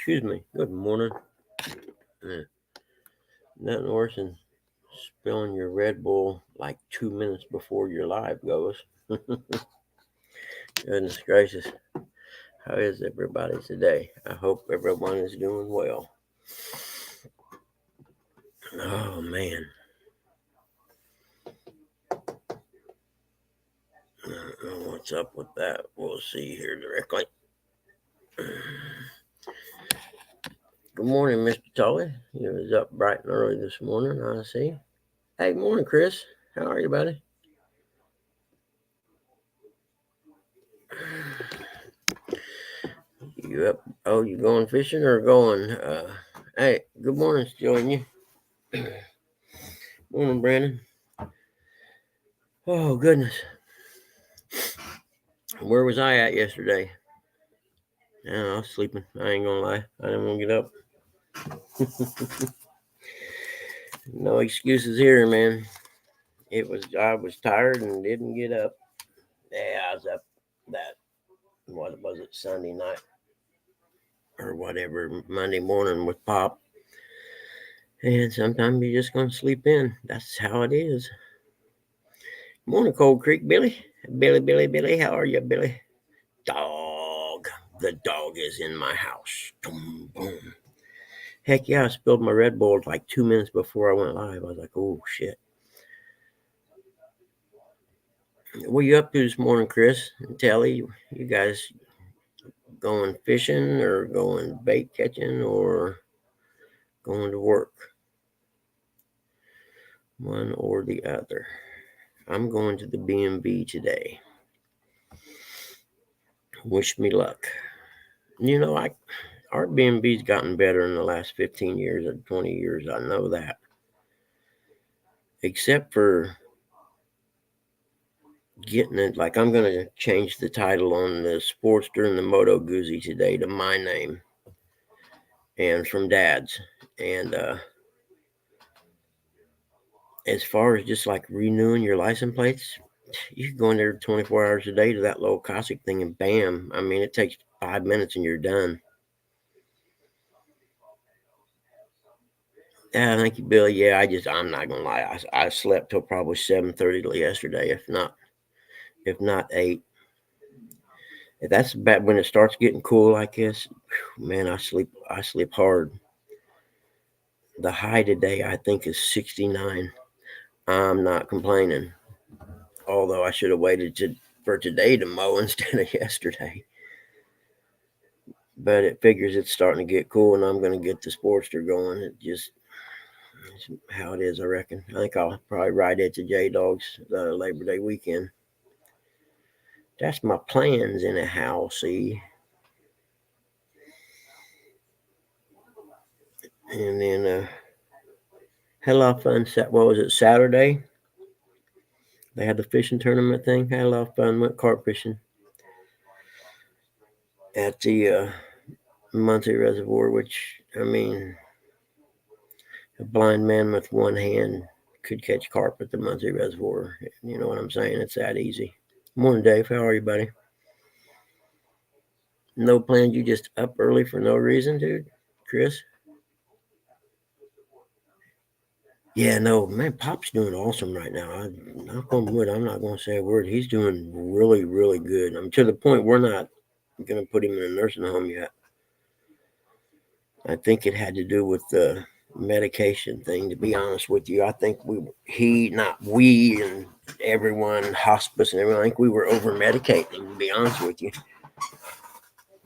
Excuse me. Good morning. Uh, Nothing worse than spilling your Red Bull like 2 minutes before your live goes. Goodness gracious. How is everybody today? I hope everyone is doing well. Oh, man. I don't know what's up with that. We'll see here directly. Good morning, Mr. Tully. He was up bright and early this morning, I see. Hey, morning, Chris. How are you, buddy? You up? Oh, you going fishing or going? Hey, good morning, Join you. Morning, Brandon. Oh, goodness. Where was I at yesterday? I was sleeping. I ain't gonna lie. I didn't want to get up. No excuses here, man. I was tired and didn't get up. Yeah, I was up that, what was it, Sunday night or whatever, Monday morning with Pop. And sometimes you're just gonna sleep in. That's how it is. Morning, Cold Creek Billy. Billy. How are you, Billy? Dog. The dog is in my house. Boom, boom. Heck yeah, I spilled my Red Bull like 2 minutes before I went live. I was like, oh, shit. What are you up to this morning, Chris and Telly? You guys going fishing or going bait catching or going to work? One or the other. I'm going to the B&B today. Wish me luck. You know, our B&B's gotten better in the last 15 years or 20 years. I know that. Except for getting it, like I'm going to change the title on the Sportster and the Moto Guzzi today to my name and from Dad's. And as far as just like renewing your license plates, you can go in there 24 hours a day to that little Cossack thing and bam. I mean, it takes 5 minutes and you're done. Yeah, thank you, Billy. Yeah, I'm not gonna lie. I slept till probably 7:30 yesterday, if not 8. That's about when it starts getting cool like this. Man, I sleep hard. The high today I think is 69. I'm not complaining. Although I should have waited for today to mow instead of yesterday. But it figures it's starting to get cool, and I'm going to get the Sportster going. It's how it is, I reckon. I think I'll probably ride it to J Dog's Labor Day weekend. That's my plans in a house, see. And then had a lot of fun. What was it, Saturday? They had the fishing tournament thing. Had a lot of fun. Went carp fishing at the Muncie Reservoir, which, I mean, a blind man with one hand could catch carp at the Muncie Reservoir. You know what I'm saying? It's that easy. Morning, Dave. How are you, buddy? No plans. You just up early for no reason, dude? Chris? Yeah, no, man, Pop's doing awesome right now. Knock on wood, I'm not going to say a word. He's doing really, really good. I'm to the point we're not going to put him in a nursing home yet. I think it had to do with the medication thing, to be honest with you. I think not we and everyone, hospice and everything, I think we were over medicating, to be honest with you.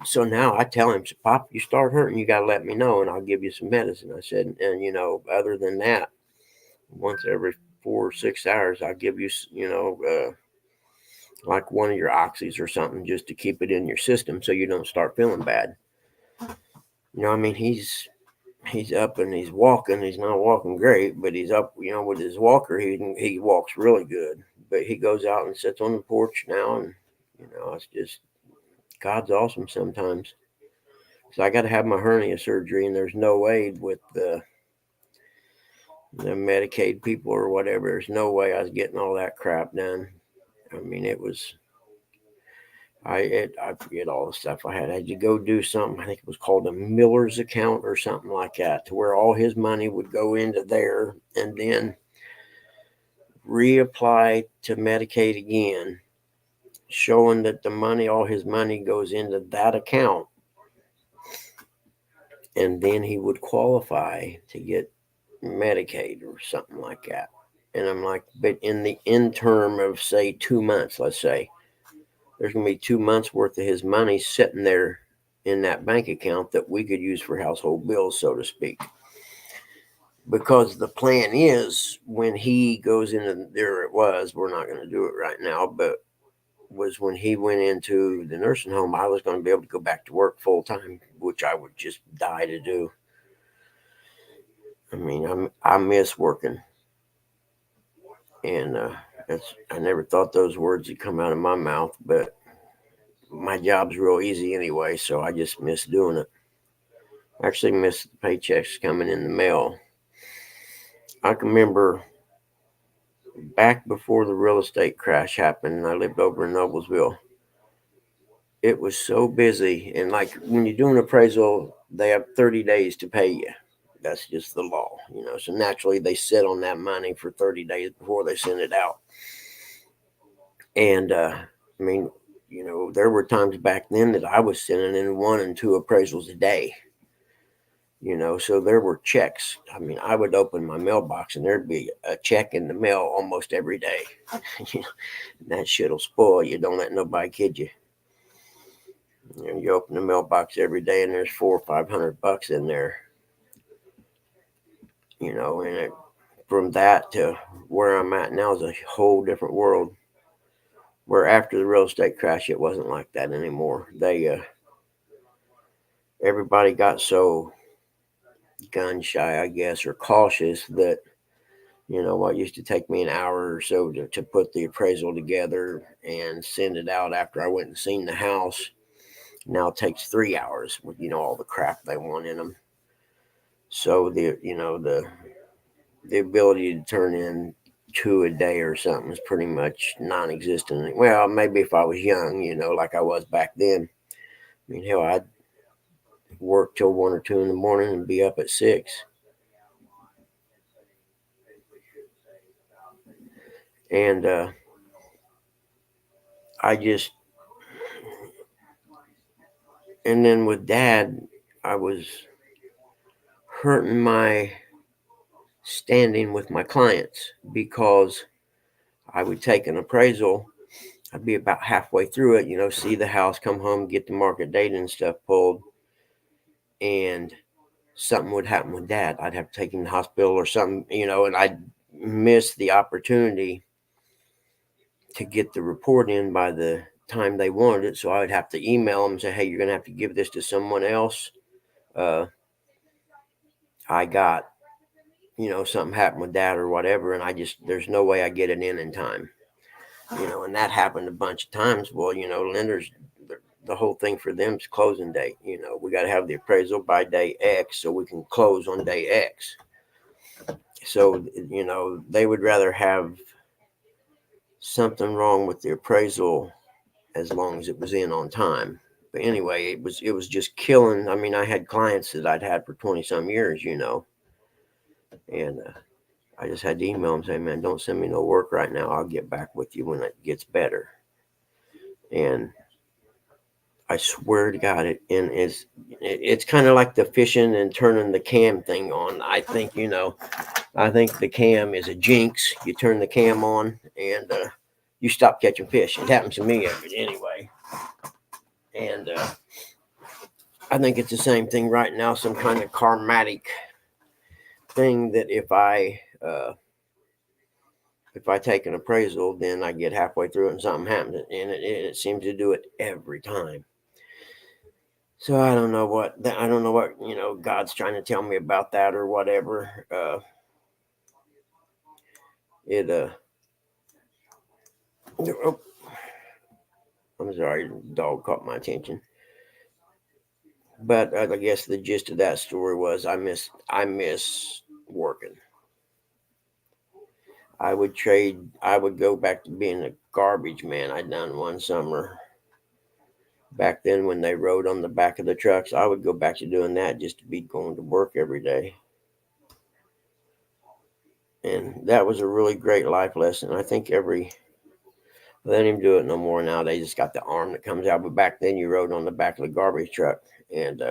So now I tell him, Pop, you start hurting, you got to let me know and I'll give you some medicine. I said, and other than that, once every 4 or 6 hours, I'll give you, like one of your oxys or something just to keep it in your system so you don't start feeling bad. I mean, he's up and he's walking. He's not walking great, but he's up, with his walker. He walks really good, but he goes out and sits on the porch now. And, it's just, God's awesome sometimes. So I got to have my hernia surgery, and there's no way with the Medicaid people or whatever, there's no way I was getting all that crap done. I mean, I forget all the stuff I had. I had to go do something. I think it was called a Miller's account or something like that, to where all his money would go into there and then reapply to Medicaid again, showing that all his money goes into that account, and then he would qualify to get Medicaid or something like that. And I'm like, but in the interim of say 2 months, let's say, there's going to be 2 months worth of his money sitting there in that bank account that we could use for household bills, so to speak. Because the plan is when he goes into there, we're not going to do it right now, but was when he went into the nursing home, I was going to be able to go back to work full time, which I would just die to do. I mean, I miss working, and I never thought those words would come out of my mouth, but my job's real easy anyway, so I just miss doing it. I actually miss the paychecks coming in the mail. I can remember back before the real estate crash happened, I lived over in Noblesville. It was so busy, and like when you do an appraisal, they have 30 days to pay you. That's just the law, So naturally, they sit on that money for 30 days before they send it out. And I mean, there were times back then that I was sending in 1 and 2 appraisals a day. So there were checks. I mean, I would open my mailbox and there'd be a check in the mail almost every day. That shit'll spoil you. Don't let nobody kid you. You open the mailbox every day and there's $400 or $500 in there. And from that to where I'm at now is a whole different world. Where after the real estate crash, it wasn't like that anymore. Everybody got so gun shy, I guess, or cautious that what used to take me an hour or so to put the appraisal together and send it out after I went and seen the house now takes 3 hours with all the crap they want in them. So the ability to turn in 2 a day or something is pretty much non-existent. Well, maybe if I was young, like I was back then. I mean, hell, I'd work till 1 or 2 in the morning and be up at 6. And and then with Dad, I was hurting my standing with my clients because I would take an appraisal. I'd be about halfway through it, see the house, come home, get the market data and stuff pulled, and something would happen with Dad. I'd have to take him to the hospital or something, and I'd miss the opportunity to get the report in by the time they wanted it. So I would have to email them and say, hey, you're going to have to give this to someone else. I got, something happened with Dad or whatever, and there's no way I get it in time. And that happened a bunch of times. Well, lenders, the whole thing for them is closing date. We got to have the appraisal by day X so we can close on day X. So, they would rather have something wrong with the appraisal as long as it was in on time. But anyway, it was just killing. I mean, I had clients that I'd had for 20 some years, and I just had to email them, say, man, don't send me no work right now. I'll get back with you when it gets better. And I swear to God, it's kind of like the fishing and turning the cam thing on. I think the cam is a jinx. You turn the cam on and you stop catching fish. It happens to me anyway. And I think it's the same thing right now, some kind of karmatic thing that if I take an appraisal, then I get halfway through it and something happens, and it seems to do it every time. So I don't know what God's trying to tell me about that or whatever. Oh, I'm sorry, the dog caught my attention. But I guess the gist of that story was I miss working. I would go back to being a garbage man. I done one summer. Back then, when they rode on the back of the trucks, I would go back to doing that just to be going to work every day. And that was a really great life lesson. I think they don't even do it no more now. They just got the arm that comes out. But back then, you rode on the back of the garbage truck. And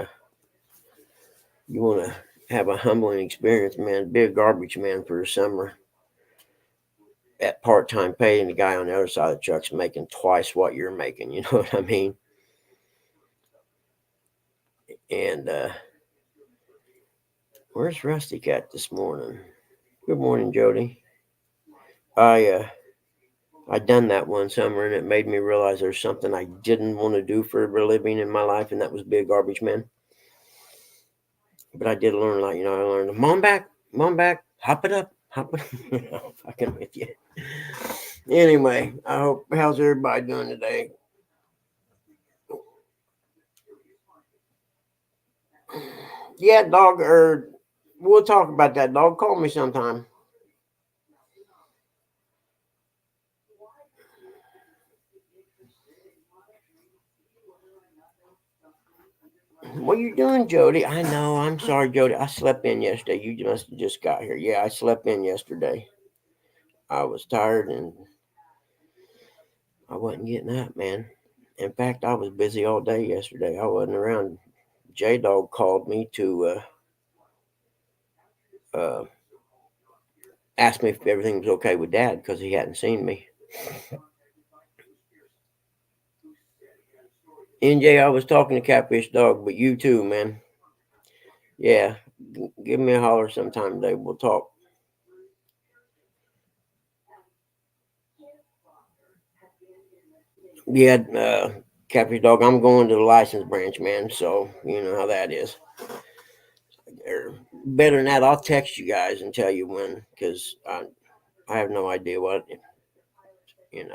you want to have a humbling experience, man. Be a garbage man for a summer at part-time pay, and the guy on the other side of the truck's making twice what you're making. You know what I mean? And where's Rusty Cat this morning? Good morning, Jody. I done that one summer, and it made me realize there's something I didn't want to do for a living in my life, and that was be a garbage man. But I did learn a lot. I learned, mom back, hop it up, fucking with you. Anyway, how's everybody doing today? Yeah, dog, or we'll talk about that, dog. Call me sometime. What you doing, Jody? I know. I'm sorry, Jody. I slept in yesterday. You must have just got here. Yeah, I slept in yesterday. I was tired and I wasn't getting up, man. In fact, I was busy all day yesterday. I wasn't around. J Dog called me to uh, ask me if everything was okay with Dad because he hadn't seen me. NJ, I was talking to Catfish Dog, but you too, man. Yeah, give me a holler sometime today. We'll talk. Yeah, Catfish Dog, I'm going to the license branch, man. So you know how that is. Or better than that, I'll text you guys and tell you when, because I have no idea what.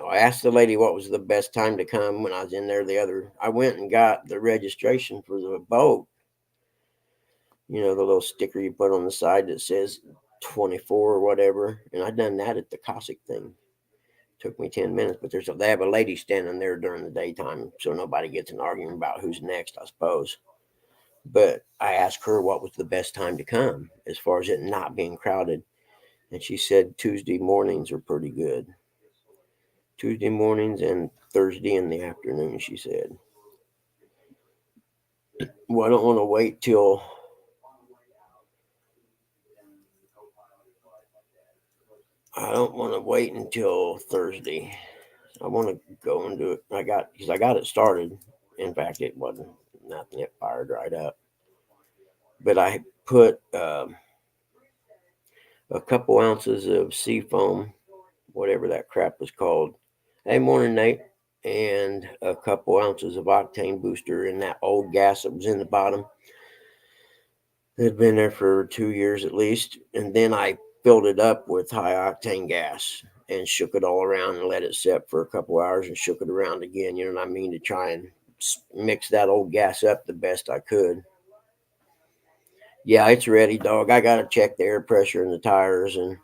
I asked the lady what was the best time to come when I was in there I went and got the registration for the boat. The little sticker you put on the side that says 24 or whatever. And I done that at the Cossack thing. Took me 10 minutes, but they have a lady standing there during the daytime, so nobody gets an argument about who's next, I suppose. But I asked her what was the best time to come as far as it not being crowded. And she said Tuesday mornings are pretty good. Tuesday mornings and Thursday in the afternoon, she said. Well, I don't want to wait till until Thursday. I want to go and do it. Because I got it started. In fact, it wasn't nothing. It fired right up. But I put a couple ounces of sea foam, whatever that crap was called. Hey, morning, Nate. And a couple ounces of octane booster in that old gas that was in the bottom. It had been there for 2 years at least. And then I filled it up with high octane gas and shook it all around and let it set for a couple hours and shook it around again. You know what I mean? To try and mix that old gas up the best I could. Yeah, it's ready, dog. I got to check the air pressure in the tires, and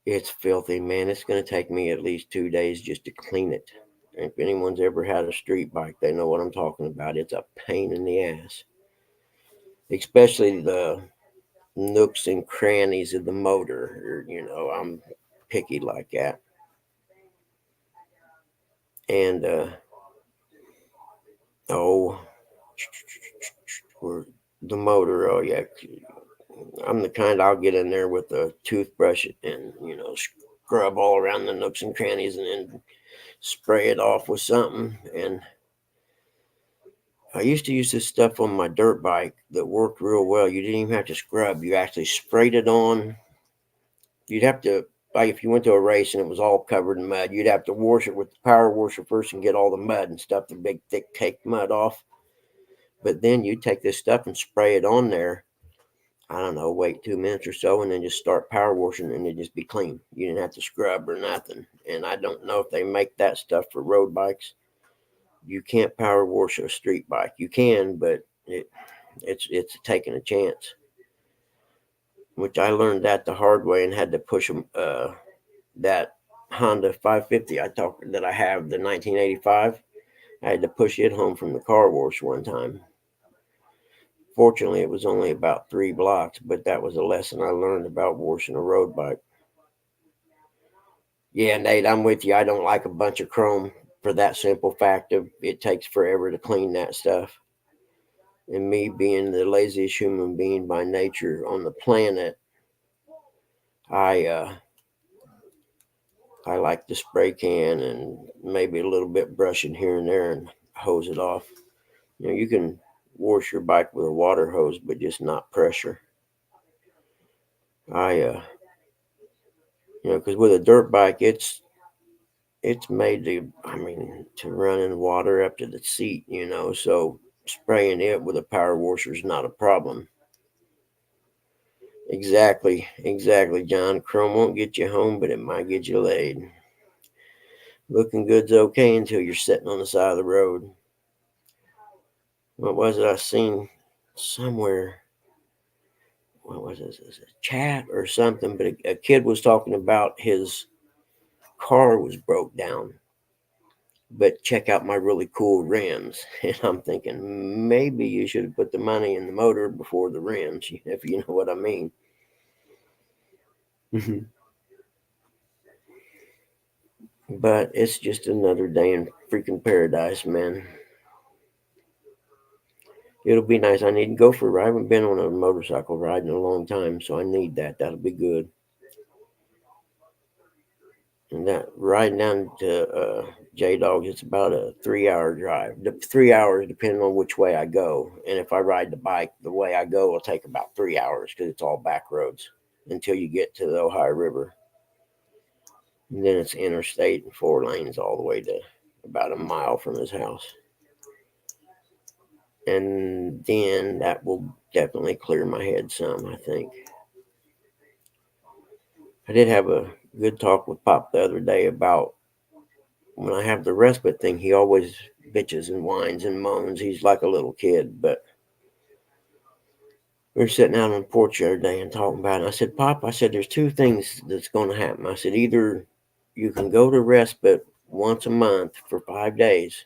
it's filthy, man. It's going to take me at least 2 days just to clean it. If anyone's ever had a street bike, they know what I'm talking about. It's a pain in the ass, especially the nooks and crannies of the motor. I'm picky like that. And, oh, the motor, oh, yeah. I'm the kind I'll get in there with a toothbrush and, scrub all around the nooks and crannies and then spray it off with something. And I used to use this stuff on my dirt bike that worked real well. You didn't even have to scrub. You actually sprayed it on. You'd have to, like if you went to a race and it was all covered in mud, you'd have to wash it with the power washer first and get all the mud and stuff, the big, thick, caked mud off. But then you take this stuff and spray it on there. I don't know, wait 2 minutes or so and then just start power washing and it'd just be clean. You didn't have to scrub or nothing. And I don't know if they make that stuff for road bikes. You can't power wash a street bike. You can, but it's taking a chance. Which I learned that the hard way and had to push them. That Honda 550 that I have, the 1985. I had to push it home from the car wash one time. Fortunately, it was only about 3 blocks, but that was a lesson I learned about washing a road bike. Yeah, Nate, I'm with you. I don't like a bunch of chrome for that simple fact of it takes forever to clean that stuff. And me being the laziest human being by nature on the planet, I I like the spray can and maybe a little bit brushing here and there and hose it off. You can wash your bike with a water hose, but just not pressure. Because with a dirt bike, it's made to run in water up to the seat. So spraying it with a power washer is not a problem. Exactly, John. Chrome won't get you home, but it might get you laid. Looking good's okay until you're sitting on the side of the road. What was it I seen somewhere? What was it? A chat or something? But a kid was talking about his car was broke down, but check out my really cool rims. And I'm thinking maybe you should have put the money in the motor before the rims, if you know what I mean. But it's just another day in freaking paradise, man. It'll be nice. I need to go for a ride. I haven't been on a motorcycle ride in a long time, so I need that. That'll be good. And that riding down to J Dog, it's about a 3 hour drive. 3 hours depending on which way I go. And if I ride the bike, the way I go will take about 3 hours because it's all back roads until you get to the Ohio River. And then it's interstate and 4 lanes all the way to about a mile from his house. And then that will definitely clear my head some, I think. I did have a good talk with Pop the other day about when I have the respite thing, he always bitches and whines and moans. He's like a little kid, but we were sitting out on the porch the other day and talking about it. I said, Pop, I said, there's two things that's going to happen. I said, either you can go to respite once a month for 5 days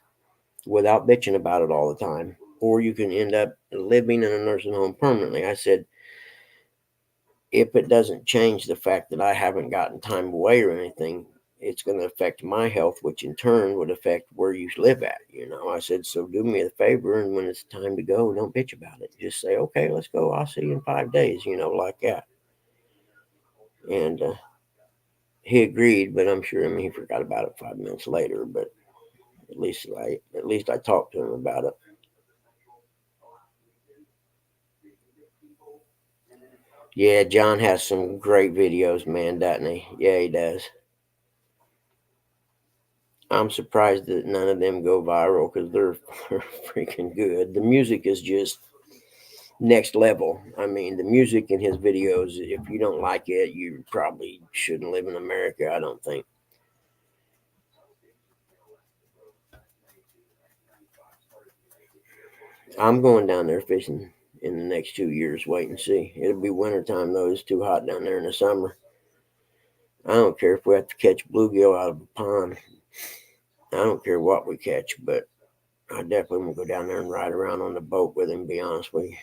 without bitching about it all the time, or you can end up living in a nursing home permanently. I said, if it doesn't change the fact that I haven't gotten time away or anything, it's going to affect my health, which in turn would affect where you live at. I said, so do me a favor. And when it's time to go, don't bitch about it. Just say, okay, let's go. I'll see you in 5 days, like that. And he agreed, but I'm sure, he forgot about it 5 minutes later, but at least I talked to him about it. Yeah, John has some great videos, man, doesn't he? Yeah, he does. I'm surprised that none of them go viral because they're freaking good. The music is just next level. The music in his videos, if you don't like it, you probably shouldn't live in America, I don't think. I'm going down there fishing in the next 2 years. Wait and see. It'll be wintertime, though. It's too hot down there in the summer. I don't care if we have to catch bluegill out of a pond. I don't care what we catch, but I definitely want to go down there and ride around on the boat with him, be honest with you.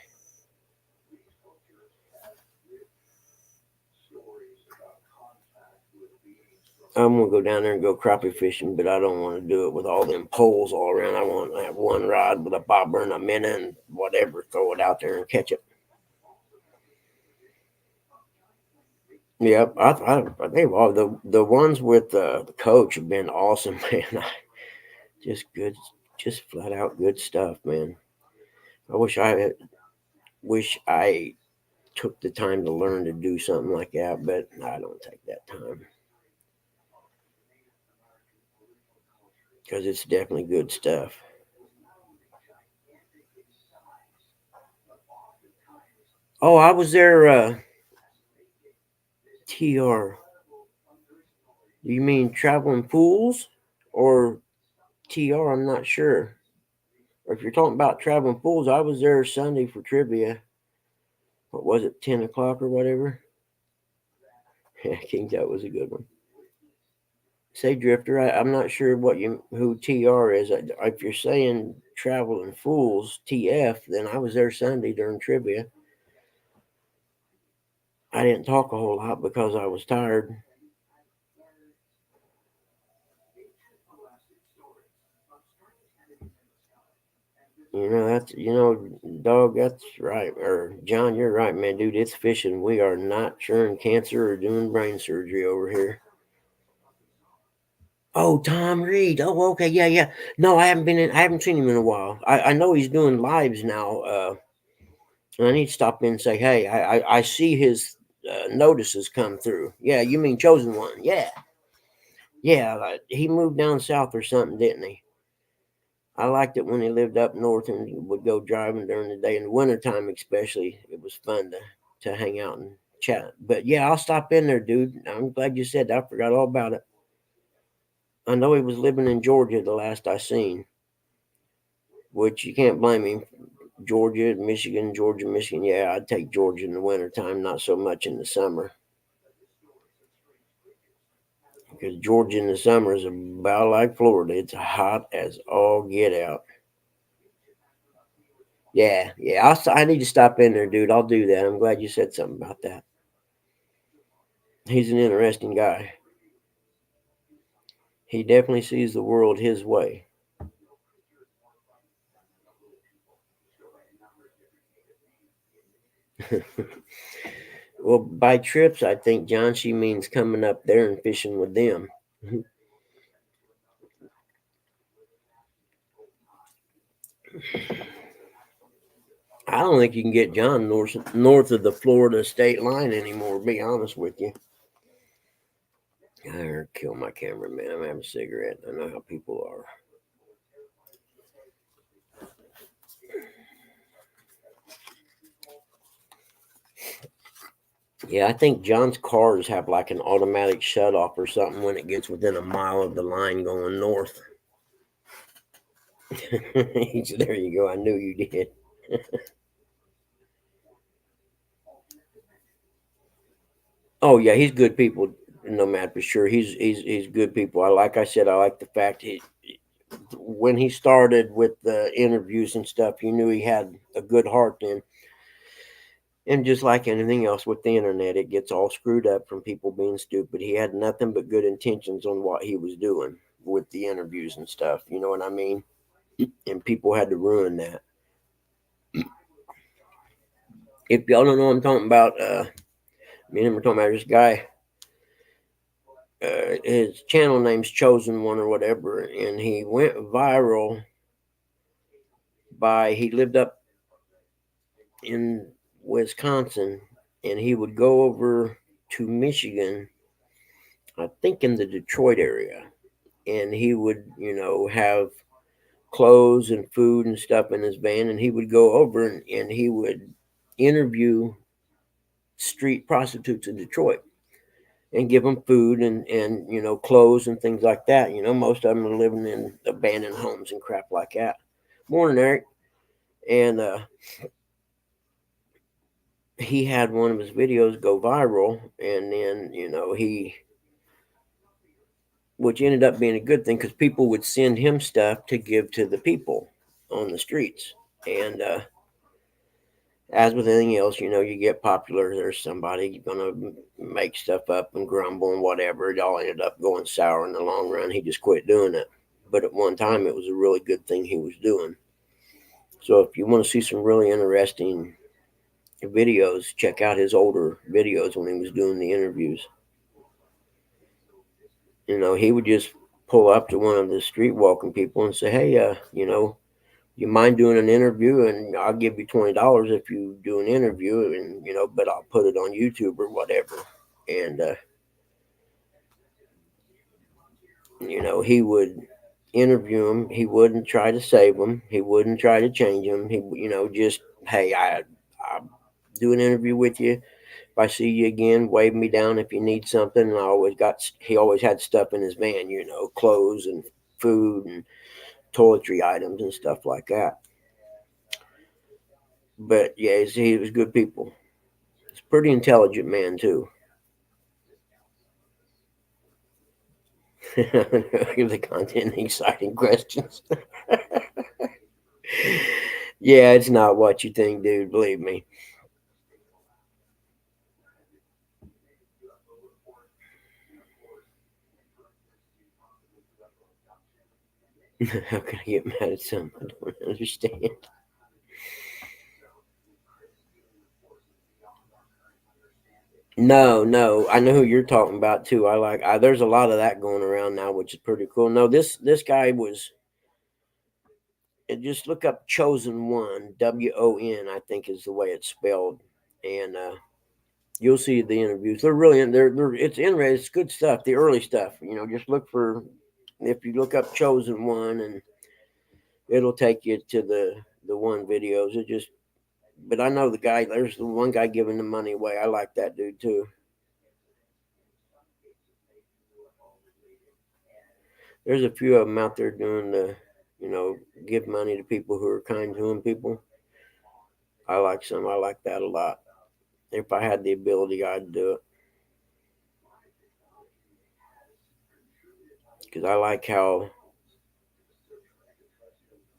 I'm gonna go down there and go crappie fishing, but I don't want to do it with all them poles all around. I want to have one rod with a bobber and a minnow and whatever, throw it out there and catch it. Yep, they've all the ones with the coach have been awesome, man. Just good, just flat out good stuff, man. I wish I took the time to learn to do something like that, but I don't take that time because it's definitely good stuff. Oh, I was there. TR. Do you mean traveling pools or TR? I'm not sure. Or if you're talking about traveling pools, I was there Sunday for trivia. What was it, 10 o'clock or whatever? I think that was a good one. Say Drifter, I'm not sure who TR is. If you're saying Traveling Fools TF, then I was there Sunday during trivia. I didn't talk a whole lot because I was tired. Dog, that's right. Or John, you're right, man, dude. It's fishing. We are not curing cancer or doing brain surgery over here. Oh, Tom Reed. Oh, okay, yeah, yeah. No, I haven't seen him in a while. I know he's doing lives now. And I need to stop in and say, hey, I see his notices come through. Yeah, you mean Chosen One? Yeah, yeah. He moved down south or something, didn't he? I liked it when he lived up north and would go driving during the day in the wintertime, especially. It was fun to hang out and chat. But yeah, I'll stop in there, dude. I'm glad you said that. I forgot all about it. I know he was living in Georgia the last I seen, which you can't blame him. Georgia, Michigan, Georgia, Michigan. Yeah, I'd take Georgia in the wintertime, not so much in the summer. Because Georgia in the summer is about like Florida. It's hot as all get out. Yeah, yeah. I need to stop in there, dude. I'll do that. I'm glad you said something about that. He's an interesting guy. He definitely sees the world his way. Well, by trips, I think, John, she means coming up there and fishing with them. I don't think you can get John north of the Florida state line anymore, to be honest with you. I kill my camera, man. I'm having a cigarette. I know how people are. Yeah, I think John's cars have like an automatic shut off or something when it gets within a mile of the line going north. He said, there you go. I knew you did. Oh yeah, he's good people. No matter for sure, he's good people. I said, I like the fact when he started with the interviews and stuff, you knew he had a good heart then. And just like anything else with the internet, it gets all screwed up from people being stupid. He had nothing but good intentions on what he was doing with the interviews and stuff. You know what I mean? And people had to ruin that. If y'all don't know what I'm talking about, me and him were talking about this guy. His channel name's Chosen One or whatever, and he went viral he lived up in Wisconsin, and he would go over to Michigan, I think in the Detroit area, and he would, have clothes and food and stuff in his van, and he would go over and he would interview street prostitutes in Detroit and give them food and clothes and things like that. Most of them are living in abandoned homes and crap like that. Morning, Eric. And he had one of his videos go viral, and then which ended up being a good thing because people would send him stuff to give to the people on the streets. And as with anything else, you get popular. There's somebody gonna make stuff up and grumble and whatever. It all ended up going sour in the long run. He just quit doing it. But at one time, it was a really good thing he was doing. So if you want to see some really interesting videos, check out his older videos when he was doing the interviews. He would just pull up to one of the street walking people and say, "Hey, you mind doing an interview? And I'll give you $20 if you do an interview, and but I'll put it on YouTube or whatever." And he would interview him. He wouldn't try to save him. He wouldn't try to change him. He, just, hey, I do an interview with you. If I see you again, wave me down if you need something. And he always had stuff in his van, clothes and food and toiletry items and stuff like that. But yeah, he was good people. He's a pretty intelligent man too. Give the content exciting questions. Yeah, it's not what you think, dude. Believe me. How can I get mad at something I don't understand? No, no, I know who you're talking about too. There's a lot of that going around now, which is pretty cool. No, this guy was. Just look up Chosen One, WON, I think is the way it's spelled, and you'll see the interviews. They're really they're it's interesting. It's good stuff. The early stuff, just look for if you look up Chosen One, and it'll take you to the one videos. But I know the guy. There's the one guy giving the money away. I like that dude too. There's a few of them out there doing give money to people who are kind to them. People, I like some. I like that a lot. If I had the ability, I'd do it because I like how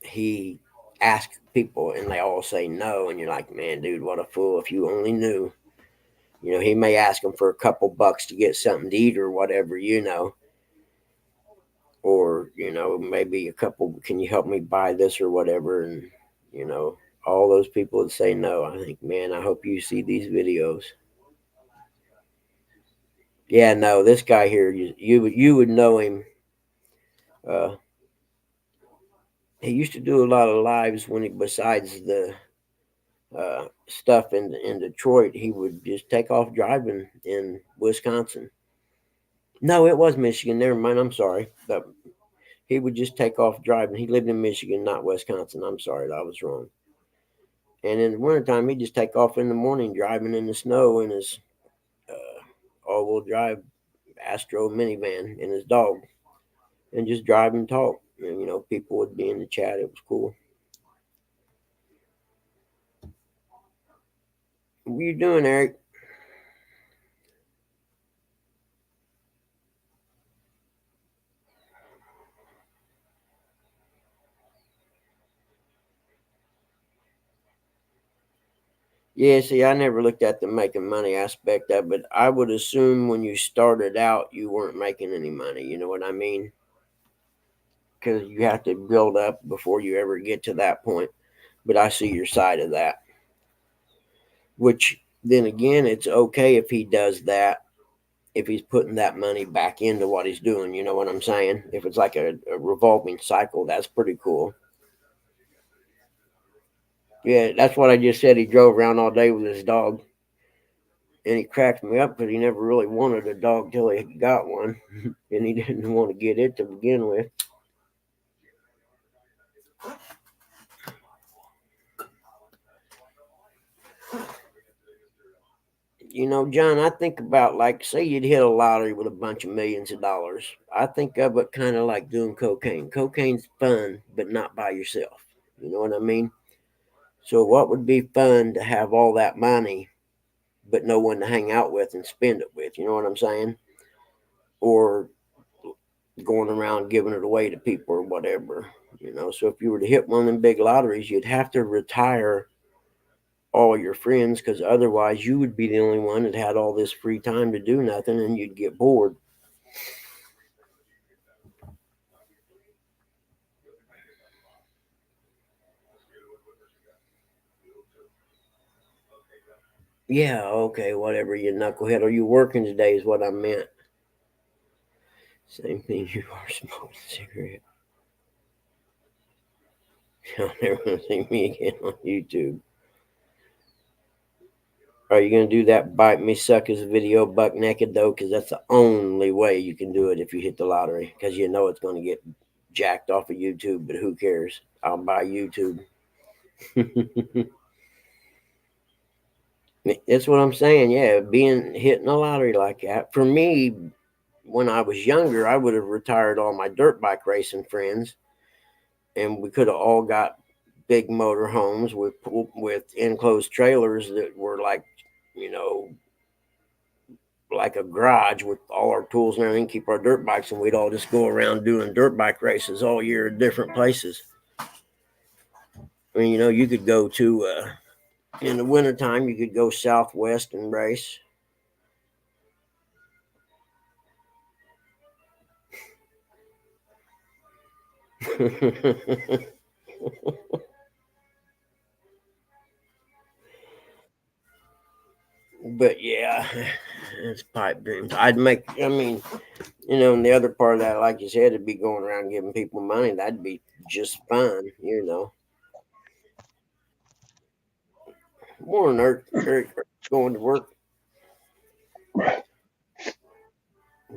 he asks people and they all say no, and you're like, man, dude, what a fool! If you only knew. He may ask them for a couple bucks to get something to eat or whatever, or maybe a couple. Can you help me buy this or whatever? And you know, all those people would say no. I think, man, I hope you see these videos. Yeah, no, this guy here, you would know him. Uh, he used to do a lot of lives when he, besides the stuff in Detroit, he would just take off driving in Wisconsin. No, it was Michigan. Never mind. I'm sorry. But he would just take off driving. He lived in Michigan, not Wisconsin. I'm sorry, I was wrong. And in the wintertime, he'd just take off in the morning driving in the snow in his all-wheel drive Astro minivan and his dog, and just drive and talk. And, people would be in the chat. It was cool. What are you doing, Eric? Yeah, see, I never looked at the making money aspect of it. I would assume when you started out, you weren't making any money. You know what I mean? Because you have to build up before you ever get to that point. But I see your side of that. Which then again, it's okay if he does that, if he's putting that money back into what he's doing. You know what I'm saying? If it's like a revolving cycle, that's pretty cool. Yeah, that's what I just said. He drove around all day with his dog, and he cracked me up because he never really wanted a dog till he got one, and he didn't want to get it to begin with. John, I think about, like, say you'd hit a lottery with a bunch of millions of dollars. I think of it kind of like doing cocaine. Cocaine's fun, but not by yourself. You know what I mean? So, what would be fun to have all that money, but no one to hang out with and spend it with? You know what I'm saying? Or going around giving it away to people or whatever. So if you were to hit one of them big lotteries, you'd have to retire all your friends because otherwise you would be the only one that had all this free time to do nothing and you'd get bored. Yeah, okay, whatever, you knucklehead. Are you working today? Is what I meant. Same thing, you are smoking a cigarette. You'll never gonna see me again on YouTube. Are you gonna do that bite me suckers video buck naked though? Because that's the only way you can do it if you hit the lottery. Because you know it's gonna get jacked off of YouTube, but who cares? I'll buy YouTube. That's what I'm saying. Yeah, being hitting a lottery like that. For me, when I was younger, I would have retired all my dirt bike racing friends, and we could have all got big motor homes with enclosed trailers that were you know like a garage with all our tools and everything, keep our dirt bikes, and we'd all just go around doing dirt bike races all year at different places. I mean, you could go to in the wintertime, you could go southwest and race. But yeah, it's pipe dreams. I mean, and the other part of that, like you said, would be going around giving people money. That'd be just fun. Morning, Eric, going to work.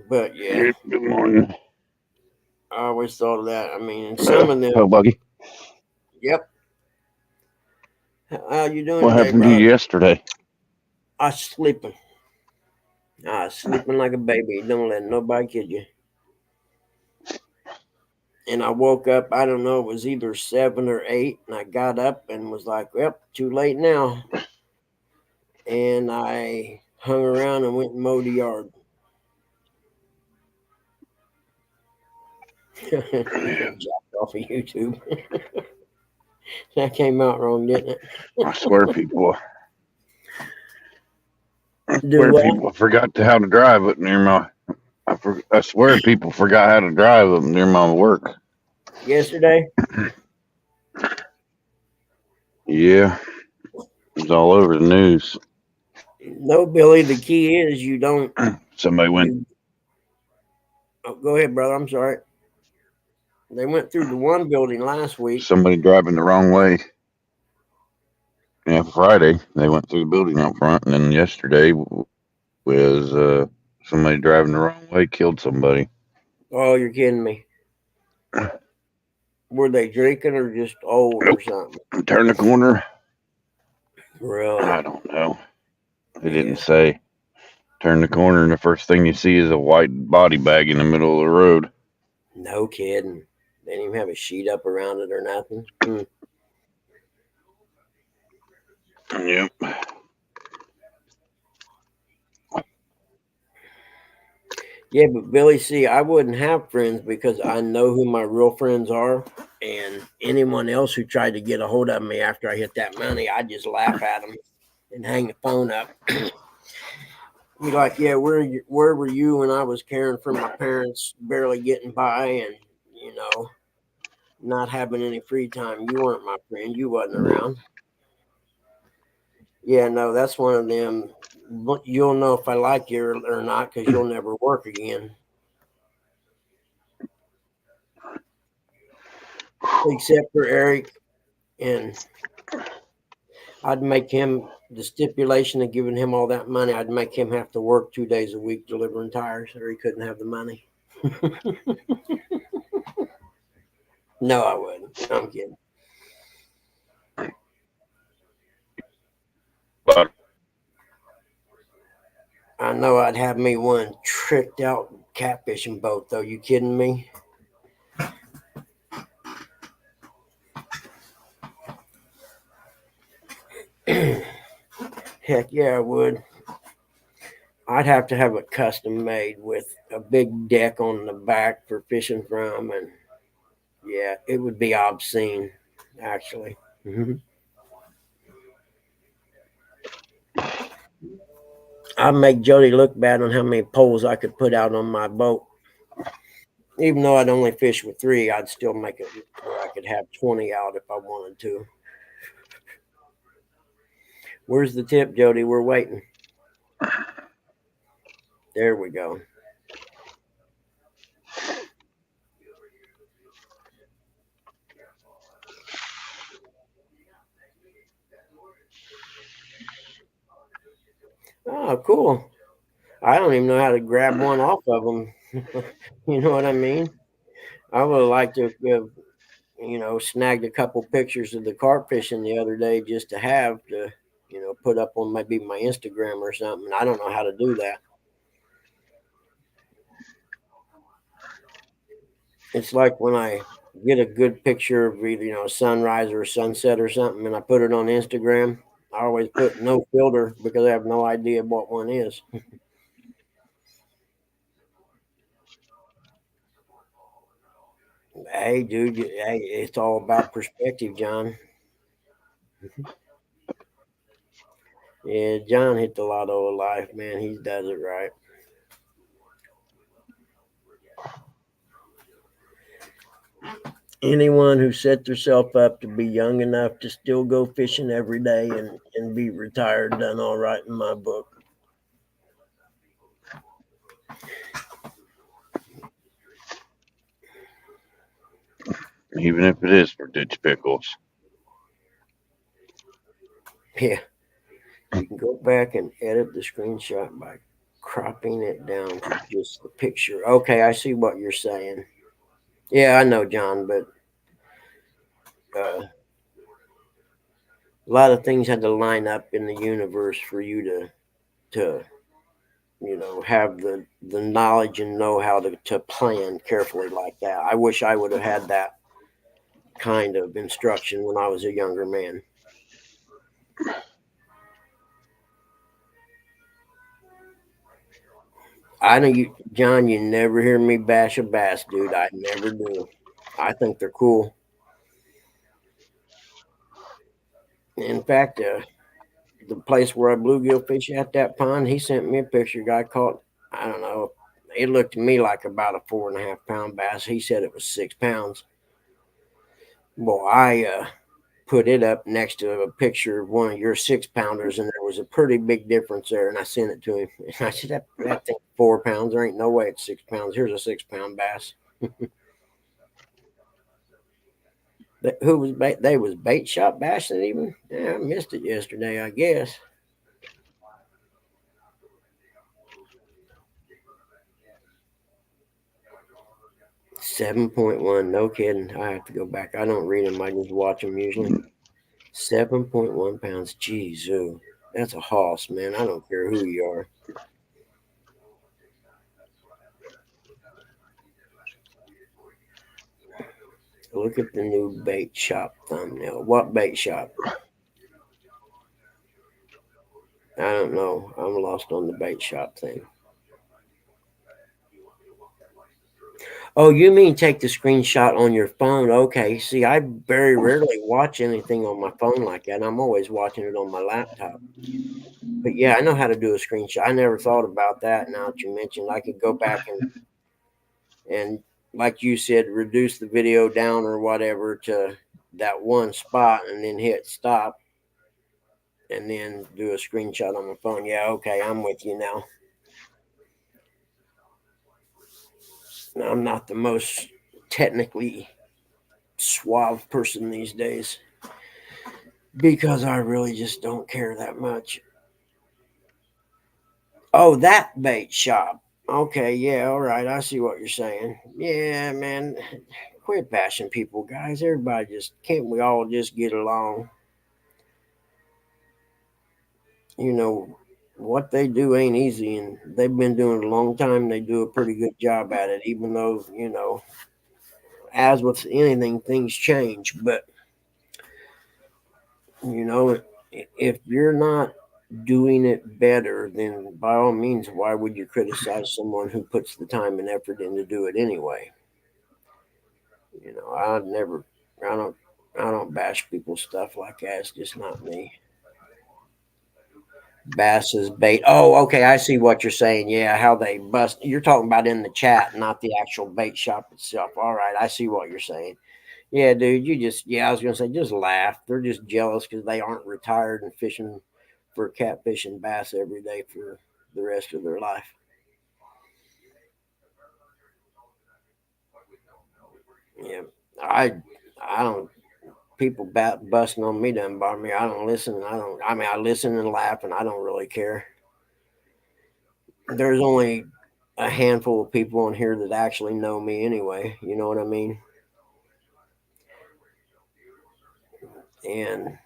But yeah, Good morning. I always thought of that. I mean, and some of them. Oh, Buggy. Yep. How you doing What today, happened to you brother? yesterday? I was sleeping. I was sleeping like a baby. Don't let nobody kid you. And I woke up. I don't know. It was either 7 or 8, and I got up and was like, "Well, too late now." And I hung around and went and mowed the yard. Jacked off of YouTube. That came out wrong, didn't it? I swear Do what? people forgot how to drive up near my. I swear people forgot how to drive up near my work. Yesterday? Yeah, it was all over the news. No, Billy. The key is you don't. Somebody went. You oh, go ahead, brother. I'm sorry. They went through the one building last week. Somebody driving the wrong way. Yeah, Friday they went through the building out front, and then yesterday was somebody driving the wrong way killed somebody. Oh, you're kidding me. Were they drinking or just old or Nope. something? Turn the corner. Really? I don't know. They didn't Yeah. say. Turn the corner, and the first thing you see is a white body bag in the middle of the road. No kidding. They didn't even have a sheet up around it or nothing. Yep. Yeah, but Billy, see, I wouldn't have friends because I know who my real friends are. And anyone else who tried to get a hold of me after I hit that money, I just laugh at them and hang the phone up. Be like, yeah, where were you when I was caring for my parents, barely getting by, and not having any free time? You weren't my friend. You wasn't around. Yeah, no, that's one of them. You'll know if I like you or not because you'll never work again. Except for Eric, and I'd make him the stipulation of giving him all that money. I'd make him have to work 2 days a week delivering tires, or he couldn't have the money. No, I wouldn't. I'm kidding. But I know I'd have me one tricked out catfishing boat, though. You kidding me? Heck yeah, I would. I'd have to have it custom made with a big deck on the back for fishing from, and yeah, it would be obscene, actually. I'd make Jody look bad on how many poles I could put out on my boat. Even though I'd only fish with 3, I'd still make it where I could have 20 out if I wanted to. Where's the tip, Jody? We're waiting. There we go. Oh, cool. I don't even know how to grab one off of them. You know what I mean? I would have liked to have, snagged a couple pictures of the carp fishing the other day just to have to, put up on maybe my Instagram or something. I don't know how to do that. It's like when I get a good picture of either, sunrise or sunset or something, and I put it on Instagram. I always put no filter because I have no idea what one is. Hey, dude, hey, it's all about perspective, John. Yeah, John hit the lotto of life, man. He does it right. Anyone who set themselves up to be young enough to still go fishing every day and be retired done all right in my book. even if it is for ditch pickles. Yeah, you can go back and edit the screenshot by cropping it down to just the picture. Okay, I see what you're saying. Yeah, I know, John, but a lot of things had to line up in the universe for you to have the knowledge and know how to plan carefully like that. I wish I would have had that kind of instruction when I was a younger man. I know you, John. You never hear me bash a bass, dude. I never do. I think they're cool. In fact, the place where I bluegill fish at that pond, he sent me a picture. Guy caught, I don't know. It looked to me like about a 4.5 pound bass. He said it was 6 pounds. Well, I put it up next to a picture of one of your 6 pounders, and there was a pretty big difference there. And I sent it to him. And I said, that thing 4 pounds. There ain't no way it's 6 pounds. Here's a 6 pound bass. Who was bait? They was bait shop bashing even. Yeah, I missed it yesterday, I guess. 7.1. No kidding. I have to go back. I don't read them. I just watch them usually. 7.1 pounds. Jeez, that's a hoss, man. I don't care who you are. Look at the new bait shop thumbnail. What bait shop? I don't know. I'm lost on the bait shop thing. Oh, you mean take the screenshot on your phone? Okay. See, I very rarely watch anything on my phone like that. I'm always watching it on my laptop. But yeah, I know how to do a screenshot. I never thought about that. Now that you mentioned, I could go back and like you said, reduce the video down or whatever to that one spot, and then hit stop, and then do a screenshot on my phone. Yeah, okay, I'm with you now. I'm not the most technically suave person these days because I really just don't care that much. Oh, that bait shop. Okay, yeah, all right. I see what you're saying. Yeah, man, quit bashing people, guys. Everybody just can't we all just get along? You know, what they do ain't easy, and they've been doing it a long time. They do a pretty good job at it, even though, as with anything, things change. But, you know, if you're not doing it better, then by all means, why would you criticize someone who puts the time and effort in to do it anyway? I never, I don't, I don't bash people's stuff like that. It's just not me. Bass's bait. Oh, okay. I see what you're saying. Yeah, how they bust. You're talking about in the chat, not the actual bait shop itself. All right, I see what you're saying. Yeah, dude. Yeah, I was gonna say, just laugh. They're just jealous because they aren't retired and fishing for catfish and bass every day for the rest of their life. Yeah, I, I don't. People busting on me doesn't bother me. I don't listen. I don't. I mean, I listen and laugh, and I don't really care. There's only a handful of people on here that actually know me anyway. You know what I mean? And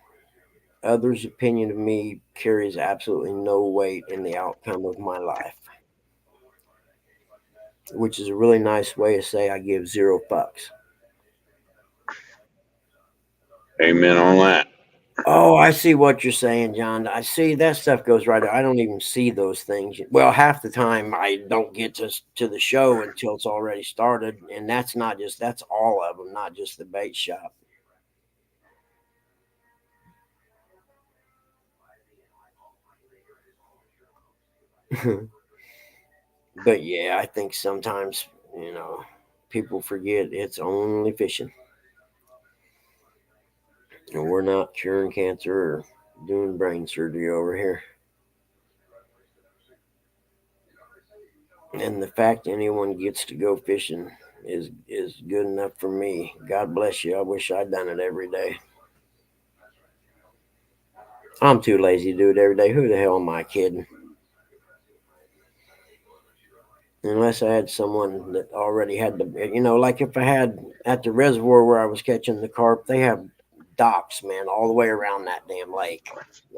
others' opinion of me carries absolutely no weight in the outcome of my life, which is a really nice way to say I give zero fucks. Amen on that. Oh, I see what you're saying, John. I see that stuff goes right. I don't even see those things. Well, half the time I don't get to the show until it's already started, and that's all of them, not just the bait shop. But yeah, I think sometimes people forget it's only fishing, and we're not curing cancer or doing brain surgery over here. And the fact anyone gets to go fishing is good enough for me. God bless you. I wish I'd done it every day. I'm too lazy to do it every day. Who the hell am I kidding? Unless I had someone that already had like if I had at the reservoir where I was catching the carp, they have docks, man, all the way around that damn lake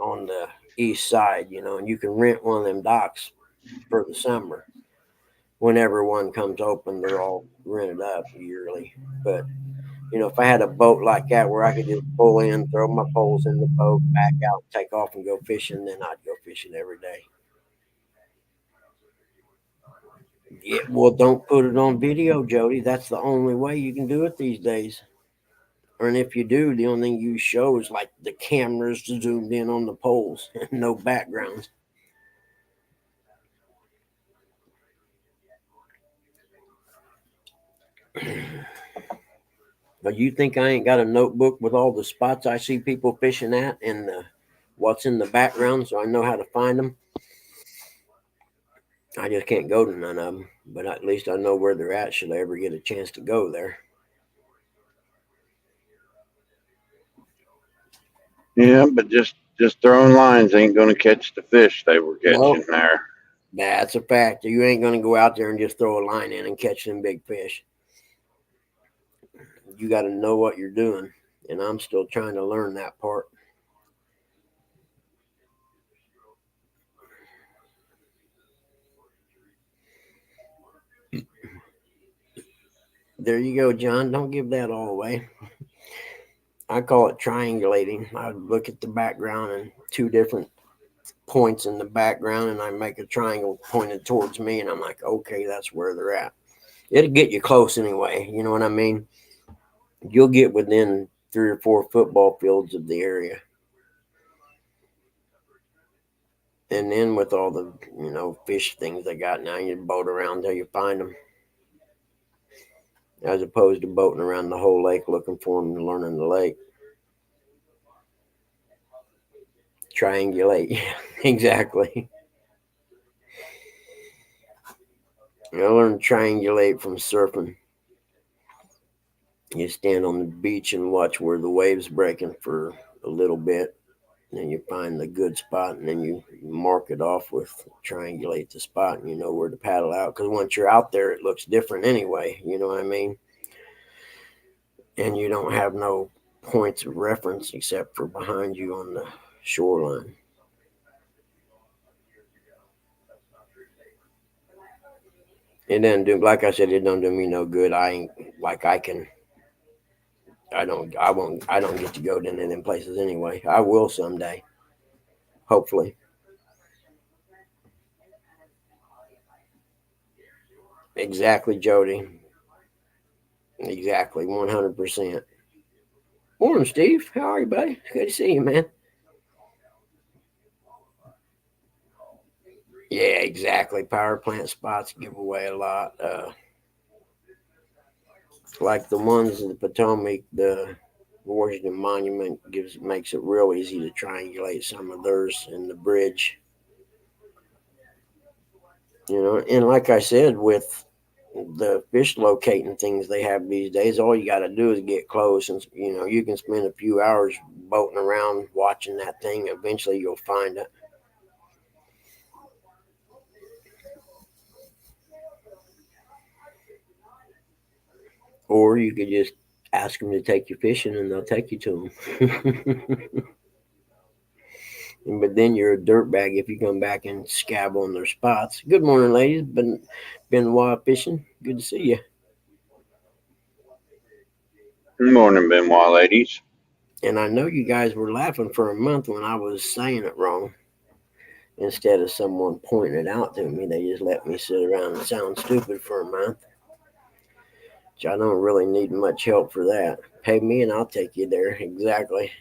on the east side, and you can rent one of them docks for the summer. Whenever one comes open, they're all rented up yearly. But if I had a boat like that where I could just pull in, throw my poles in the boat, back out, take off, and go fishing, then I'd go fishing every day. Yeah, well, don't put it on video, Jody. That's the only way you can do it these days. And if you do, the only thing you show is like the cameras zoomed in on the poles and no backgrounds. But you think I ain't got a notebook with all the spots I see people fishing at and what's in the background so I know how to find them? I just can't go to none of them, but at least I know where they're at should I ever get a chance to go there. Yeah, but just throwing lines ain't gonna catch the fish they were No, catching there. that's a fact. You ain't going to go out there and just throw a line in and catch them big fish. You got to know what you're doing, and I'm still trying to learn that part. There you go, John. Don't give that all away. I call it triangulating. I look at the background and two different points in the background, and I make a triangle pointed towards me, and I'm like, okay, that's where they're at. It'll get you close anyway. You know what I mean? You'll get within 3 or 4 football fields of the area. And then with all the fish things they got now, you boat around till you find them, as opposed to boating around the whole lake looking for them and learning the lake. Triangulate, yeah, exactly. I learned to triangulate from surfing. You stand on the beach and watch where the waves breaking for a little bit, and then you find the good spot, and then you mark it off with triangulate the spot, and you know where to paddle out. Because once you're out there, it looks different anyway. You know what I mean? And you don't have no points of reference except for behind you on the shoreline. It doesn't do, like I said, it don't do me no good. I ain't like I can. I don't. I won't. I don't get to go to any of them places anyway. I will someday, hopefully. Exactly, Jody. Exactly, 100%. Morning, Steve. How are you, buddy? Good to see you, man. Yeah, exactly. Power plant spots give away a lot. Like the ones in the Potomac, the Washington Monument makes it real easy to triangulate some of theirs in the bridge. And like I said, with the fish locating things they have these days, all you got to do is get close, and you can spend a few hours boating around watching that thing. Eventually, you'll find it, or you could just ask them to take you fishing, and they'll take you to them. But then you're a dirtbag if you come back and scab on their spots. Good morning, ladies. Been wild fishing. Good to see you. Good morning, Benoit ladies. And I know you guys were laughing for a month when I was saying it wrong. Instead of someone pointing it out to me, they just let me sit around and sound stupid for a month. Which I don't really need much help for that. Pay me and I'll take you there. Exactly.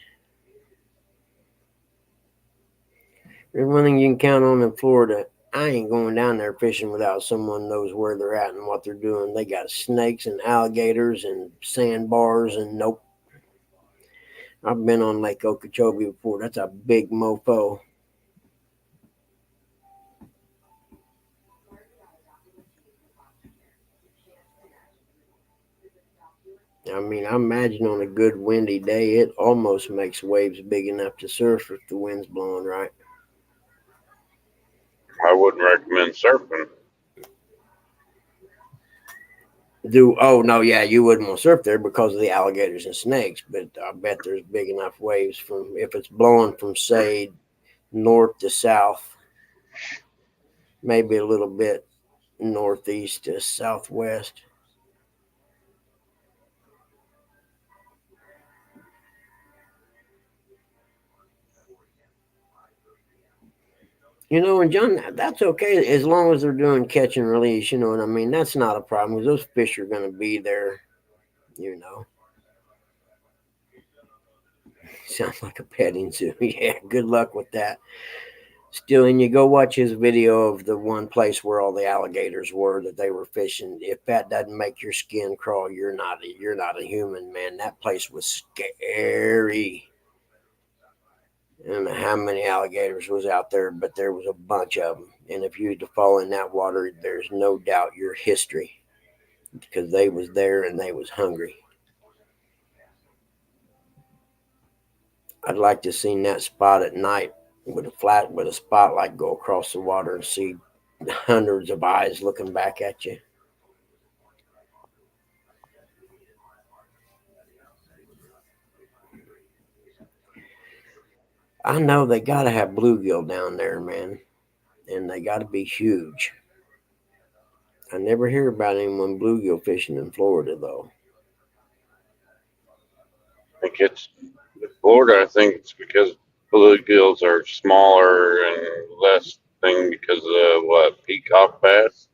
There's one thing you can count on in Florida. I ain't going down there fishing without someone knows where they're at and what they're doing. They got snakes and alligators and sandbars and nope. I've been on Lake Okeechobee before. That's a big mofo. I mean, I imagine on a good windy day, it almost makes waves big enough to surf if the wind's blowing right. I wouldn't recommend surfing. Do oh no, yeah, you wouldn't want to surf there because of the alligators and snakes, but I bet there's big enough waves from if it's blowing from say north to south, maybe a little bit northeast to southwest. And John, that's okay as long as they're doing catch and release. You know what I mean? That's not a problem because those fish are going to be there. You know, sounds like a petting zoo. Yeah, good luck with that. Still, and you go watch his video of the one place where all the alligators were that they were fishing. If that doesn't make your skin crawl, you're not a human, man. That place was scary. I don't know how many alligators was out there, but there was a bunch of them. And if you had to fall in that water, there's no doubt your history because they was there and they was hungry. I'd like to see that spot at night with a spotlight go across the water and see hundreds of eyes looking back at you. I know they gotta have bluegill down there, man, and they gotta be huge. I never hear about anyone bluegill fishing in Florida though. I think it's Florida. I think it's because bluegills are smaller and less thing because of what peacock bass.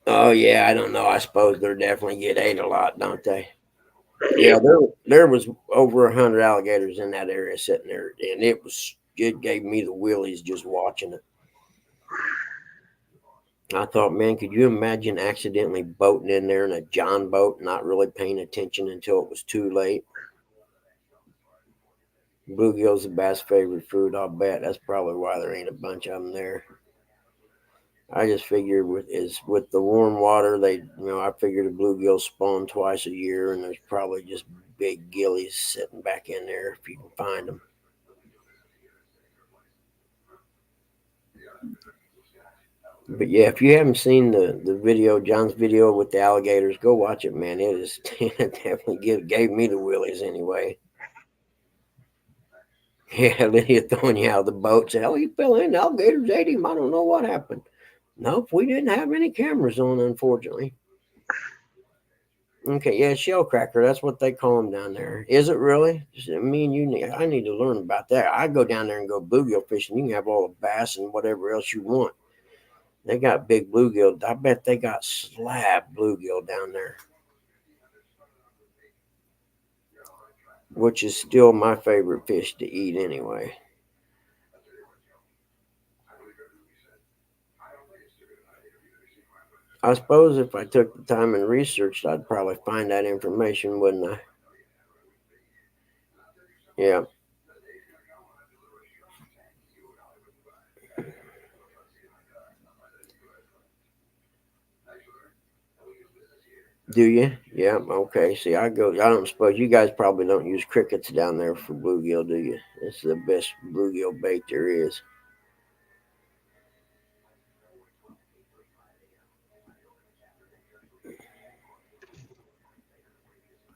Oh yeah, I don't know. I suppose they definitely get ate a lot, don't they? Yeah, Yep. there was over 100 alligators in that area sitting there, and it gave me the willies just watching it. I thought, man, could you imagine accidentally boating in there in a John boat, not really paying attention until it was too late? Bluegill's the bass' favorite food, I'll bet. That's probably why there ain't a bunch of them there. I just figured with the warm water, I figured the bluegills spawn twice a year, and there's probably just big gillies sitting back in there if you can find them. But yeah, if you haven't seen the video, John's video with the alligators, go watch it, man. It is it definitely gave me the willies anyway. Yeah, Lydia throwing you out of the boat. Said, "Oh, he fell in. The alligators ate him. I don't know what happened." Nope, we didn't have any cameras on, unfortunately. Okay, yeah, shell cracker. That's what they call them down there. Is it really? Me and you need. I need to learn about that. I go down there and go bluegill fishing. You can have all the bass and whatever else you want. They got big bluegill. I bet they got slab bluegill down there, which is still my favorite fish to eat anyway. I suppose if I took the time and researched, I'd probably find that information, wouldn't I? Yeah. Do you? Yeah. Okay. See, I go. I don't suppose you guys probably don't use crickets down there for bluegill, do you? It's the best bluegill bait there is.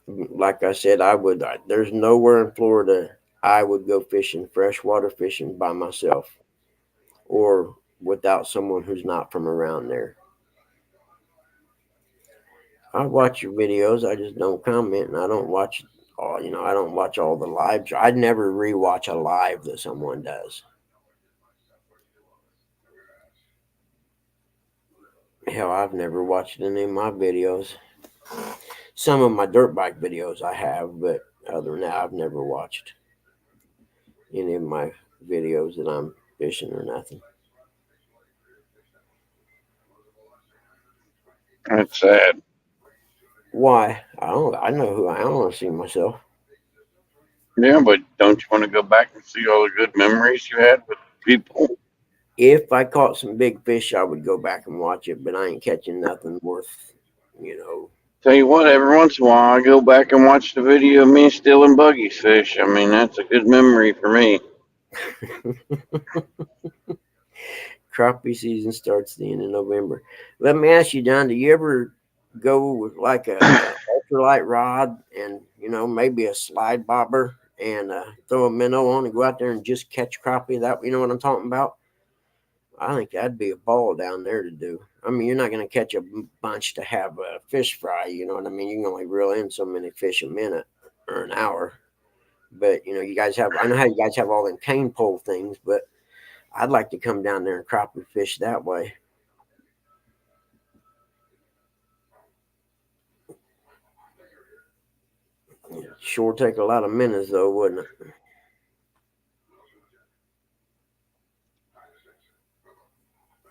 Like I said, I would. There's nowhere in Florida I would go fishing, freshwater fishing by myself, or without someone who's not from around there. I watch your videos. I just don't comment, and I don't watch I don't watch all the lives. I'd never rewatch a live that someone does. Hell, I've never watched any of my videos. Some of my dirt bike videos I have, but other than that, I've never watched any of my videos that I'm fishing or nothing. That's sad. Why? I don't. I know who I don't want to see myself. Yeah, but don't you want to go back and see all the good memories you had with people? If I caught some big fish, I would go back and watch it, but I ain't catching nothing worth, you know. Tell you what, every once in a while I go back and watch the video of me stealing Buggy's fish. I mean, that's a good memory for me. Crappie season starts the end of November. Let me ask you, John, do you ever go with like a ultralight rod and maybe a slide bobber and throw a minnow on and go out there and just catch crappie? That you know what I'm talking about? I think that'd be a ball down there to do. I mean, you're not going to catch a bunch to have a fish fry. You know what I mean? You can only reel in so many fish a minute or an hour. But you guys have. I know how you guys have all them cane pole things, but I'd like to come down there and crappie fish that way. Sure take a lot of minutes though, wouldn't it?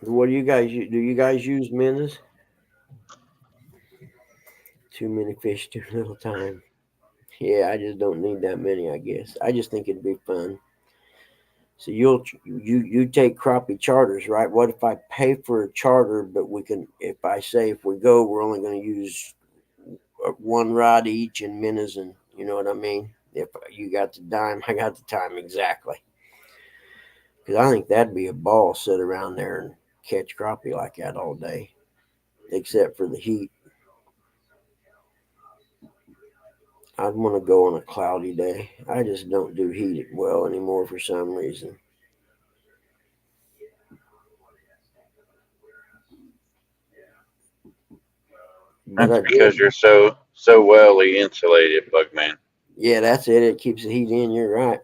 What do you guys do? You guys use minnows? Too many fish, too little time. Yeah, I just don't need that many. I guess I just think it'd be fun. So you take crappie charters, right? What if I pay for a charter, but we can? If I say if we go, we're only going to use one rod each and minnows, and you know what I mean. If you got the dime, I got the time exactly. Because I think that'd be a ball. Sit around there and catch crappie like that all day, except for the heat. I'd want to go on a cloudy day. I just don't do heat well anymore for some reason. But That's I because did. you're so well insulated, Bugman. Yeah, that's it. It keeps the heat in. You're right.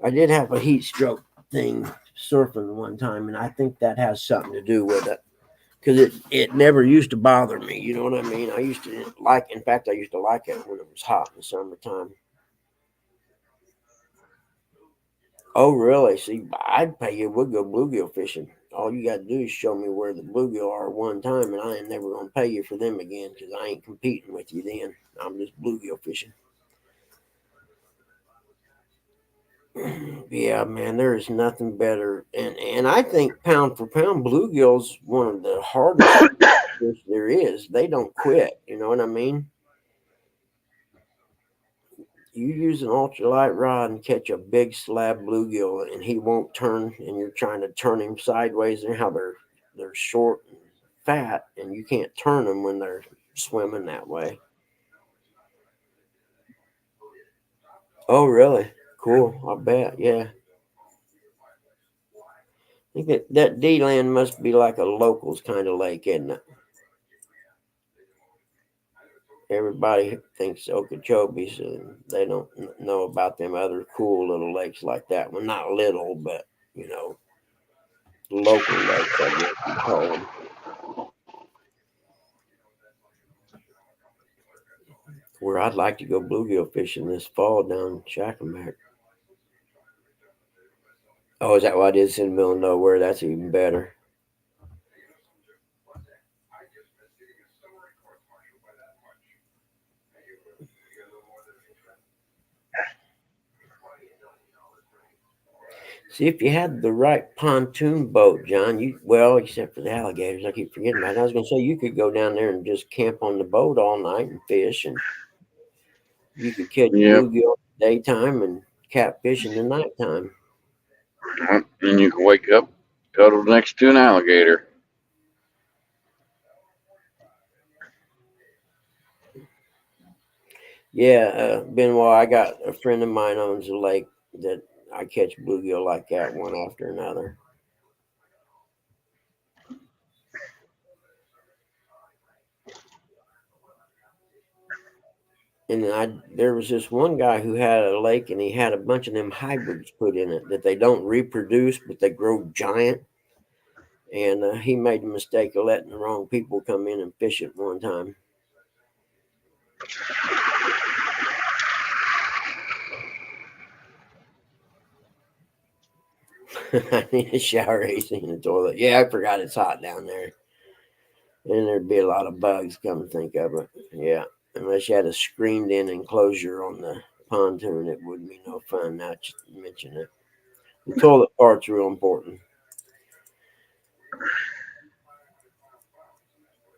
I did have a heat stroke thing surfing one time, and I think that has something to do with it. Because it never used to bother me. You know what I mean? I used to like, in fact, I used to like it when it was hot in the summertime. Oh, really? See, I'd pay you. We'll go bluegill fishing. All you got to do is show me where the bluegill are one time, and I ain't never going to pay you for them again because I ain't competing with you then. I'm just bluegill fishing. Yeah, man, there is nothing better. And I think pound for pound, bluegill's one of the hardest fish there is. They don't quit. You know what I mean? You use an ultralight rod and catch a big slab bluegill, and he won't turn, and you're trying to turn him sideways. And how they're short and fat, and you can't turn them when they're swimming that way. Oh, really? Cool. I bet. Yeah. I think that D land must be like a locals kind of lake, isn't it? Everybody thinks Okeechobee, so they don't know about them other cool little lakes like that. Well, not little, but you know, local lakes, I guess you call them. Where I'd like to go bluegill fishing this fall down Shacklemack. Oh, is that what it is in the middle of nowhere? That's even better. See, if you had the right pontoon boat, John, you well, except for the alligators, I keep forgetting about it. I was going to say you could go down there and just camp on the boat all night and fish, and you could catch Yep. bluegill in the daytime and catfish in the nighttime. And you can wake up cuddled next to an alligator. Yeah, Benoit, I got a friend of mine owns a lake that I catch bluegill like that one after another. And there was this one guy who had a lake, and he had a bunch of them hybrids put in it that they don't reproduce, but they grow giant. And he made the mistake of letting the wrong people come in and fish it one time. I need a shower AC in the toilet. Yeah, I forgot it's hot down there. And there'd be a lot of bugs, come to think of it. Yeah, unless you had a screened in enclosure on the pontoon, it wouldn't be no fun. Now that you mention it. The toilet part's real important.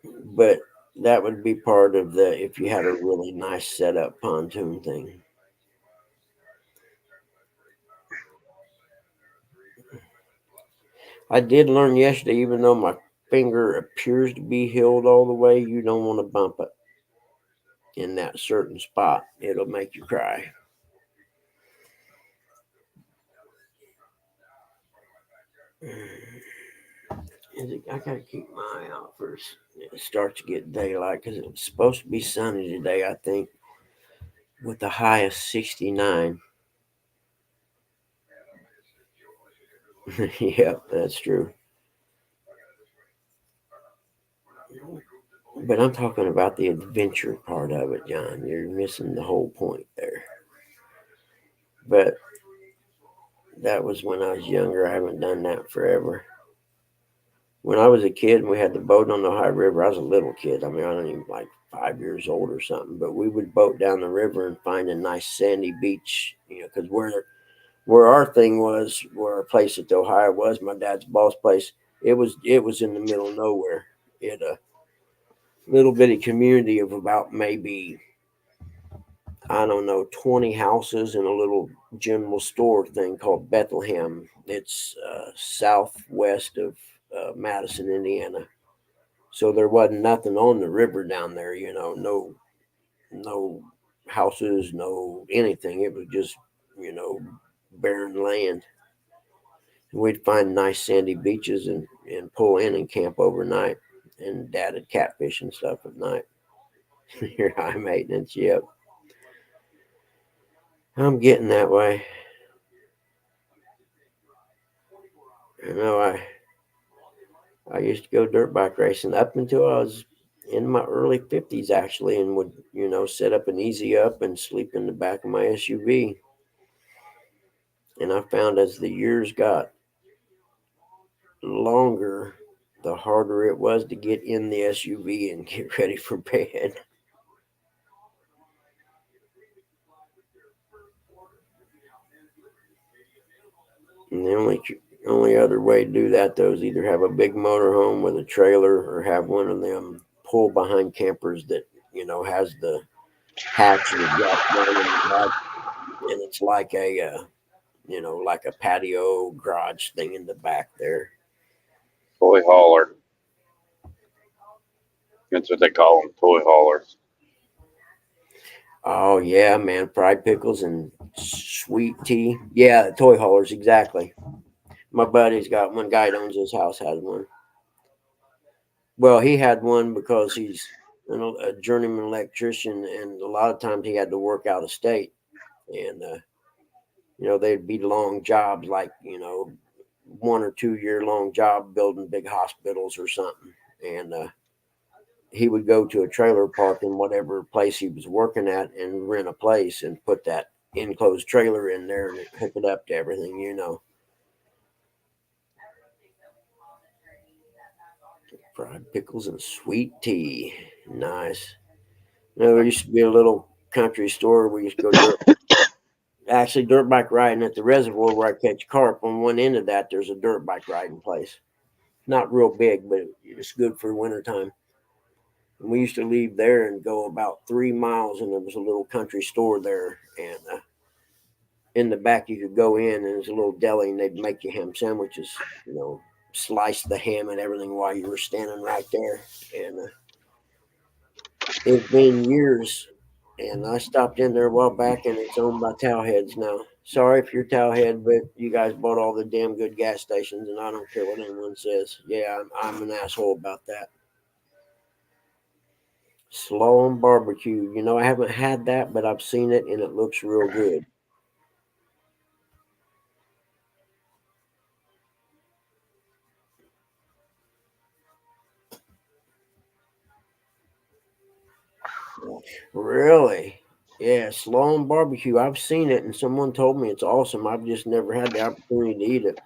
But that would be part of the if you had a really nice setup pontoon thing. I did learn yesterday, even though my finger appears to be healed all the way, you don't want to bump it in that certain spot. It'll make you cry. I gotta keep my eye out first. It starts to get daylight because it was supposed to be sunny today, I think, with the high of 69. Yep, that's true. But I'm talking about the adventure part of it, John. You're missing the whole point there. But that was when I was younger. I haven't done that forever. When I was a kid and we had the boat on the Ohio River, I was a little kid. I mean, I don't even like 5 years old or something. But we would boat down the river and find a nice sandy beach, because where our thing was, where our place at the Ohio was, my dad's boss place. It was in the middle of nowhere. It a little bitty community of about maybe, I don't know, 20 houses and a little general store thing called Bethlehem. It's southwest of Madison, Indiana. So there wasn't nothing on the river down there, no houses, no anything. It was just, you know, barren land. We'd find nice sandy beaches and pull in and camp overnight. And Dad would catfish and stuff at night. Your high maintenance, yep. I'm getting that way. I used to go dirt bike racing up until I was in my early 50s, actually, and would, set up an easy up and sleep in the back of my SUV. And I found as the years got longer, the harder it was to get in the SUV and get ready for bed. And the only other way to do that though is either have a big motorhome with a trailer or have one of them pull behind campers that has the hatch that drops down in the back, and it's like like a patio garage thing in the back there. Toy hauler. That's what they call them, toy haulers. Oh yeah, man, fried pickles and sweet tea. Yeah, toy haulers, exactly. My buddy's got one. Guy that owns his house has one. Well, he had one because he's a journeyman electrician, and a lot of times he had to work out of state, and they'd be long jobs, like 1 or 2 year long job building big hospitals or something, and he would go to a trailer park in whatever place he was working at and rent a place and put that enclosed trailer in there and hook it up to everything. Fried pickles and sweet tea. Nice. There used to be a little country store where we used to go dirt bike riding at the reservoir where I catch carp. On one end of that, there's a dirt bike riding place. Not real big, but it's good for wintertime. And we used to leave there and go about 3 miles, and there was a little country store there. And in the back, you could go in, and there's a little deli, and they'd make you ham sandwiches. Slice the ham and everything while you were standing right there. And it's been years, and I stopped in there a while back, and it's owned by Towheads now. Sorry if you're Towhead, but you guys bought all the damn good gas stations, and I don't care what anyone says. Yeah, I'm an asshole about that. Slaw and barbecue. I haven't had that, but I've seen it and it looks real good. Really? Yeah, slaw and barbecue. I've seen it and someone told me it's awesome. I've just never had the opportunity to eat it.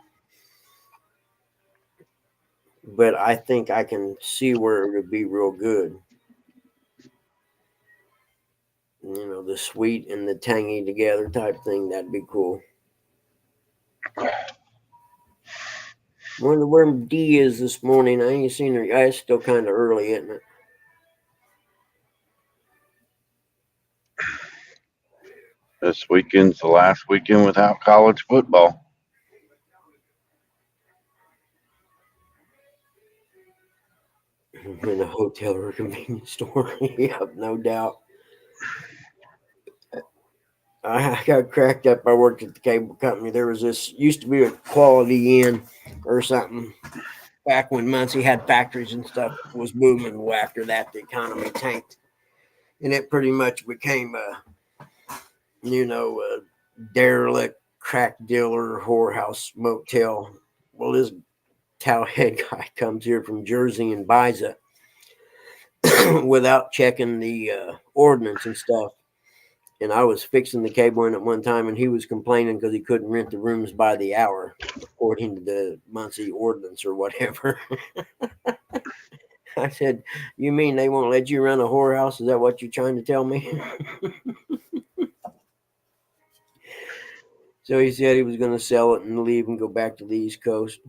But I think I can see where it would be real good. The sweet and the tangy together type thing. That'd be cool. Wonder where D is this morning. I ain't seen her. It's still kind of early, isn't it? This weekend's the last weekend without college football. In a hotel or a convenience store. Yep, no doubt. I got cracked up. I worked at the cable company. There was this used to be a Quality Inn or something back when Muncie had factories and stuff was booming. Well, after that, the economy tanked, and it pretty much became a derelict crack dealer whorehouse motel. Well, this towelhead guy comes here from Jersey and buys it without checking the ordinance and stuff. And I was fixing the cable in at one time, and he was complaining because he couldn't rent the rooms by the hour, according to the Muncie ordinance or whatever. I said, "You mean they won't let you run a whorehouse? Is that what you're trying to tell me?" So he said he was going to sell it and leave and go back to the East Coast.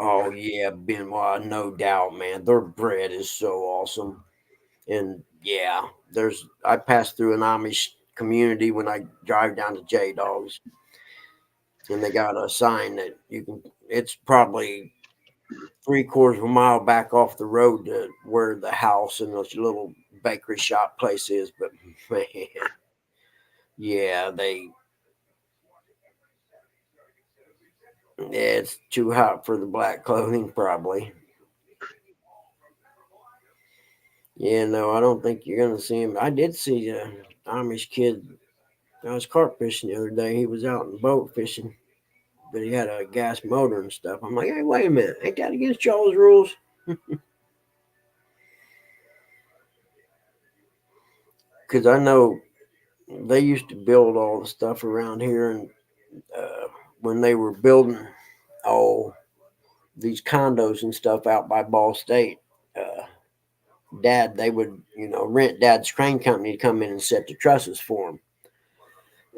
Oh yeah, Benoit, no doubt, man. Their bread is so awesome, and yeah, I pass through an Amish community when I drive down to J Dogs, and they got a sign that you can. It's probably 3/4 of a mile back off the road to where the house and this little bakery shop place is. But man, yeah, it's too hot for the black clothing, probably. Yeah, no, I don't think you're gonna see him. I did see a Amish kid. I was carp fishing the other day. He was out in the boat fishing, but he had a gas motor and stuff. I'm like, hey, wait a minute, ain't that against y'all's rules? Because I know they used to build all the stuff around here, and when they were building all these condos and stuff out by Ball State, uh, Dad, they would rent Dad's crane company to come in and set the trusses for him,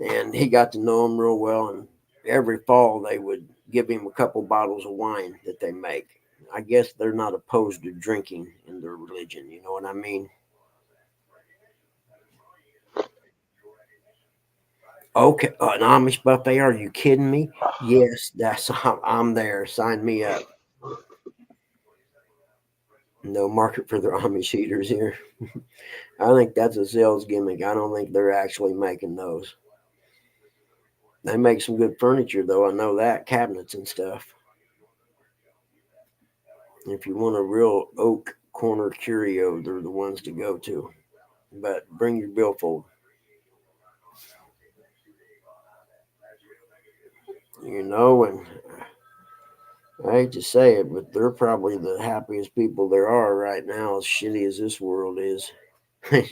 and he got to know him real well. And every fall they would give him a couple bottles of wine that they make. I guess they're not opposed to drinking in their religion. You know what I mean? Okay, an Amish buffet? Are you kidding me? Yes, that's I'm there. Sign me up. No market for the Amish eaters here. I think that's a sales gimmick. I don't think they're actually making those. They make some good furniture, though. I know that cabinets and stuff. If you want a real oak corner curio, they're the ones to go to. But bring your billfold. And I hate to say it, but they're probably the happiest people there are right now, as shitty as this world is.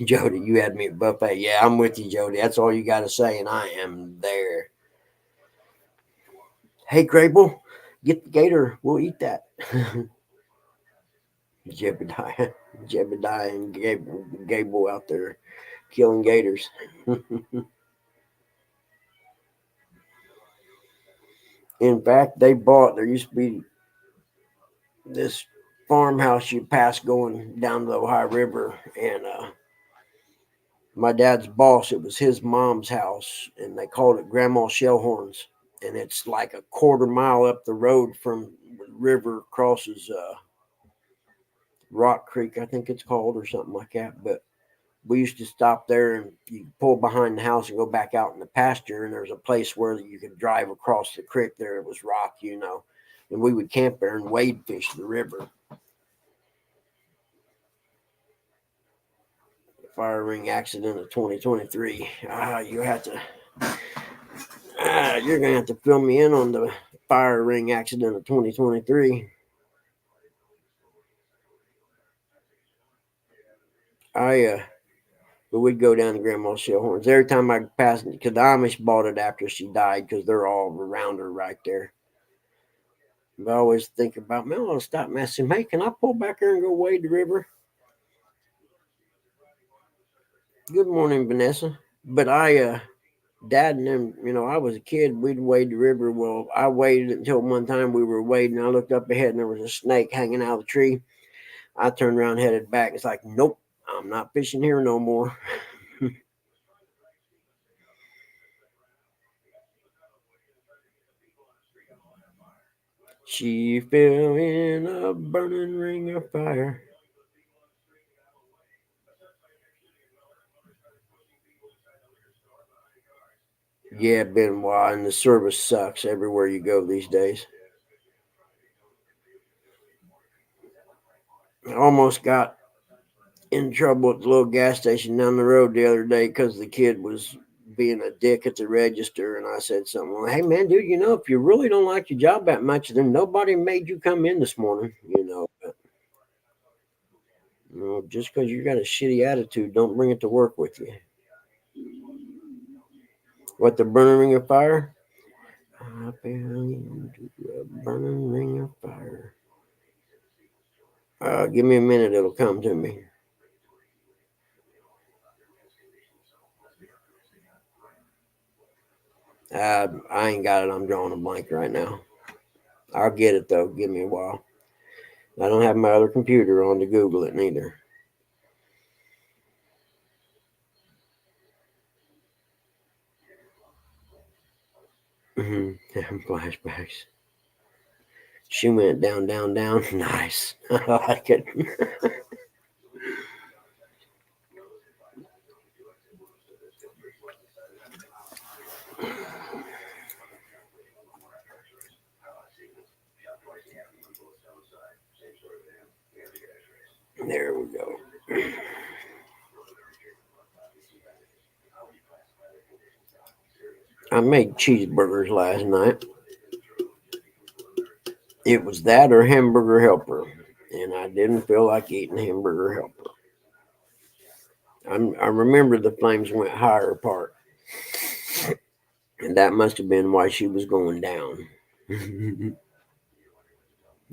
Jody, you had me at buffet. Yeah, I'm with you, Jody. That's all you got to say, and I am there. Hey, Grable, get the gator. We'll eat that. Jebediah, Jebediah, and Gable out there killing gators. In fact, they bought. There used to be this farmhouse you pass going down the Ohio River, and my dad's boss, it was his mom's house, and they called it Grandma Shellhorns. And it's like a quarter mile up the road from the river crosses Rock Creek, I think it's called, or something like that. But we used to stop there, and you pull behind the house and go back out in the pasture, and there's a place where you could drive across the creek there. It was rock. and we would camp there and wade fish the river. Fire ring accident of 2023. You have to. You're gonna have to fill me in on the fire ring accident of 2023. But we'd go down to Grandma's Shellhorns every time I passed, because the Amish bought it after she died, because they're all around her right there. But I always think about, man, I'll stop and ask him, hey, can I pull back there and go wade the river? Good morning, Vanessa. But Dad and them, I was a kid, we'd wade the river. Well, I waded until one time we were wading. I looked up ahead and there was a snake hanging out of the tree. I turned around, headed back. It's like, nope, I'm not fishing here no more. She fell in a burning ring of fire. Yeah, Benoit, and the service sucks everywhere you go these days. I almost got in trouble at the little gas station down the road the other day because the kid was being a dick at the register, and I said something. Well, hey man, dude, if you really don't like your job that much, then nobody made you come in this morning. Just because you got a shitty attitude, don't bring it to work with you. What, the burning ring of fire? I fell into a burning ring of fire. Give me a minute, it'll come to me. I ain't got it. I'm drawing a blank right now. I'll get it though. Give me a while. I don't have my other computer on to Google it neither. Flashbacks. She went down, down, down. Nice. I like it. There we go. I made cheeseburgers last night. It was that or hamburger helper, and I didn't feel like eating hamburger helper. I remember the flames went higher part, and that must have been why she was going down.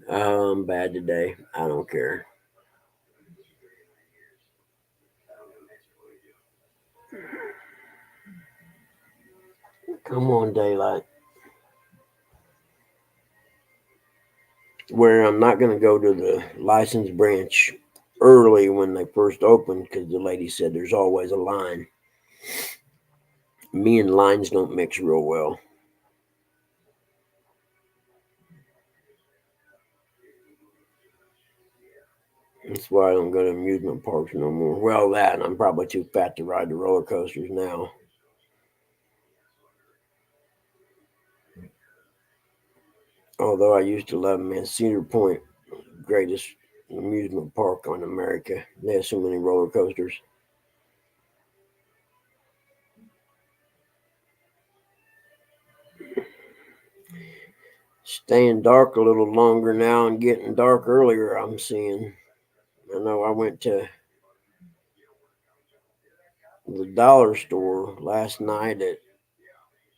I'm bad today. I don't care. Come on, daylight. Where I'm not going to go to the license branch early when they first opened because the lady said there's always a line. Me and lines don't mix real well. That's why I don't go to amusement parks no more. Well, that, and I'm probably too fat to ride the roller coasters now. Although I used to love them, man. Cedar Point, greatest amusement park on America. They have so many roller coasters. Staying dark a little longer now and getting dark earlier, I'm seeing. I know I went to the dollar store last night at,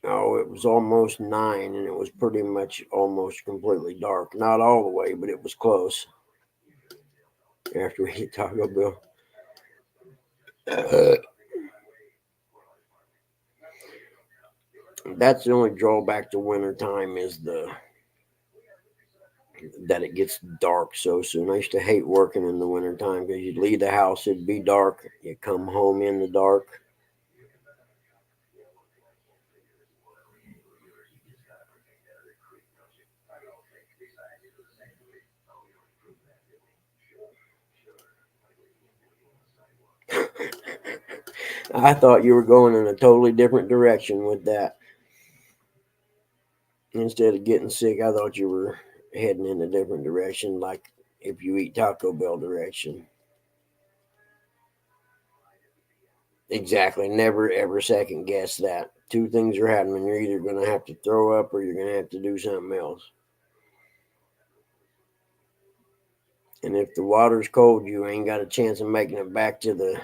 it was almost 9 and it was pretty much almost completely dark. Not all the way, but it was close after we hit Taco Bell. That's the only drawback to winter time is that it gets dark so soon. I used to hate working in the wintertime because you'd leave the house, it'd be dark, you come home in the dark. I thought you were going in a totally different direction with that. Instead of getting sick, I thought you were heading in a different direction, like if you eat Taco Bell direction. Exactly. Never ever second guess that. Two things are happening. You're either going to have to throw up or you're going to have to do something else. And if the water's cold, you ain't got a chance of making it back to the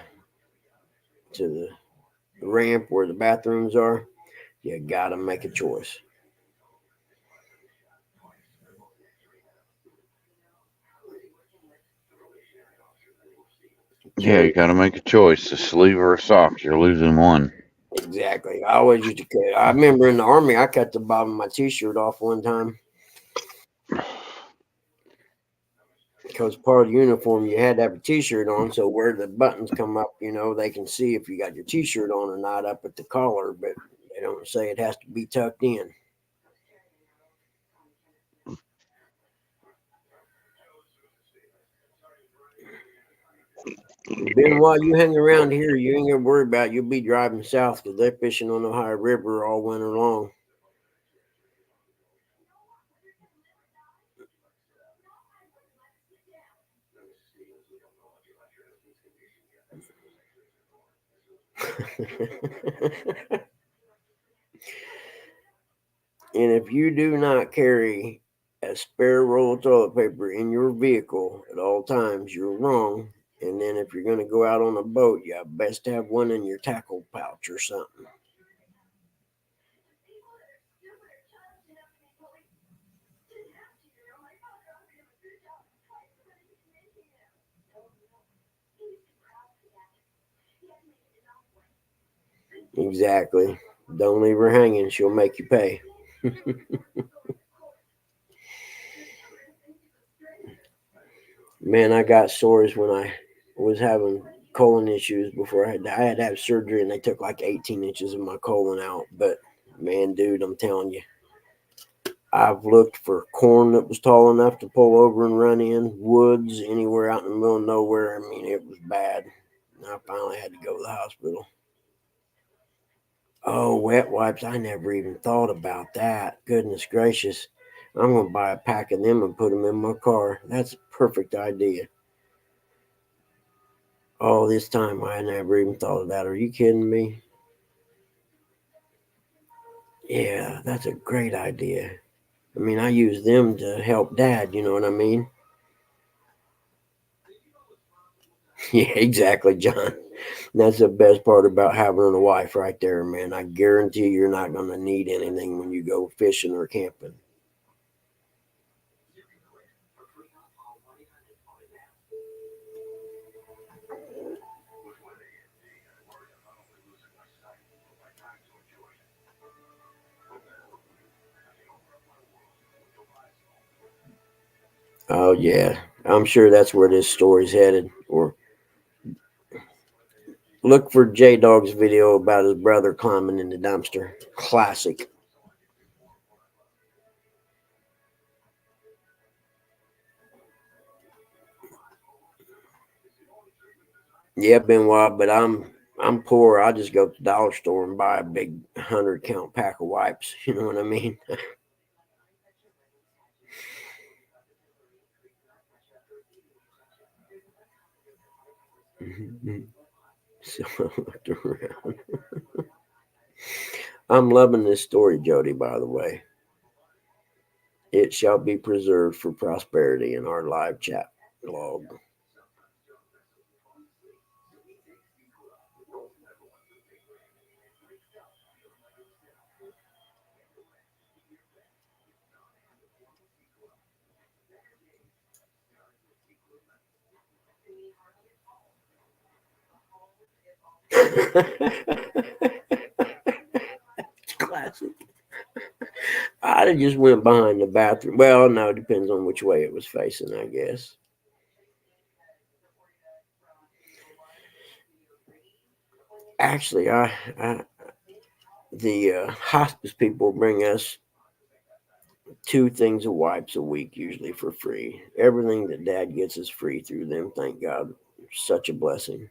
ramp where the bathrooms are. You got to make a choice. Yeah, you Carry got to make a choice: a sleeve or a sock. You're losing one. exactly. I always used to cut. I remember in the army, I cut the bottom of my T-shirt off one time because part of the uniform you had to have a T-shirt on, so where the buttons come up, they can see if you got your T-shirt on or not up at the collar, but they don't say it has to be tucked in. Ben, while you hang around here, you ain't gonna worry about. You'll be driving south because they're fishing on the Ohio River all winter long. And if you do not carry a spare roll of toilet paper in your vehicle at all times, you're wrong. And then if you're going to go out on a boat, you best have one in your tackle pouch or something. Exactly. Don't leave her hanging. She'll make you pay. Man, I got sores when I was having colon issues before I had to have surgery, and they took like 18 inches of my colon out. But man, dude, I'm telling you, I've looked for corn that was tall enough to pull over and run in, woods, anywhere out in the middle of nowhere. I mean, it was bad. And I finally had to go to the hospital. Oh, wet wipes. I never even thought about that. Goodness gracious. I'm going to buy a pack of them and put them in my car. That's a perfect idea. All this time, I never even thought of that. Are you kidding me? Yeah, that's a great idea. I mean, I use them to help dad, you know what I mean? Yeah, exactly, John. That's the best part about having a wife right there, man. I guarantee you're not going to need anything when you go fishing or camping. Oh, yeah. I'm sure that's where this story's headed. Or look for J Dog's video about his brother climbing in the dumpster. Classic. Yeah, Benoit, but I'm poor. I just go to the dollar store and buy a big 100 count pack of wipes. You know what I mean? So I looked around. I'm loving this story, Jody, by the way. It shall be preserved for prosperity in our live chat log. Classic. I'd have just went behind the bathroom. Well, no, it depends on which way it was facing, I guess. Actually, I the hospice people bring us two things of wipes a week, usually for free. Everything that Dad gets is free through them. Thank God, such a blessing.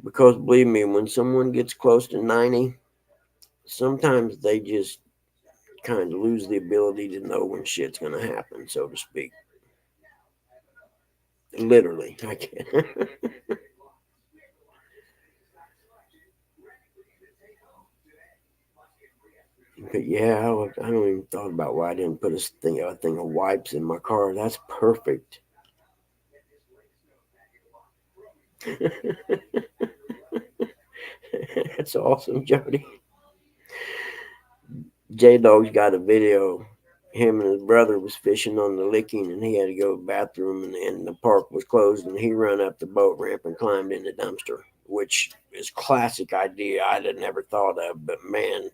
Because believe me, when someone gets close to 90, sometimes they just kind of lose the ability to know when shit's going to happen, so to speak. Literally, I can't. But yeah, I don't even thought about why I didn't put a thing of wipes in my car. That's perfect. That's awesome, Jody. J Dog's got a video. Him and his brother was fishing on the Licking, and he had to go to the bathroom, and the park was closed, and he ran up the boat ramp and climbed in the dumpster, which is classic idea I'd have never thought of. But man,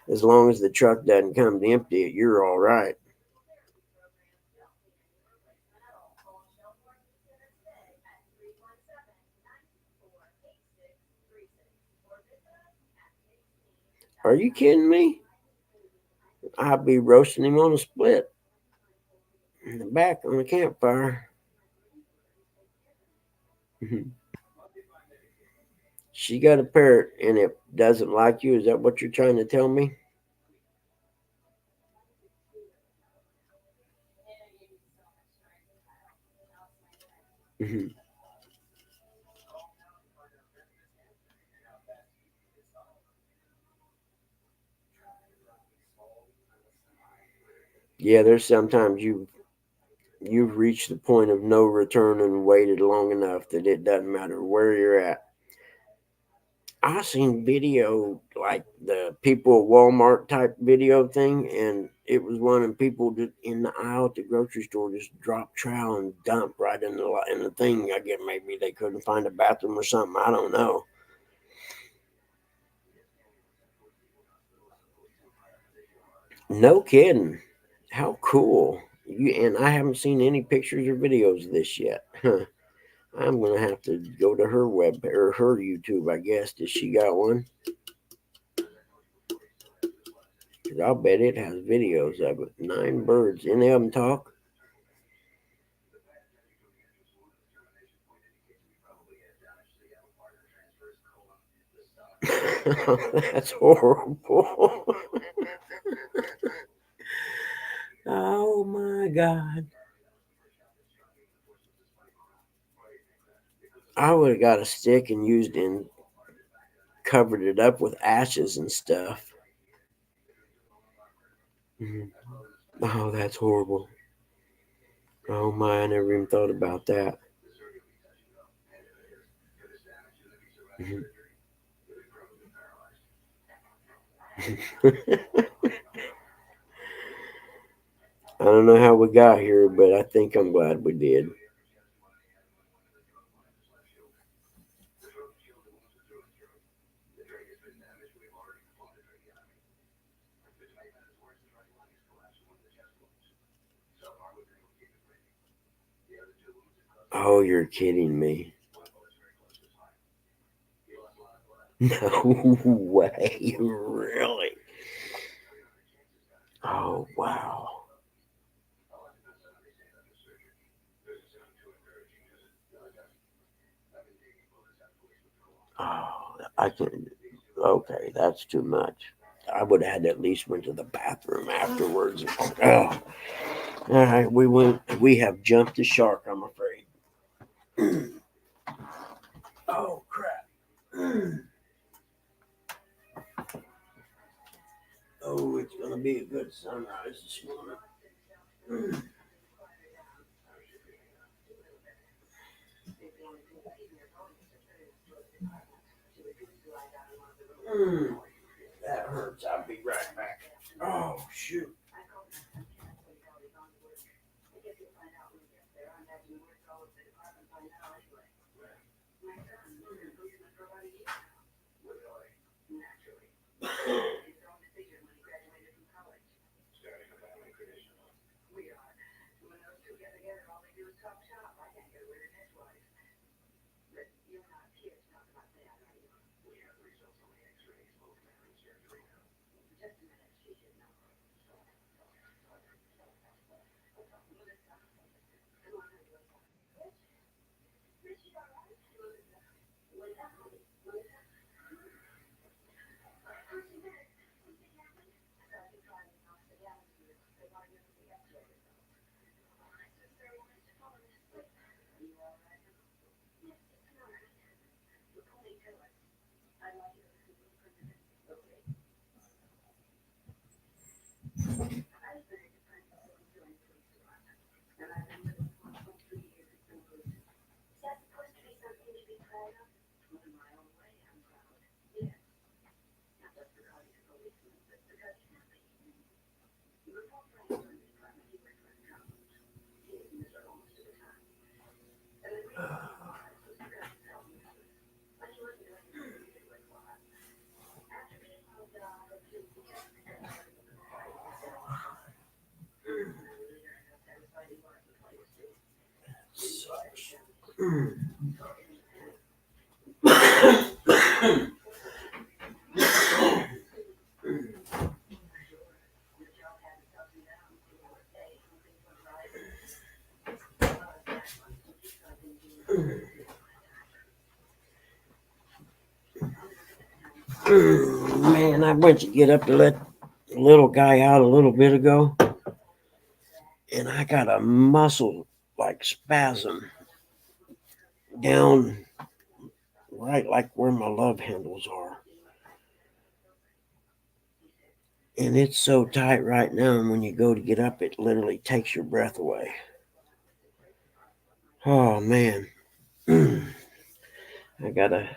as long as the truck doesn't come to empty it, you're all right. Are you kidding me? I'd be roasting him on a split in the back on a campfire. She got a parrot and it doesn't like you. Is that what you're trying to tell me? Yeah, there's sometimes you've reached the point of no return and waited long enough that it doesn't matter where you're at. I seen video like the people at Walmart type video thing, and it was one of people just in the aisle at the grocery store just drop trowel and dump right in the thing. I guess maybe they couldn't find a bathroom or something. I don't know. No kidding. How cool. And I haven't seen any pictures or videos of this yet. I'm gonna have to go to her web or her YouTube, I guess. Does she got one? Because I'll bet it has videos of it. 9 birds. Any of them talk? That's horrible. Oh my God. I would have got a stick and used it and covered it up with ashes and stuff. Mhm. Oh, that's horrible. Oh my, I never even thought about that. Mhm. I don't know how we got here, but I think I'm glad we did. Oh, you're kidding me. No way. Really? Oh, wow. Oh, I can. Okay, that's too much. I would have had to at least went to the bathroom afterwards. Oh, all right, we went. We have jumped the shark. I'm afraid. Oh crap. Oh, it's gonna be a good sunrise this morning. Mm, that hurts. I'll be right back. Oh shoot. Man, I went to get up to let the little guy out a little bit ago, and I got a muscle like spasm down right like where my love handles are. And it's so tight right now, and when you go to get up, it literally takes your breath away. Oh, man. I gotta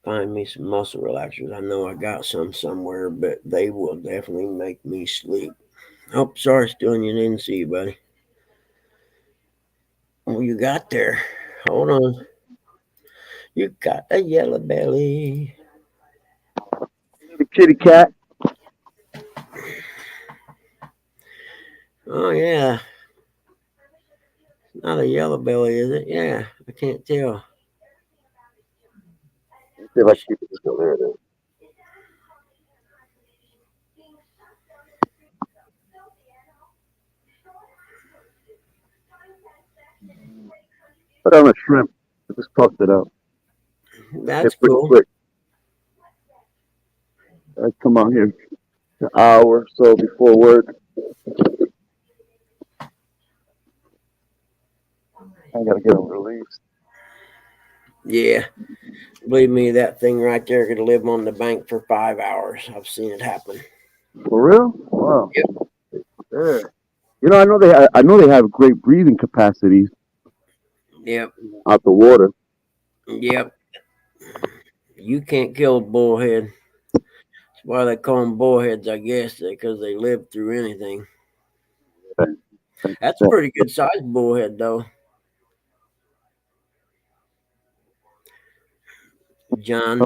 find me some muscle relaxers. I know I got some somewhere, but they will definitely make me sleep. Oh, sorry, Sterling, you didn't see you, buddy. Oh, you got there. Hold on. You got a yellow belly. The kitty cat. Oh, yeah. Not a yellow belly, is it? Yeah, I can't tell. Let's see if I can keep it still. There it is. Put on a shrimp. I just tossed it out. That's It's pretty cool. quick. I come out here an hour or so before work. I gotta get them released. Yeah, believe me, that thing right there could live on the bank for 5 hours. I've seen it happen. For real? Wow. Yep. Yeah. I know they have great breathing capacity Yep. out the water. Yep. You can't kill a bullhead. That's why they call them bullheads, I guess, because they live through anything. That's a That- pretty good sized bullhead, though. John,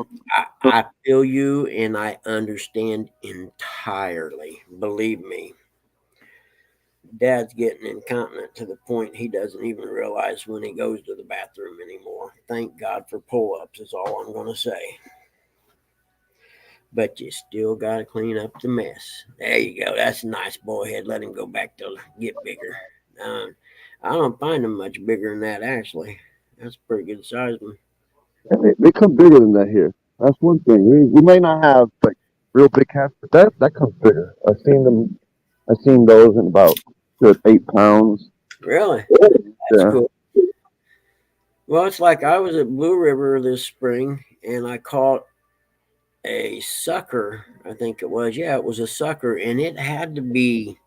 I feel you and I understand entirely. Believe me. Dad's getting incontinent to the point he doesn't even realize when he goes to the bathroom anymore. Thank God for pull ups, is all I'm going to say. But you still got to clean up the mess. There you go. That's a nice bullhead. Let him go back to get bigger. I don't find them much bigger than that, actually. That's a pretty good size one. they come bigger than that here. That's one thing. We may not have like real big cats, but that comes bigger. I've seen them. I've seen those in about good 8 pounds. Really? That's Yeah. cool. Well, it's like I was at Blue River this spring and I caught a sucker. I think it was. Yeah, it was a sucker, and it had to be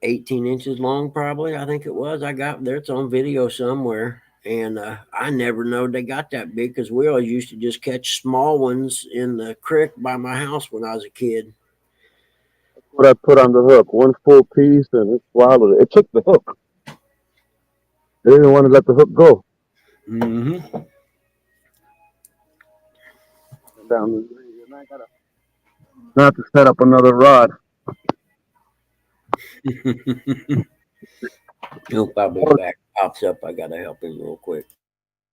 18 inches long, probably. I think it was. I got there. It's on video somewhere. And I never knowed they got that big because we always used to just catch small ones in the creek by my house when I was a kid. What I put on the hook, one full piece, and it swallowed it. It took the hook. They didn't want to let the hook go. Mm-hmm. Down the street, and I gotta not to set up another rod. He'll I probably was, back pops up. I gotta help him real quick.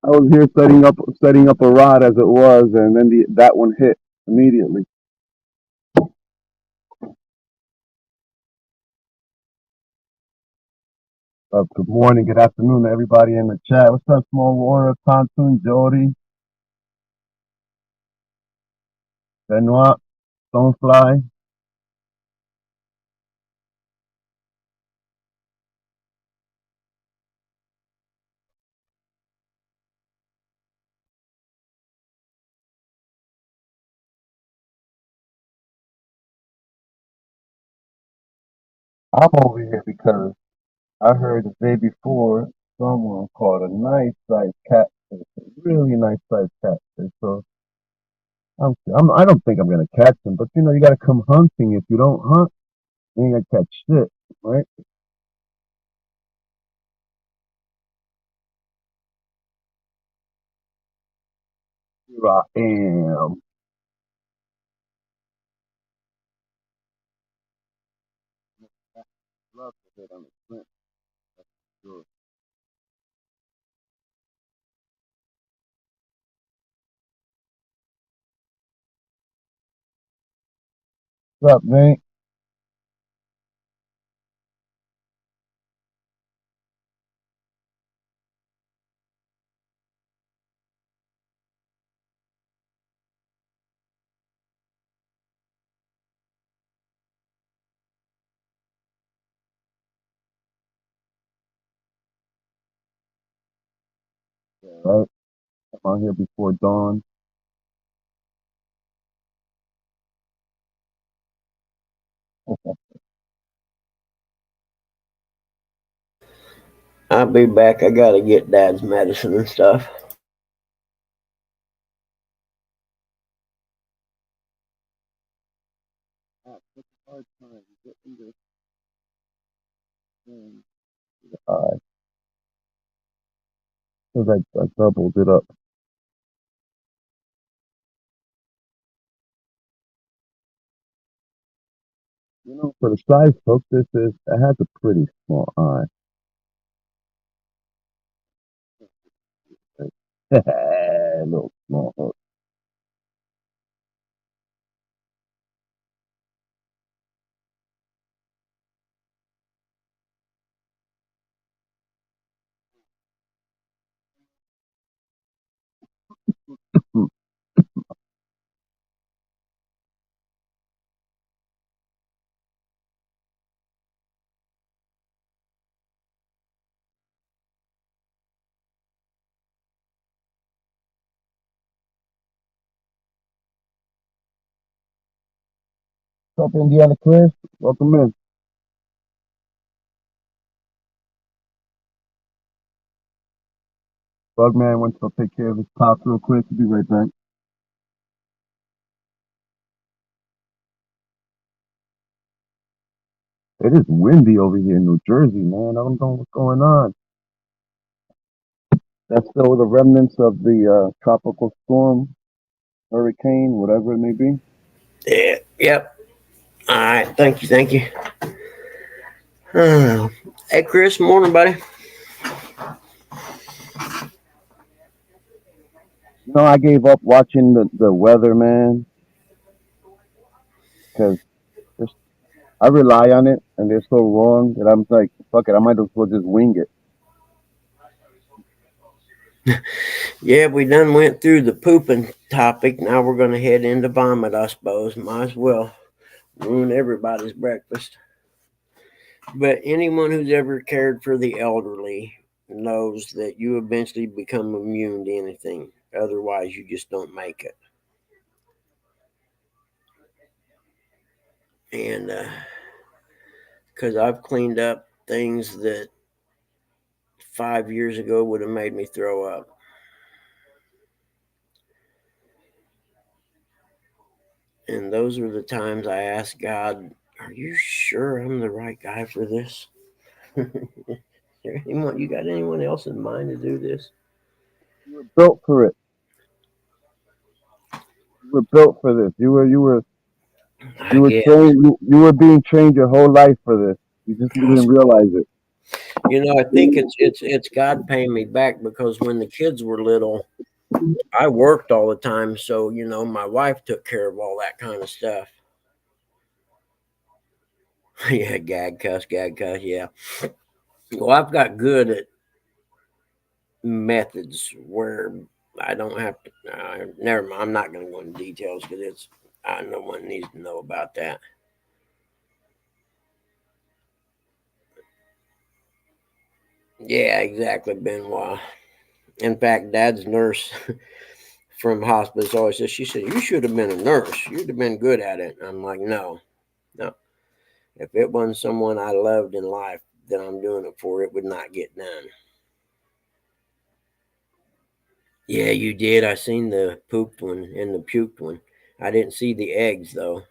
I was here setting up a rod as it was, and then that one hit immediately. Good morning, good afternoon to everybody in the chat. What's up, Small Water, Pontoon, Jody, Benoit, Stonefly? I'm over here because I heard the day before someone caught a nice sized catfish, a really nice sized catfish. So I don't think I'm gonna catch them, but you gotta come hunting. If you don't hunt, you ain't gonna catch shit, right? Here I am. Love to hit on the flint, sure. What's up, man? Right? I'm out here before dawn. I'll be back. I gotta get Dad's medicine and stuff. Hard time getting this thing. Alright, so I doubled it up. For the size hook this is, it has a pretty small eye. Little small hook. Hmm. What's up, Indiana Chris? Welcome in. Bugman went to go take care of his pops real quick. He'll be right back. It is windy over here in New Jersey, man. I don't know what's going on. That's still the remnants of the tropical storm, hurricane, whatever it may be. Yeah. Yep. All right. Thank you. Thank you. Hey, Chris. Morning, buddy. I gave up watching the weather, man, because I rely on it, and they're so wrong that I'm like, fuck it, I might as well just wing it. Yeah, we done went through the pooping topic. Now we're gonna head into vomit, I suppose. Might as well ruin everybody's breakfast. But anyone who's ever cared for the elderly knows that you eventually become immune to anything. Otherwise, you just don't make it. And because I've cleaned up things that 5 years ago would have made me throw up. And those are the times I ask God, "Are you sure I'm the right guy for this? You got anyone else in mind to do this?" You were built for it. You were built for this. I You were guess. trained. You were being trained your whole life for this. You just I didn't suppose. realize it. I think it's God paying me back because when the kids were little, I worked all the time, so my wife took care of all that kind of stuff. Yeah, gag cuss. Yeah. Well, I've got good at methods where I don't have to. Never mind. I'm not going to go into details because no one needs to know about that. Yeah, exactly, Benoit. In fact, Dad's nurse from hospice always says, she said, "You should have been a nurse. You'd have been good at it." I'm like, no, no. If it wasn't someone I loved in life, that I'm doing it for, it would not get done. Yeah, you did. I seen the pooped one and the puked one. I didn't see the eggs though,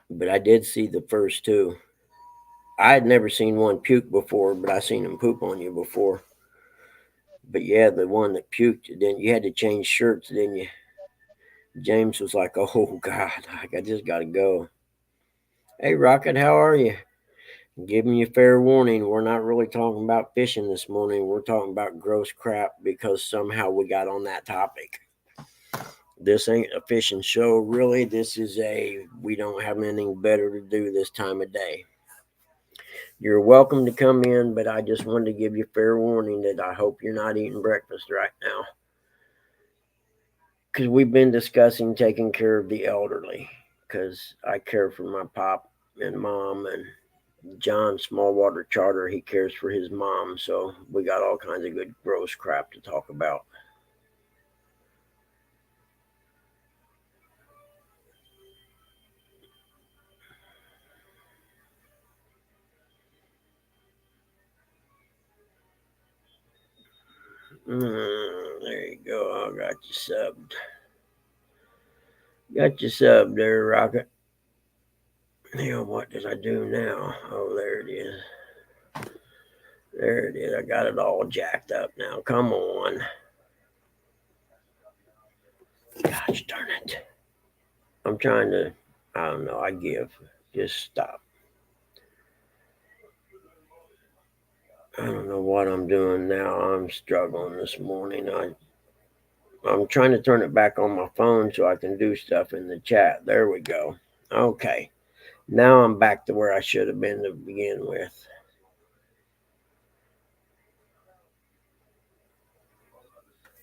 but I did see the first two. I had never seen one puke before, but I seen him poop on you before. But yeah, the one that puked, then you had to change shirts, didn't you? James was like, "Oh God, I just got to go." Hey, Rocket, how are you? Giving you fair warning. We're not really talking about fishing this morning. We're talking about gross crap because somehow we got on that topic. This ain't a fishing show, really. This is we don't have anything better to do this time of day. You're welcome to come in, but I just wanted to give you fair warning that I hope you're not eating breakfast right now. Because we've been discussing taking care of the elderly. Because I care for my pop and mom, and John Smallwater Charter, he cares for his mom. So we got all kinds of good gross crap to talk about. There you go. I got you subbed. Got you subbed there, Rocket. Now, what did I do now? Oh, there it is. There it is. I got it all jacked up now. Come on. Gosh darn it. I'm trying to, I don't know. I give. Just stop. I don't know what I'm doing now. I'm struggling this morning. I'm trying to turn it back on my phone so I can do stuff in the chat. There we go. Okay. Now I'm back to where I should have been to begin with.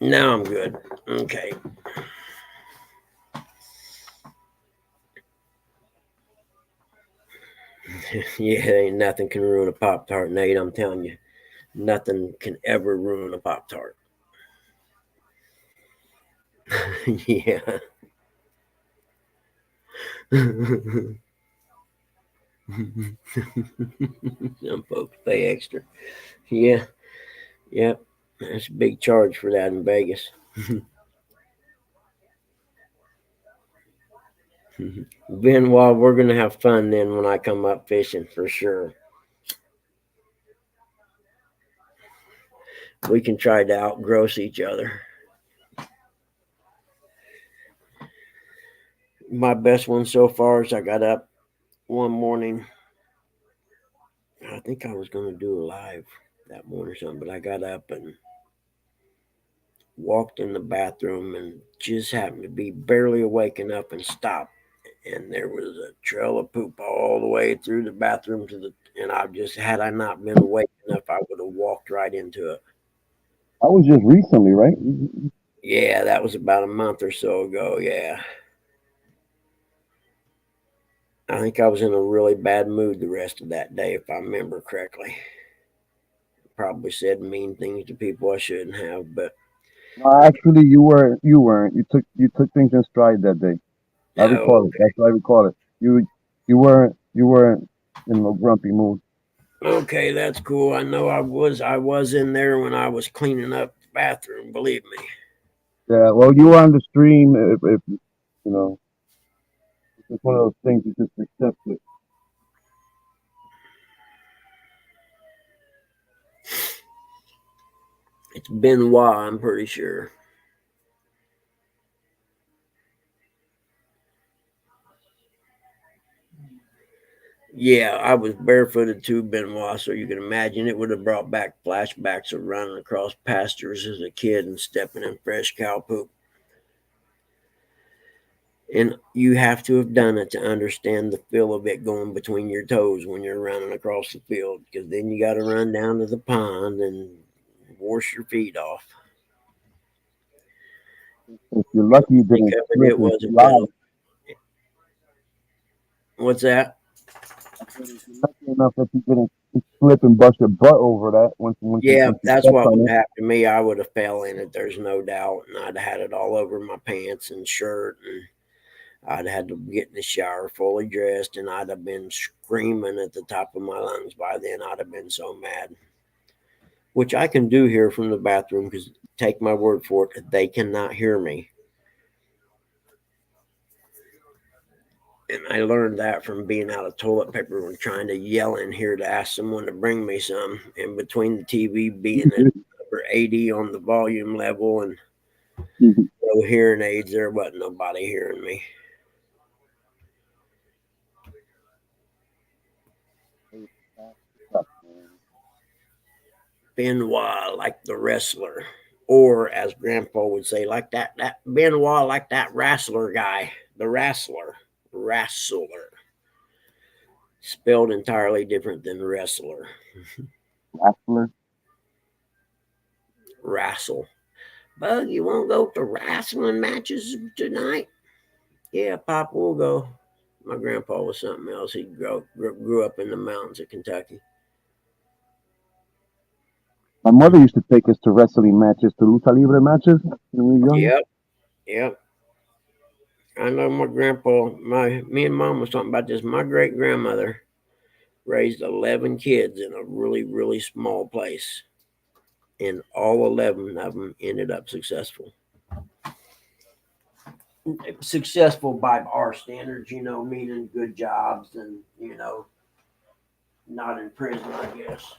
Now I'm good. Okay. Yeah, ain't nothing can ruin a Pop Tart, Nate. I'm telling you, nothing can ever ruin a Pop Tart. Yeah. Some folks pay extra. Yeah. Yep. That's a big charge for that in Vegas. Benoit, we're gonna have fun then when I come up fishing for sure. We can try to outgross each other. My best one so far is I got up one morning. I think I was gonna do a live that morning or something, but I got up and walked in the bathroom and just happened to be barely waking up and stopped. And there was a trail of poop all the way through the bathroom to the. And I just had I not been awake enough, I would have walked right into it. That was just recently, right? Yeah, that was about a month or so ago. Yeah. I think I was in a really bad mood the rest of that day, if I remember correctly. Probably said mean things to people I shouldn't have, but Actually, you weren't. You weren't. You took things in stride that day. I no. recall it. That's what I recall it. You weren't. You weren't in no grumpy mood. Okay, that's cool. I know I was in there when I was cleaning up the bathroom, believe me. Yeah. Well, you were on the stream. If you know, it's one of those things you just accept it. It's Benoit, I'm pretty sure. Yeah, I was barefooted too, Benoit, so you can imagine it would have brought back flashbacks of running across pastures as a kid and stepping in fresh cow poop. And you have to have done it to understand the feel of it going between your toes when you're running across the field, because then you got to run down to the pond and wash your feet off. If you're lucky, you Think didn't of it, slip it and wasn't been. slide. What's that? I said if you're lucky enough that you didn't slip and bust your butt over that Yeah, once you that's stepped what on would it. happen to me. I would have fell in it. There's no doubt, and I'd have had it all over my pants and shirt. And I'd had to get in the shower fully dressed, and I'd have been screaming at the top of my lungs by then. I'd have been so mad, which I can do here from the bathroom because take my word for it, they cannot hear me. And I learned that from being out of toilet paper and trying to yell in here to ask someone to bring me some. And between the TV being at over 80 on the volume level and no hearing aids, there wasn't nobody hearing me. Benoit, like the wrestler. Or as Grandpa would say, like that Benoit, like that wrestler guy, the wrestler, wrestler, spelled entirely different than wrestler. Wrestler. Wrestle. Bug, you won't go to wrestling matches tonight? Yeah, Pop, we'll go. My grandpa was something else. He grew up in the mountains of Kentucky. My mother used to take us to wrestling matches, to lucha libre matches when we were young. Yep, yep. I know my grandpa. Me and Mom was talking about this. My great grandmother raised 11 kids in a really really small place, and all 11 of them ended up successful. Successful by our standards, meaning good jobs and not in prison, I guess.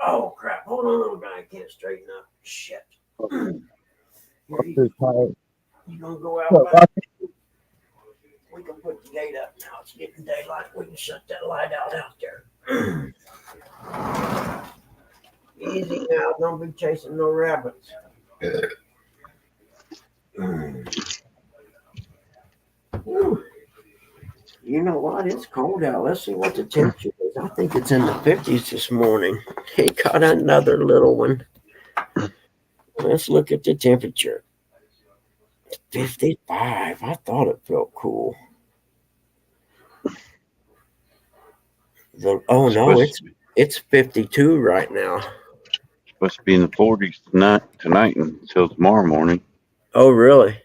Oh crap! Hold on, little guy. I can't straighten up. Shit. Here, you gonna go out back? We can put the gate up now. It's getting daylight. We can shut that light out there. Easy now. Don't be chasing no rabbits. Whew. You know what? It's cold out. Let's see what the temperature is. I think it's in the 50s this morning. He got another little one. Let's look at the temperature. 55. I thought it felt cool. Oh no, it's 52 right now. Supposed to be in the 40s tonight until tomorrow morning. Oh really?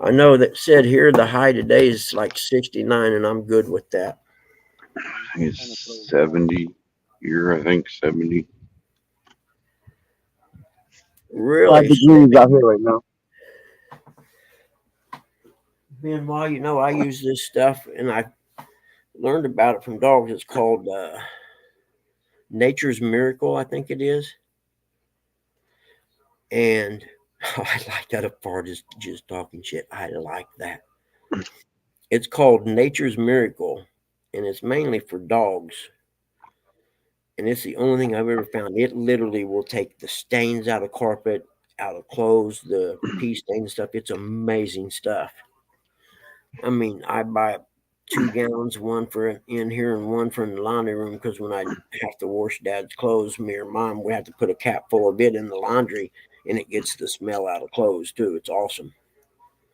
I know that said here the high today is like 69, and I'm good with that. It's 70 here, I think 70. Really? 5 degrees out here right now. Ben, I use this stuff, and I learned about it from dogs. It's called Nature's Miracle, I think it is. And I like that apart as just talking shit. I like that. It's called Nature's Miracle, and it's mainly for dogs. And it's the only thing I've ever found. It literally will take the stains out of carpet, out of clothes, the pee stain stuff. It's amazing stuff. I mean, I buy 2 gallons, one for in here and one for in the laundry room because when I have to wash Dad's clothes, me or Mom, we have to put a cap full of it in the laundry, and it gets the smell out of clothes too. It's awesome.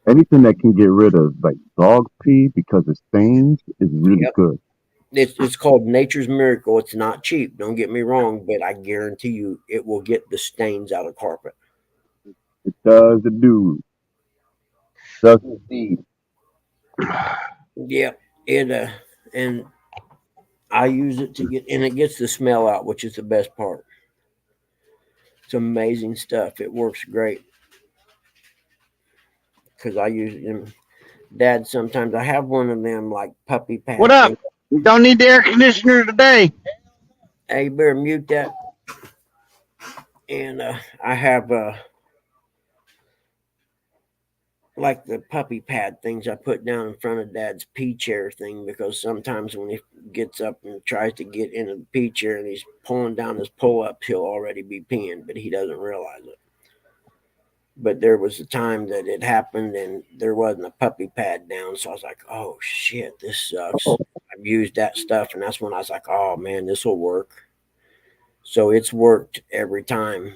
Anything that can get rid of like dog pee because it stains is really Yep. good. It's called Nature's Miracle. It's not cheap. Don't get me wrong, but I guarantee you it will get the stains out of carpet. It does the do. Does indeed. Yep. It and I use it to get, and it gets the smell out, which is the best part. It's amazing stuff. It works great because I use it. And Dad, sometimes I have one of them like puppy pad What up? things. You don't need the air conditioner today. Hey, you better mute that. And I have like the puppy pad things I put down in front of Dad's pee chair thing because sometimes when he gets up and tries to get into the pee chair and he's pulling down his pull ups, he'll already be peeing, but he doesn't realize it. But there was a time that it happened and there wasn't a puppy pad down, so I was like, "Oh shit, this sucks." I've used that stuff, and that's when I was like, "Oh man, this will work." So it's worked every time.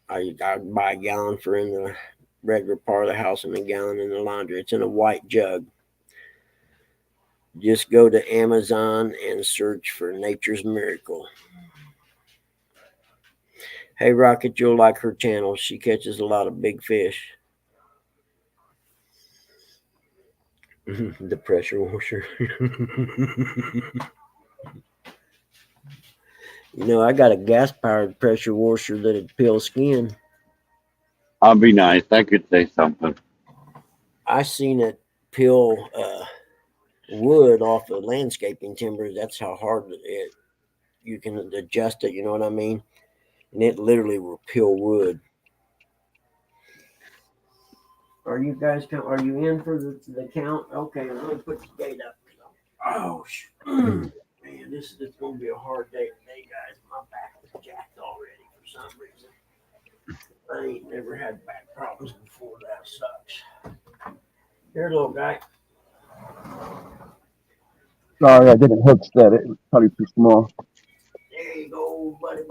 I buy a gallon for in the regular part of the house and a gallon in the laundry. It's in a white jug. Just go to Amazon and search for Nature's Miracle. Hey, Rocket, you'll like her channel. She catches a lot of big fish. The pressure washer. I got a gas powered pressure washer that'd peel skin. I'll be nice. I could say something. I seen it peel wood off of landscaping timbers. That's how hard you can adjust it. You know what I mean? And it literally will peel wood. Are you guys? Are you in for the count? Okay, let me put the gate up. Oh, man, this is gonna be a hard day today, guys. My back is jacked already for some reason. I ain't never had back problems before. That sucks. Here, little guy. Sorry, I didn't hook that. It was probably too small. There you go, buddy.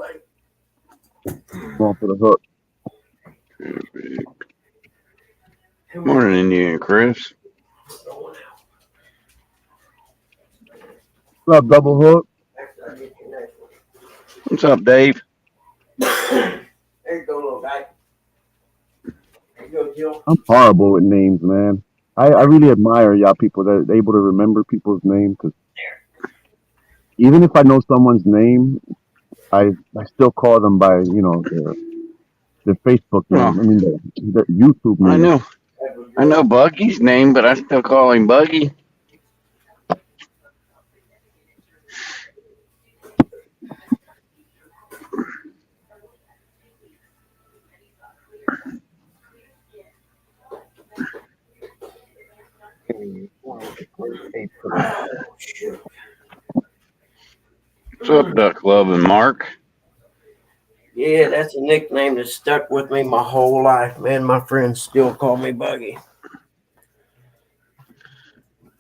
Small for the hook. Come here, Morning, buddy. Indian Chris. Going out. What's up, double hook? After I get your next one. What's up, Dave? There you go, little guy. There you go, Jill. I'm horrible with names, man. I really admire y'all people that are able to remember people's names. Because even if I know someone's name, I still call them by their Facebook Well, name. I mean their YouTube I name. know. I know Buggy's name, but I still call him Buggy. Oh, shoot. What's up, Duck Love and Mark? Yeah, that's a nickname that stuck with me my whole life, man. My friends still call me Buggy.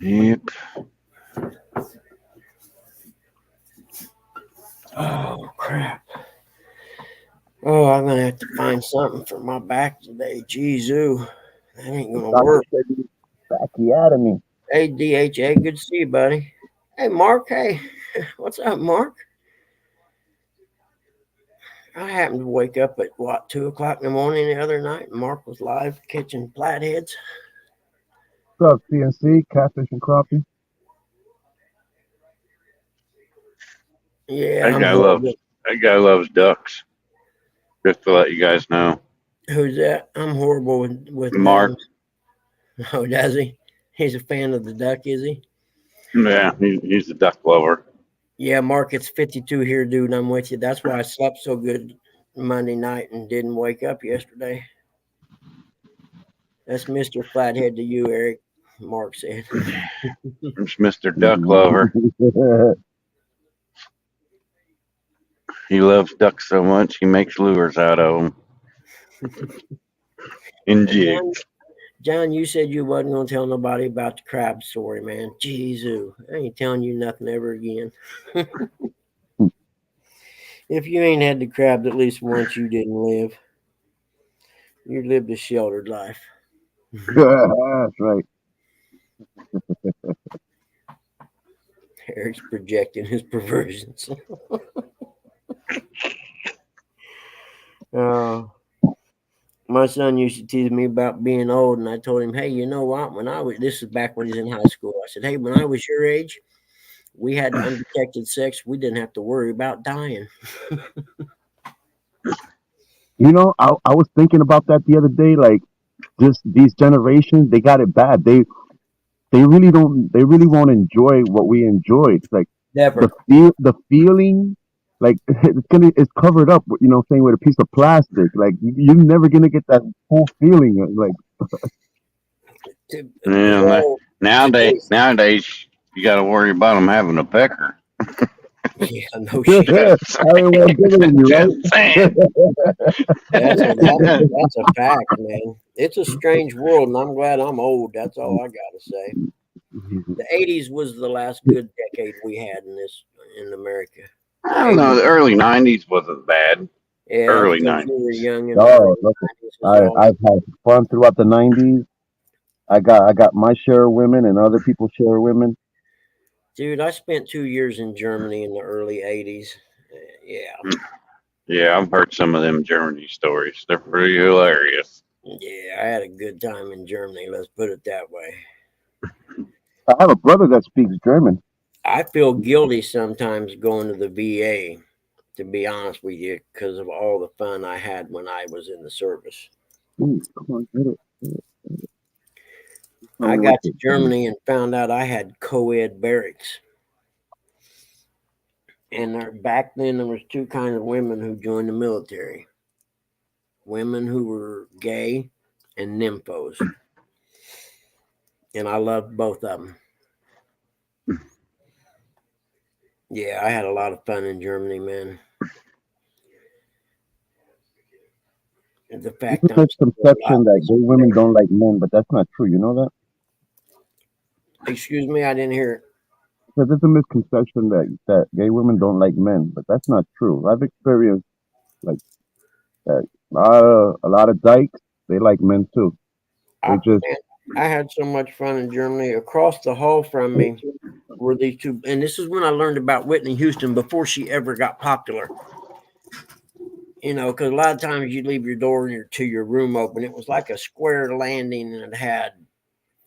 Yep. Oh, crap. Oh, I'm going to have to find something for my back today. Jeez, that ain't going to Doctor work. said you backy out of me. Hey, DHA, good to see you, buddy. Hey, Mark. Hey, what's up, Mark? I happened to wake up at, 2 o'clock in the morning the other night, and Mark was live catching flatheads. What's up, CNC, catfish and crappie? Yeah, That I'm guy loves horrible. that guy loves ducks. Just to let you guys know. Who's that? I'm horrible with Mark. names. Oh, does he? He's a fan of the duck, is he? Yeah, he's a duck lover. Yeah, Mark, it's 52 here, dude. I'm with you. That's why I slept so good Monday night and didn't wake up yesterday. That's Mr. Flathead to you, Eric, Mark said. It's Mr. Duck Lover. He loves ducks so much he makes lures out of them in Hey, jigs. John, you said you wasn't going to tell nobody about the crab story, man. Jeez, I ain't telling you nothing ever again. If you ain't had the crabs at least once, you didn't live. You lived a sheltered life. That's right. Eric's projecting his perversions. uh, my son used to tease me about being old, and I told him, hey, you know what? This is back when he's in high school. I said, hey, when I was your age, we had undetected sex. We didn't have to worry about dying. I was thinking about that the other day. Like, just these generations, they got it bad. They really don't. They really won't enjoy what we enjoyed. Like Never. the feeling, like it's covered up. Saying with a piece of plastic. Like you're never gonna get that full feeling. Like Yeah, Well, today's nowadays you got to worry about them having a pecker. yeah, no shit. Just everyone's saying. bigger than you, right? Just saying. That's a fact, man. It's a strange world, and I'm glad I'm old. That's all I gotta say. The '80s was the last good decade we had in America. I don't know. '80s, The early '90s wasn't bad. yeah, Early because you were '90s. young in the Oh, early look, '90s was all. I've had fun throughout the '90s. I got my share of women and other people's share of women. Dude, I spent 2 years in Germany in the early '80s. Yeah, Yeah, I've heard some of them Germany stories. They're pretty hilarious. yeah, I had a good time in Germany. Let's put it that way. I have a brother that speaks German. I feel guilty sometimes going to the VA, to be honest with you, because of all the fun I had when I was in the service. Ooh, come on, get it. Tell I me what got to you Germany and found out I had co-ed barracks. And back then there was two kinds of women who joined the military. Women who were gay and nymphos. And I loved both of them. Yeah, I had a lot of fun in Germany, man. And the There's fact a I'm still alive misconception that is gay women don't like men, but that's not true. You know that? excuse me, I didn't hear it. So there's a misconception that gay women don't like men, but that's not true. I've experienced like that. A lot of dykes, they like men too. They just Man, I had so much fun in Germany. Across the hall from me were these two, and this is when I learned about Whitney Houston before she ever got popular. You know, because a lot of times you leave your door to your room open. It was like a square landing, and it had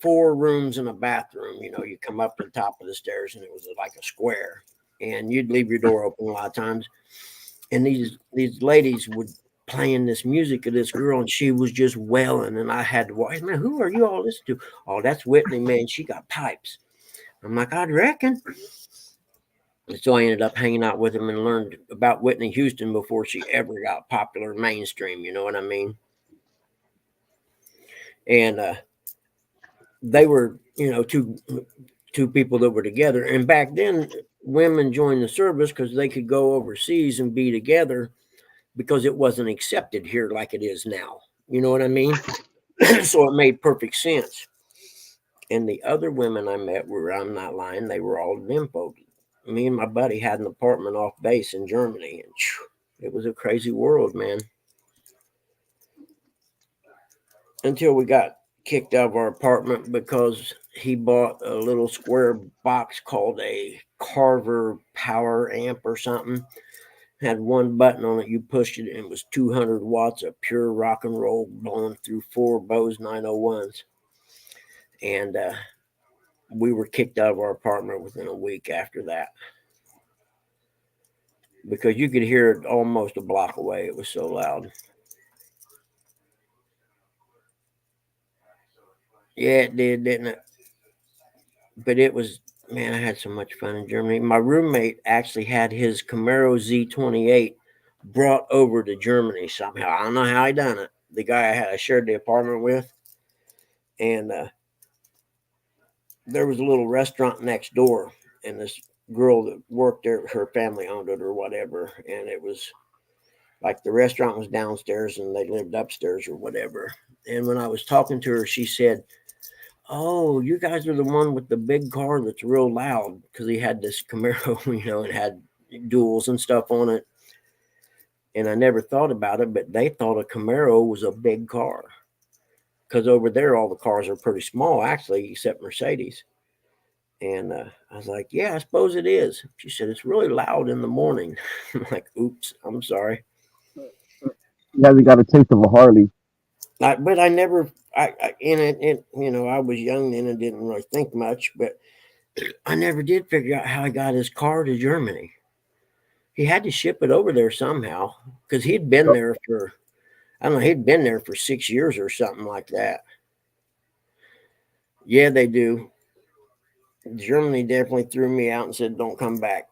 4 rooms and a bathroom. You know, you come up to the top of the stairs, and it was like a square, and you'd leave your door open a lot of times. And these ladies would playing this music of this girl, and she was just wailing, and I had to watch. Man, who are you all listening to? Oh, that's Whitney, man. She got pipes. I'm like, I'd reckon. And so I ended up hanging out with him and learned about Whitney Houston before she ever got popular mainstream. You know what I mean? And they were, you know, two people that were together. And back then, women joined the service because they could go overseas and be together because it wasn't accepted here like it is now. You know what I mean? So it made perfect sense. And the other women I met were, I'm not lying, they were all nympho. Me and my buddy had an apartment off base in Germany, and it was a crazy world, man. Until we got kicked out of our apartment because he bought a little square box called a Carver power amp or something. Had one button on it. You pushed it, and it was 200 watts of pure rock and roll blowing through 4 Bose 901s. And we were kicked out of our apartment within a week after that because you could hear it almost a block away. It was so loud. Yeah, it did, didn't it? But it was, man, I had so much fun in Germany. My roommate actually had his Camaro Z28 brought over to Germany somehow. I don't know how he done it. The guy I shared the apartment with, and there was a little restaurant next door, and this girl that worked there, her family owned it or whatever, and it was like the restaurant was downstairs and they lived upstairs or whatever. And when I was talking to her, she said, "Oh, you guys are the one with the big car that's real loud," because he had this Camaro, you know, it had duals and stuff on it. And I never thought about it, but they thought a Camaro was a big car because over there all the cars are pretty small, actually, except Mercedes. And I was like, "Yeah, I suppose it is." She said, "It's really loud in the morning." I'm like, "Oops, I'm sorry." he hasn't got a taste of a Harley. But I never, in it, you know, I was young then and didn't really think much, but I never did figure out how he got his car to Germany. He had to ship it over there somehow because he'd been there for, I don't know, he'd been there for 6 years or something like that. Yeah, they do. Germany definitely threw me out and said, "Don't come back."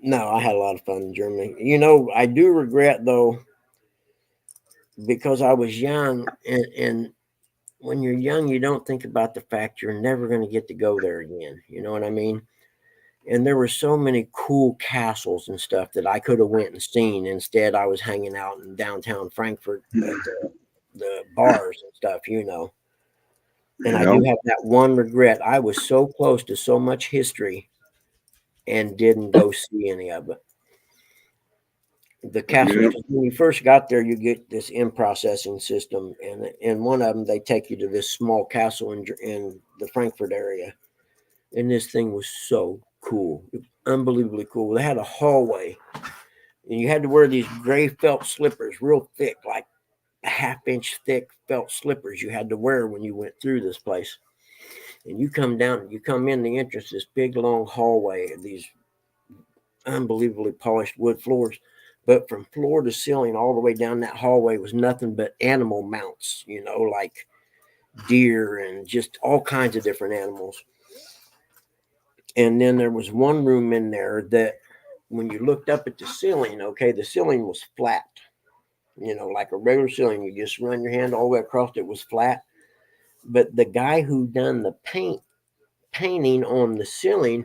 No, I had a lot of fun in Germany. You know, I do regret though, because I was young and when you're young, you don't think about the fact you're never going to get to go there again. You know what I mean? And there were so many cool castles and stuff that I could have went and seen. Instead, I was hanging out in downtown Frankfurt at the bars and stuff, you know. And I Yeah, do have that one regret. I was so close to so much history and didn't go see any of it. The castles, yeah, because when you first got there, you get this in processing system, and in one of them, they take you to this small castle in the Frankfurt area, and this thing was so cool, unbelievably cool. They had a hallway, and you had to wear these gray felt slippers, real thick, like a half-inch thick felt slippers. You had to wear when you went through this place, And you come down, you come in the entrance, this big long hallway, these unbelievably polished wood floors. But from floor to ceiling, all the way down that hallway was nothing but animal mounts, like deer and just all kinds of different animals. And then there was one room in there that when you looked up at the ceiling, okay, the ceiling was flat, like a regular ceiling. You just run your hand all the way across, it was flat. But the guy who done the painting on the ceiling,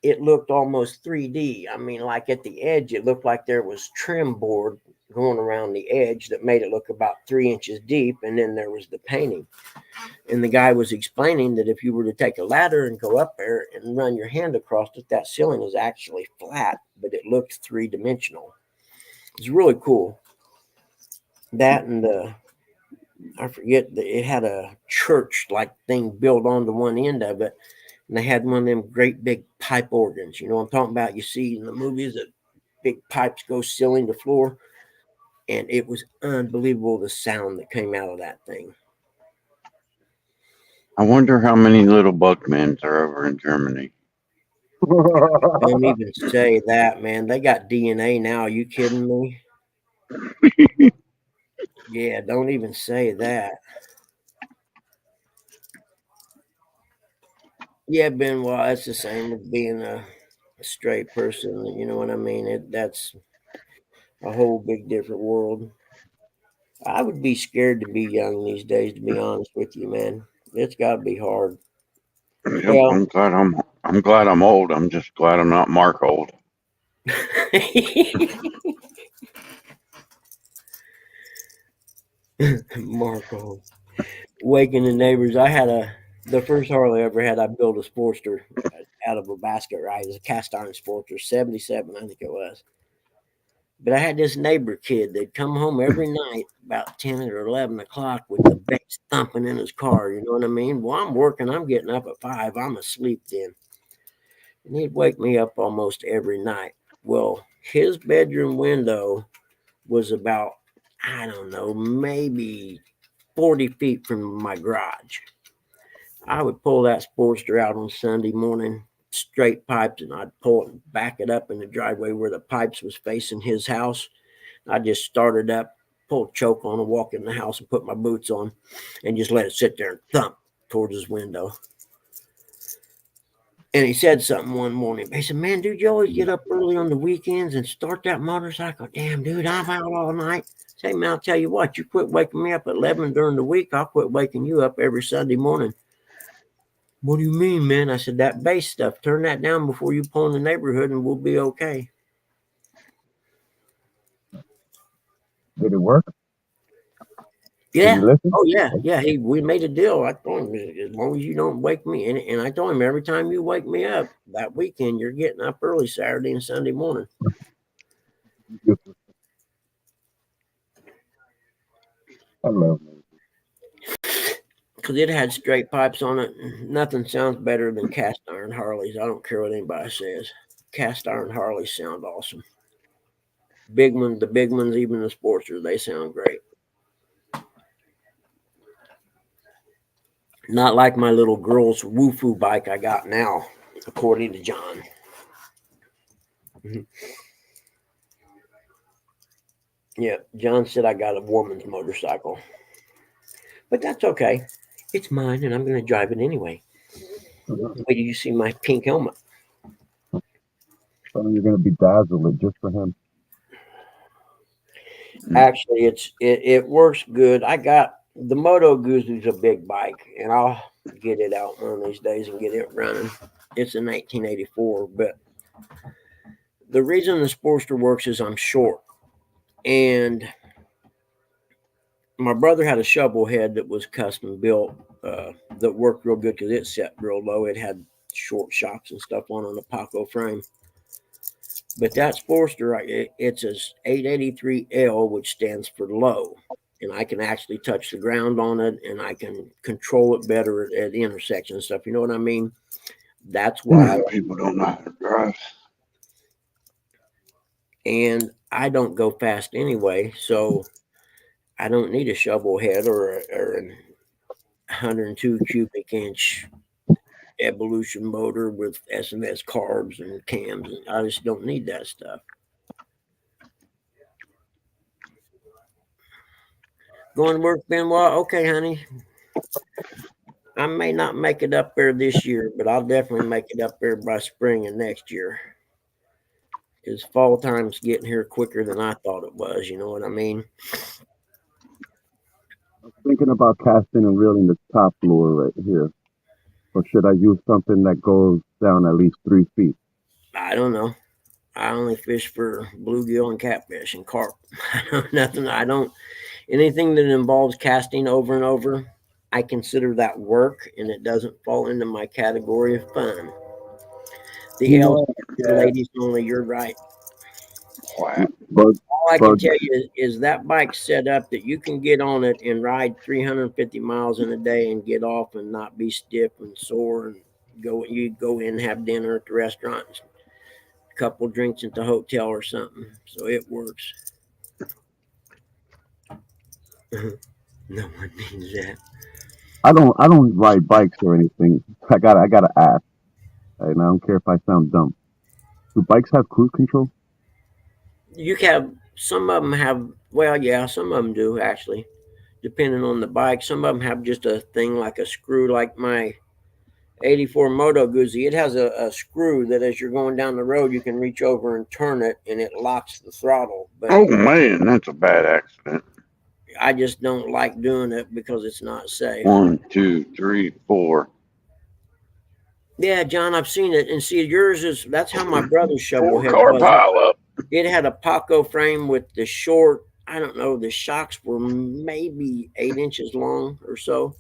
it looked almost 3D. I mean, like at the edge, it looked like there was trim board going around the edge that made it look about 3 inches deep. And then there was the painting. And the guy was explaining that if you were to take a ladder and go up there and run your hand across it, that ceiling is actually flat, but it looked 3 dimensional. It's really cool. That and I forget, it had a church like thing built onto one end of it. And they had one of them great big pipe organs. You know what I'm talking about? You see in the movies that big pipes go ceiling to floor. And it was unbelievable the sound that came out of that thing. I wonder how many little Buckmans are over in Germany. Don't even say that, man. They got DNA now. Are you kidding me? Yeah, don't even say that. Yeah, Benoit, it's the same with being a straight person. You know what I mean? That's a whole big different world. I would be scared to be young these days, to be honest with you, man. It's got to be hard. Yep, Well, I'm glad I'm old. I'm just glad I'm not Mark old. Marco, waking the neighbors. The first Harley I ever had. I built a Sportster out of a basket, right? It was a cast iron Sportster, 77, I think it was. But I had this neighbor kid that'd come home every night about 10 or 11 o'clock with the bass thumping in his car. You know what I mean? Well, I'm working. I'm getting up at 5. I'm asleep then. And he'd wake me up almost every night. Well, his bedroom window was about, I don't know, maybe 40 feet from my garage. I would pull that Sportster out on Sunday morning, straight pipes, and I'd pull it and back it up in the driveway where the pipes was facing his house. I just started up, pulled choke on and walk in the house and put my boots on and just let it sit there and thump towards his window. And he said something one morning. He said, "Man, dude, you always get up early on the weekends and start that motorcycle." Damn, dude, I'm out all night. Say, man, I'll tell you what, you quit waking me up at 11 during the week, I'll quit waking you up every Sunday morning. What do you mean, man? I said, that bass stuff, turn that down before you pull in the neighborhood and we'll be okay. Did it work? Did Yeah. you listen? Oh, yeah. Yeah. We made a deal. I told him, as long as you don't wake me. And I told him, every time you wake me up that weekend, you're getting up early Saturday and Sunday morning. I love it. Because it had straight pipes on it. Nothing sounds better than cast iron Harleys. I don't care what anybody says. Cast iron Harleys sound awesome. The big ones, even the Sportsters, they sound great. Not like my little girl's woofoo bike I got now, according to John. Yeah, John said I got a woman's motorcycle. But that's okay. It's mine and I'm going to drive it anyway. Wait till you see my pink helmet. So you're going to bedazzle it just for him. Actually, it works good. I got the Moto Guzzi's a big bike, and I'll get it out one of these days and get it running. It's a 1984, but the reason the Sportster works is I'm short, and my brother had a shovel head that was custom built that worked real good because it set real low. It had short shocks and stuff on a Paco frame. But that Sportster, it's a 883L, which stands for low. And I can actually touch the ground on it and I can control it better at the intersection and stuff. You know what I mean? That's why. People don't know how to drive. And I don't go fast anyway. So I don't need a shovel head or a 102 cubic inch evolution motor with SMS carbs and cams. And I just don't need that stuff. Going to work, Benoit? Okay, honey. I may not make it up there this year, but I'll definitely make it up there by spring of next year. Because fall time's getting here quicker than I thought it was. You know what I mean? I'm thinking about casting and reeling the top lure right here. Or should I use something that goes down at least 3 feet? I don't know. I only fish for bluegill and catfish and carp. Nothing. I don't. Anything that involves casting over and over, I consider that work, and it doesn't fall into my category of fun. The You L's know, for ladies only. You're right. Flat. bug, All I can bug, tell you is that bike's set up that you can get on it and ride 350 miles in a day and get off and not be stiff and sore and go. You go in and have dinner at the restaurant, a couple drinks at the hotel or something. So it works. No one needs that. I don't ride bikes or anything. I gotta ask. And I don't care if I sound dumb. Do bikes have cruise control? You have some of them have. Well, yeah, some of them do actually, depending on the bike. Some of them have just a thing like a screw, like my '84 Moto Guzzi. It has a screw that as you're going down the road, you can reach over and turn it, and it locks the throttle. But Oh man, that's a bad accident. I just don't like doing it because it's not safe. 1, 2, 3, 4. Yeah, John, I've seen it, and see, yours is that's how my brother's shovel head 4-car was. pile up. It had a Paco frame with the short. I don't know. The shocks were maybe 8 inches long or so.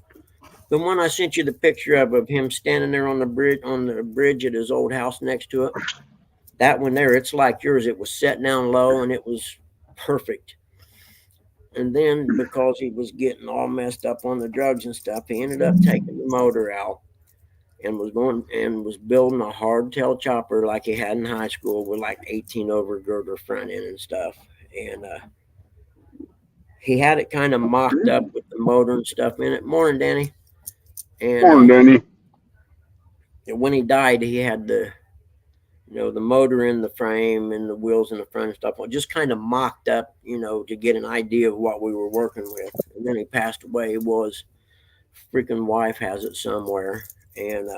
The one I sent you the picture of him standing there on the bridge at his old house next to it. That one there, it's like yours. It was set down low and it was perfect. And then because he was getting all messed up on the drugs and stuff, he ended up taking the motor out and was building a hardtail chopper like he had in high school with like 18 over girder front end and stuff. And he had it kind of mocked up with the motor and stuff in it. Morning, Danny. And Morning, Danny. when he died, he had the motor in the frame and the wheels in the front and stuff, just kind of mocked up, to get an idea of what we were working with. And then he passed away. Well, his freaking wife has it somewhere, and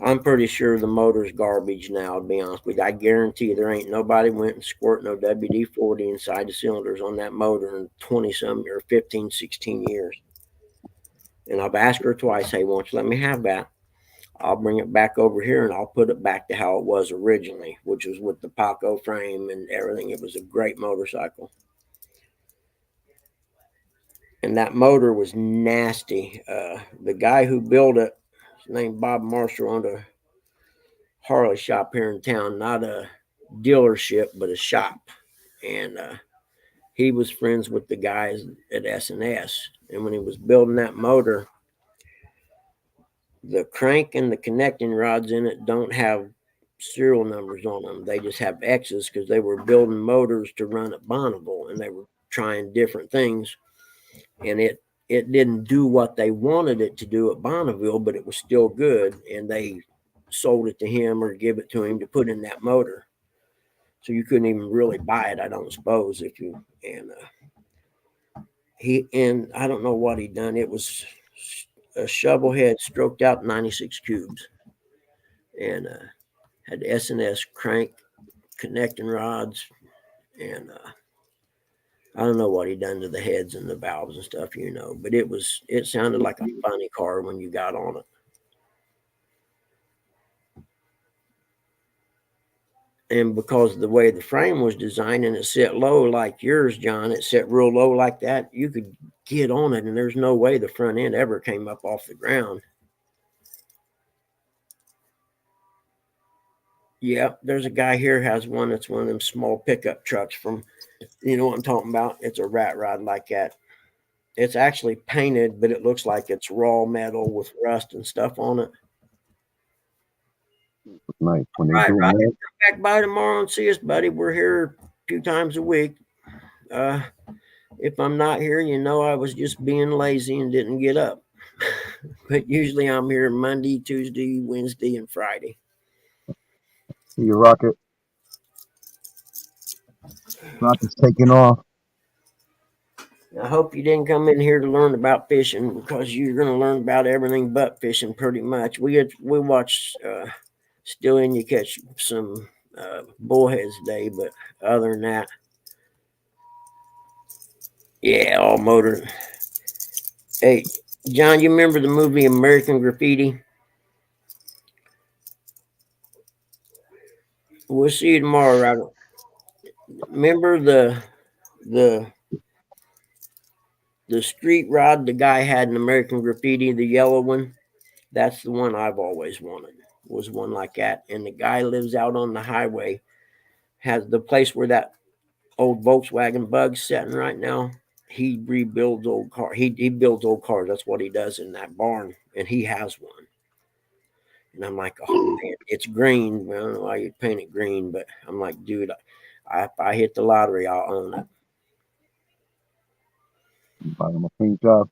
I'm pretty sure the motor's garbage now. To be honest with you, I guarantee there ain't nobody went and squirt no WD-40 inside the cylinders on that motor in 20 some or 15, 16 years. And I've asked her twice, hey, won't you let me have that? I'll bring it back over here and I'll put it back to how it was originally, which was with the Paco frame and everything. It was a great motorcycle. And that motor was nasty. The guy who built it, his name Bob Marshall, owned a Harley shop here in town, not a dealership, but a shop. And he was friends with the guys at S&S. And when he was building that motor, the crank and the connecting rods in it don't have serial numbers on them. They just have X's because they were building motors to run at Bonneville and they were trying different things. And it didn't do what they wanted it to do at Bonneville, but it was still good. And they sold it to him or give it to him to put in that motor. So you couldn't even really buy it, I don't suppose, if you and I don't know what he done. It was a shovel head stroked out 96 cubes and had S&S crank connecting rods and I don't know what he done to the heads and the valves and stuff, but it sounded like a funny car when you got on it. And because of the way the frame was designed and it set low like yours, John, it set real low like that, you could get on it and there's no way the front end ever came up off the ground. Yeah, there's a guy here has one that's one of them small pickup trucks from, you know what I'm talking about? It's a rat rod like that. It's actually painted, but it looks like it's raw metal with rust and stuff on it. Nice. When they Right, do Roger. that, Come back by tomorrow and see us, buddy. We're here 2 times a week. If I'm not here, I was just being lazy and didn't get up. But usually I'm here Monday, Tuesday, Wednesday, and Friday. See your rocket's taking off. I hope you didn't come in here to learn about fishing because you're going to learn about everything but fishing pretty much. We watched still in you catch some bullheads today, but other than that, yeah, all motor. Hey, John, you remember the movie American Graffiti? We'll see you tomorrow, right? Remember the the street rod the guy had in American Graffiti, the yellow one? That's the one I've always wanted. Was one like that, and the guy lives out on the highway. Has the place where that old Volkswagen Bug's sitting right now. He rebuilds old car. He builds old cars. That's what he does in that barn, and he has one. And I'm like, oh man, it's green. I don't know why you paint it green, but I'm like, dude, if I hit the lottery, I'll own it. Buy him a paint job.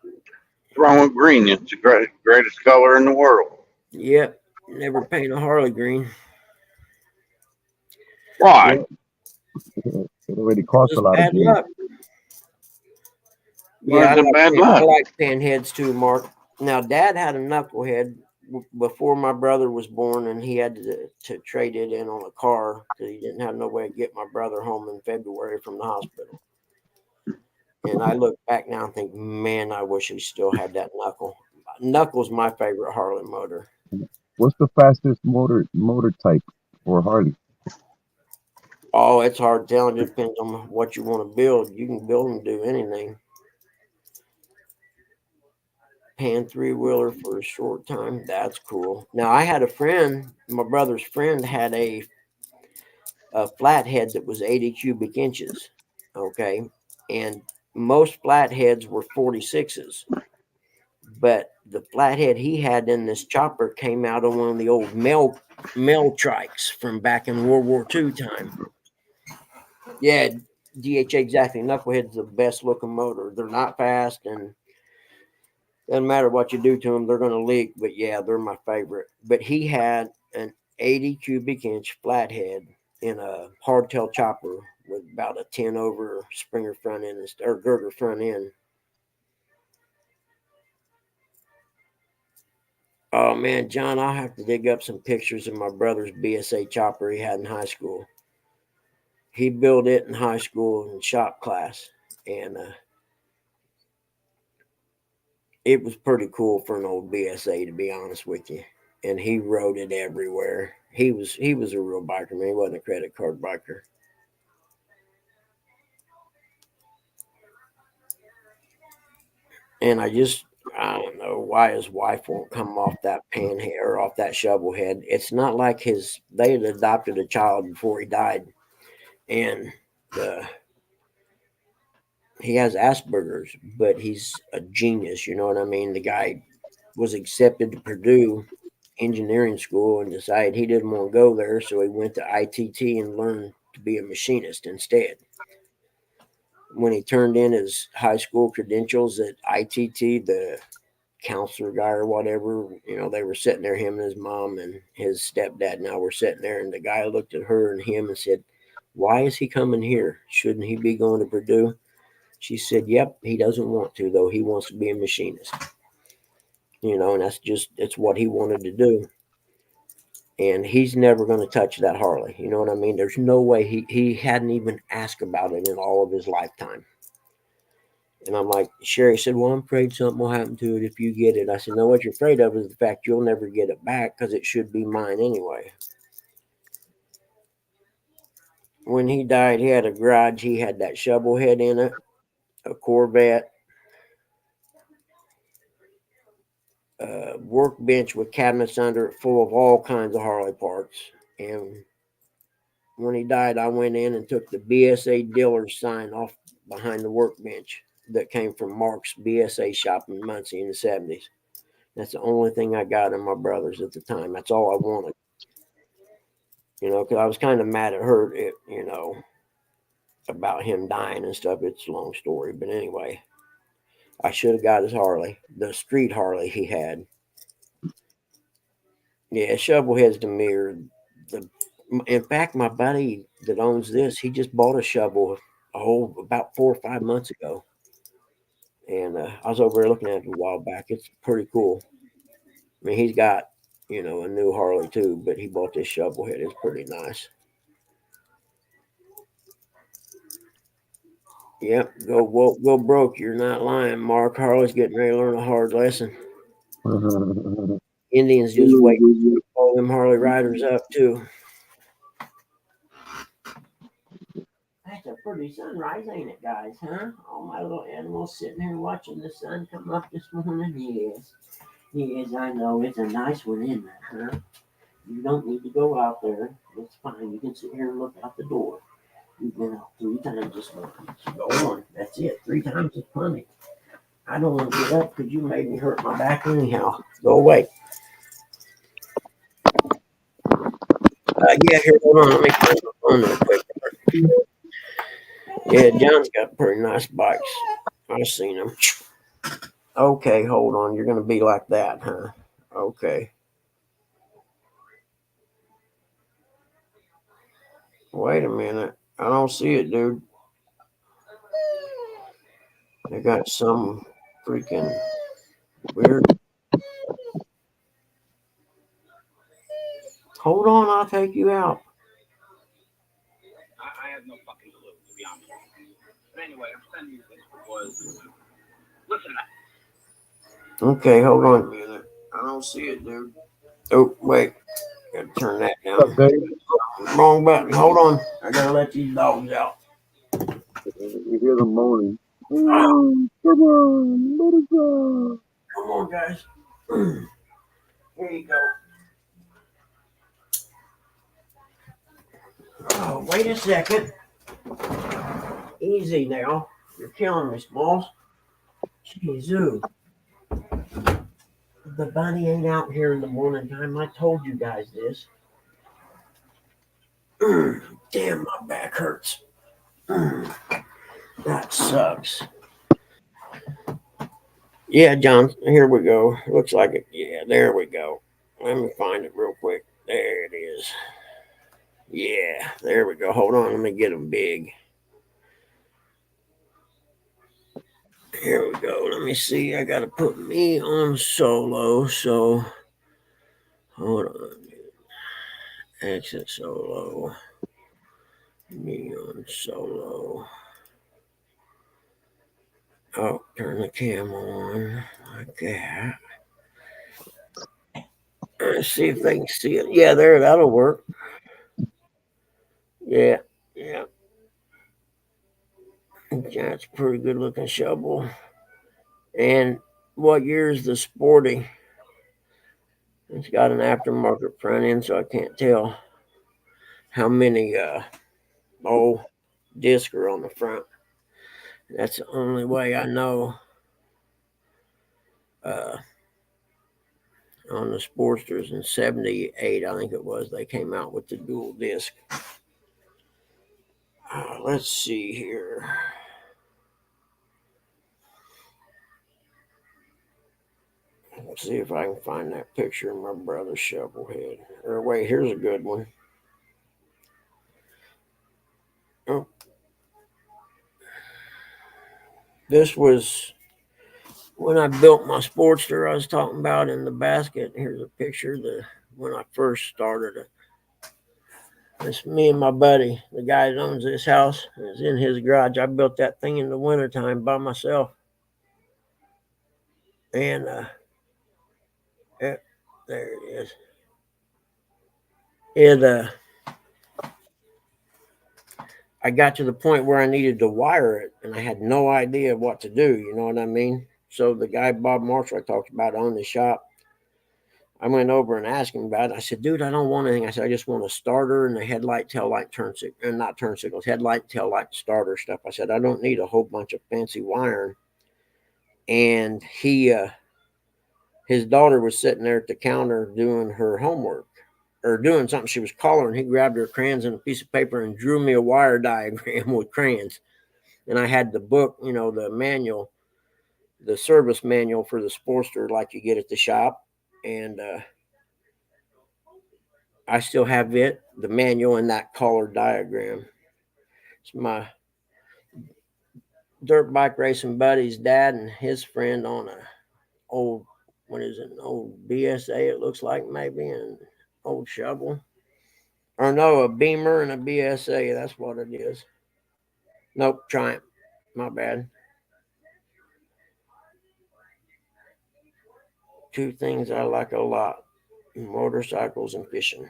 What's wrong with green? It's the greatest color in the world. Yep, never paint a Harley green. Why? Yep, It already costs a just lot of bad green. luck. Why Yeah, is it bad I luck? like pinheads too, Mark. Now, Dad had a knucklehead before my brother was born, and he had to trade it in on a car because he didn't have no way to get my brother home in February from the hospital. And I look back now and think, man, I wish he still had that knuckle. Knuckle's my favorite Harley motor. What's the fastest motor type for Harley? Oh, it's hard telling. It depends on what you want to build. You can build and do anything. Pan three wheeler for a short time. That's cool. Now I had a friend, my brother's friend had a flathead that was 80 cubic inches. Okay. And most flatheads were 46s. But the flathead he had in this chopper came out of one of the old mail trikes from back in World War II time. Yeah, DHA exactly. Knucklehead's the best looking motor. They're not fast and doesn't matter what you do to them, they're going to leak. But yeah, they're my favorite. But he had an 80 cubic inch flathead in a hardtail chopper with about a 10 over Springer front end or girder front end. Oh man, John, I'll have to dig up some pictures of my brother's BSA chopper he had in high school. He built it in high school in shop class, and it was pretty cool for an old BSA, to be honest with you. And he rode it everywhere. He was a real biker man. He wasn't a credit card biker. And I don't know why his wife won't come off that panhead or off that shovel head. It's not like they had adopted a child before he died, and the he has Asperger's, but he's a genius. You know what I mean? The guy was accepted to Purdue engineering school and decided he didn't want to go there, so he went to ITT and learned to be a machinist instead. When he turned in his high school credentials at ITT, the counselor guy or whatever, they were sitting there, him and his mom and his stepdad now were sitting there, and the guy looked at her and him and said, "Why is he coming here? Shouldn't he be going to Purdue?" She said, "Yep, he doesn't want to though. He wants to be a machinist." And it's what he wanted to do. And he's never going to touch that Harley. You know what I mean? There's no way he hadn't even asked about it in all of his lifetime. And I'm like, Sherry said, "Well, I'm afraid something will happen to it if you get it." I said, "No, what you're afraid of is the fact you'll never get it back because it should be mine anyway." When he died, he had a garage. He had that shovel head in it, a Corvette, a workbench with cabinets under it full of all kinds of Harley parts. And when he died, I went in and took the BSA dealer sign off behind the workbench that came from Mark's BSA shop in Muncie in the 70s. That's the only thing I got in my brother's at the time. That's all I wanted, because I was kind of mad at her, about him dying and stuff. It's a long story. But anyway, I should have got his Harley, the street Harley he had. Yeah, Shovelhead's the mirror. The In fact, my buddy that owns this, he just bought a shovel about 4 or 5 months ago, and I was over there looking at it a while back. It's pretty cool. I mean, he's got a new Harley too, but he bought this Shovelhead. It's pretty nice. Yep, go woke, go broke. You're not lying, Mark. Harley's getting ready to learn a hard lesson. Indians just wait to pull them Harley riders up too. That's a pretty sunrise, ain't it, guys? Huh? All my little animals sitting here watching the sun come up this morning. Yes, yes, I know it's a nice one, isn't it? Huh? You don't need to go out there. It's fine. You can sit here and look out the door. You've been out 3 times this morning. Go on. That's it. 3 times is plenty. I don't want to get up because you made me hurt my back anyhow. Go away. Yeah, here, hold on. Let me turn my phone real quick. Yeah, John's got pretty nice bikes. I've seen them. Okay, hold on. You're going to be like that, huh? Okay. Wait a minute. I don't see it, dude. They got some freaking weird. Hold on, I'll take you out. I have no fucking clue, to be honest with you. But anyway, I'm sending you this because listen to that. Okay, hold on a minute. I don't see it, dude. Oh, wait. Gotta turn that What's up, down. Dave? Wrong button. Hold on. I gotta let these dogs out. You hear them moaning. Oh, come on, let us go. Come on, guys. Here you go. Oh, wait a second. Easy now. You're killing me, Smalls. Jeez, the bunny ain't out here in the morning time. I told you guys this. Damn, my back hurts. That sucks. Yeah, John, here we go. Looks like it. Yeah, there we go. Let me find it real quick. There it is. Yeah, there we go. Hold on, let me get them big. Here we go. Let me see. I got to put me on solo. So, hold on. Exit solo. Me on solo. Oh, turn the cam on like that. Let's see if they can see it. Yeah, there, that'll work. Yeah, yeah. That's a pretty good looking shovel. And what year is the Sporty? It's got an aftermarket front end, so I can't tell how many discs are on the front. That's the only way I know. On the Sportsters in '78, I think it was, they came out with the dual disc. Let's see here. Let's see if I can find that picture of my brother's Shovelhead. Or wait, here's a good one. Oh, this was when I built my Sportster I was talking about in the basket. Here's a picture when I first started it. It's me and my buddy, the guy that owns this house. It's in his garage. I built that thing in the wintertime by myself. And yeah, there it is. I got to the point where I needed to wire it, and I had no idea what to do. You know what I mean? So the guy Bob Marshall I talked about owned the shop. I went over and asked him about it. I said, "Dude, I don't want anything." I said, "I just want a starter and a headlight, tail light, turn signal, and not turn signals, headlight, tail light, starter stuff." I said, "I don't need a whole bunch of fancy wiring." And his daughter was sitting there at the counter doing her homework or doing something. She was coloring. He grabbed her crayons and a piece of paper and drew me a wire diagram with crayons. And I had the book, the manual the service manual for the Sportster like you get at the shop, and I still have it, the manual, and that color diagram. It's my dirt bike racing buddy's dad and his friend on a old, what is it, an old BSA, it looks like, maybe an old shovel, or no, a Beamer and a BSA. That's what it is. Nope, Triumph. My bad. Two things I like a lot: motorcycles and fishing.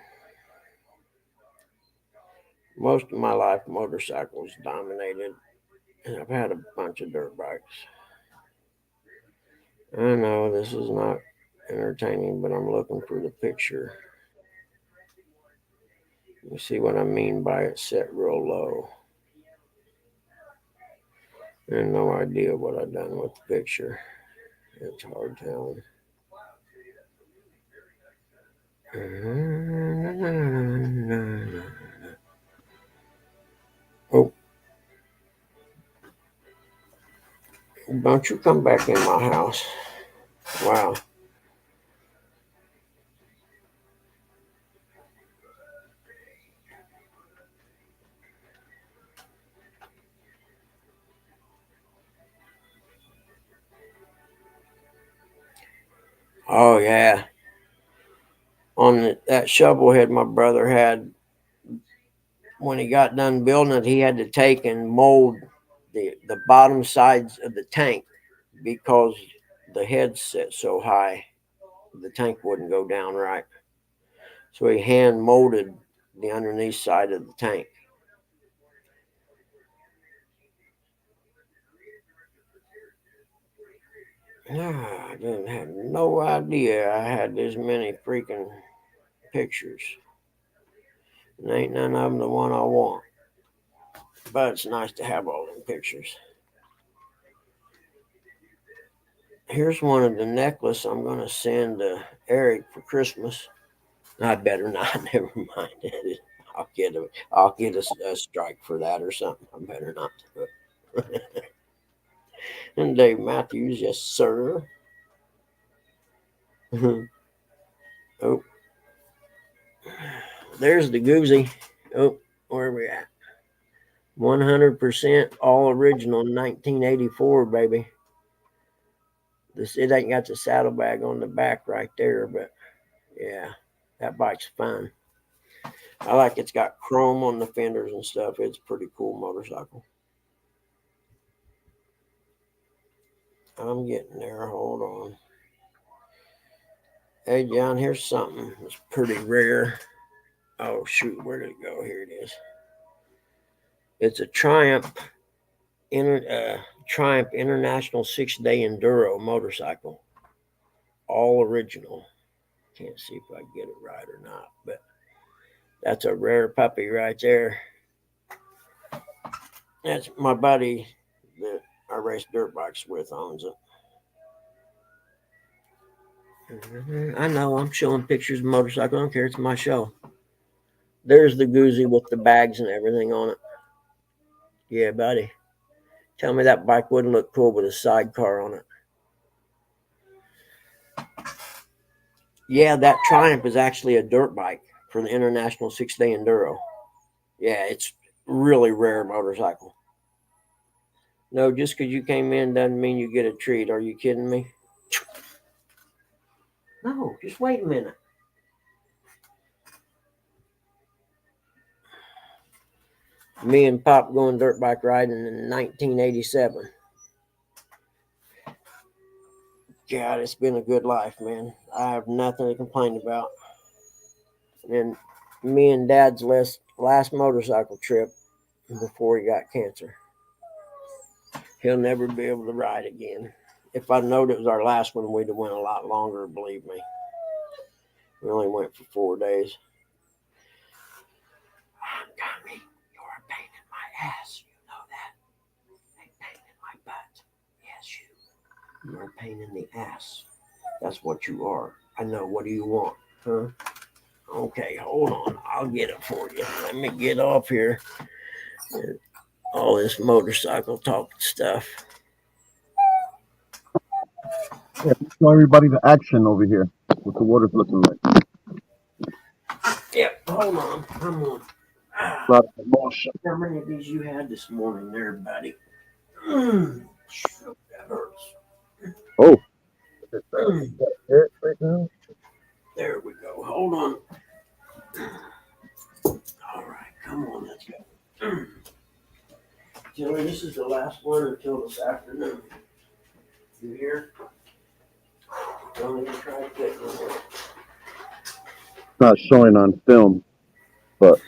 Most of my life, motorcycles dominated, and I've had a bunch of dirt bikes. I know this is not entertaining, but I'm looking for the picture. You see what I mean by it set real low. I have no idea what I've done with the picture. It's hard telling. Oh, don't you come back in my house. Wow. Oh, yeah. On that shovel head my brother had, when he got done building it, he had to take and mold the bottom sides of the tank because the head set so high, the tank wouldn't go down right. So he hand molded the underneath side of the tank. I didn't have no idea I had this many freaking pictures. And ain't none of them the one I want. But it's nice to have all them pictures. Here's one of the necklace I'm going to send to Eric for Christmas. I better not. Never mind. I'll get a strike for that or something. I better not do it. And Dave Matthews, yes, sir. Oh, there's the Goozy. Oh, where are we at? 100% all original 1984, baby. It ain't got the saddlebag on the back right there, but yeah, that bike's fun. I like it's got chrome on the fenders and stuff. It's a pretty cool motorcycle. I'm getting there. Hold on. Hey, John, here's something that's pretty rare. Oh, shoot. Where did it go? Here it is. It's a Triumph International 6-day Enduro motorcycle. All original. Can't see if I can get it right or not, but that's a rare puppy right there. That's my buddy that I race dirt bikes with owns it. I know, I'm showing pictures of motorcycle. I don't care. It's my show. There's the Goozy with the bags and everything on it. Yeah, buddy. Tell me that bike wouldn't look cool with a sidecar on it. Yeah, that Triumph is actually a dirt bike for the International 6-day Enduro. Yeah, it's really rare motorcycle. No, just because you came in doesn't mean you get a treat. Are you kidding me? No, just wait a minute. Me and Pop going dirt bike riding in 1987. God, it's been a good life, man. I have nothing to complain about. And me and Dad's last motorcycle trip before he got cancer. He'll never be able to ride again. If I'd known it was our last one, we'd have went a lot longer, believe me. We only went for 4 days. Tommy, you're a pain in my ass. You know that. A pain in my butt. Yes, you. You're a pain in the ass. That's what you are. I know. What do you want? Huh? Okay, hold on. I'll get it for you. Let me get off here. All this motorcycle talk stuff. Yeah, show everybody the action over here. What the water's looking like. Yep. Hold on. Come on. A lot of emotion. How many of these you had this morning there, buddy? That hurts. Oh, look at that. Is that it right now? There we go. Hold on. All right. Come on. Let's go. Tilly, this is the last one until this afternoon. You hear? Don't even try to get one. Not showing on film, but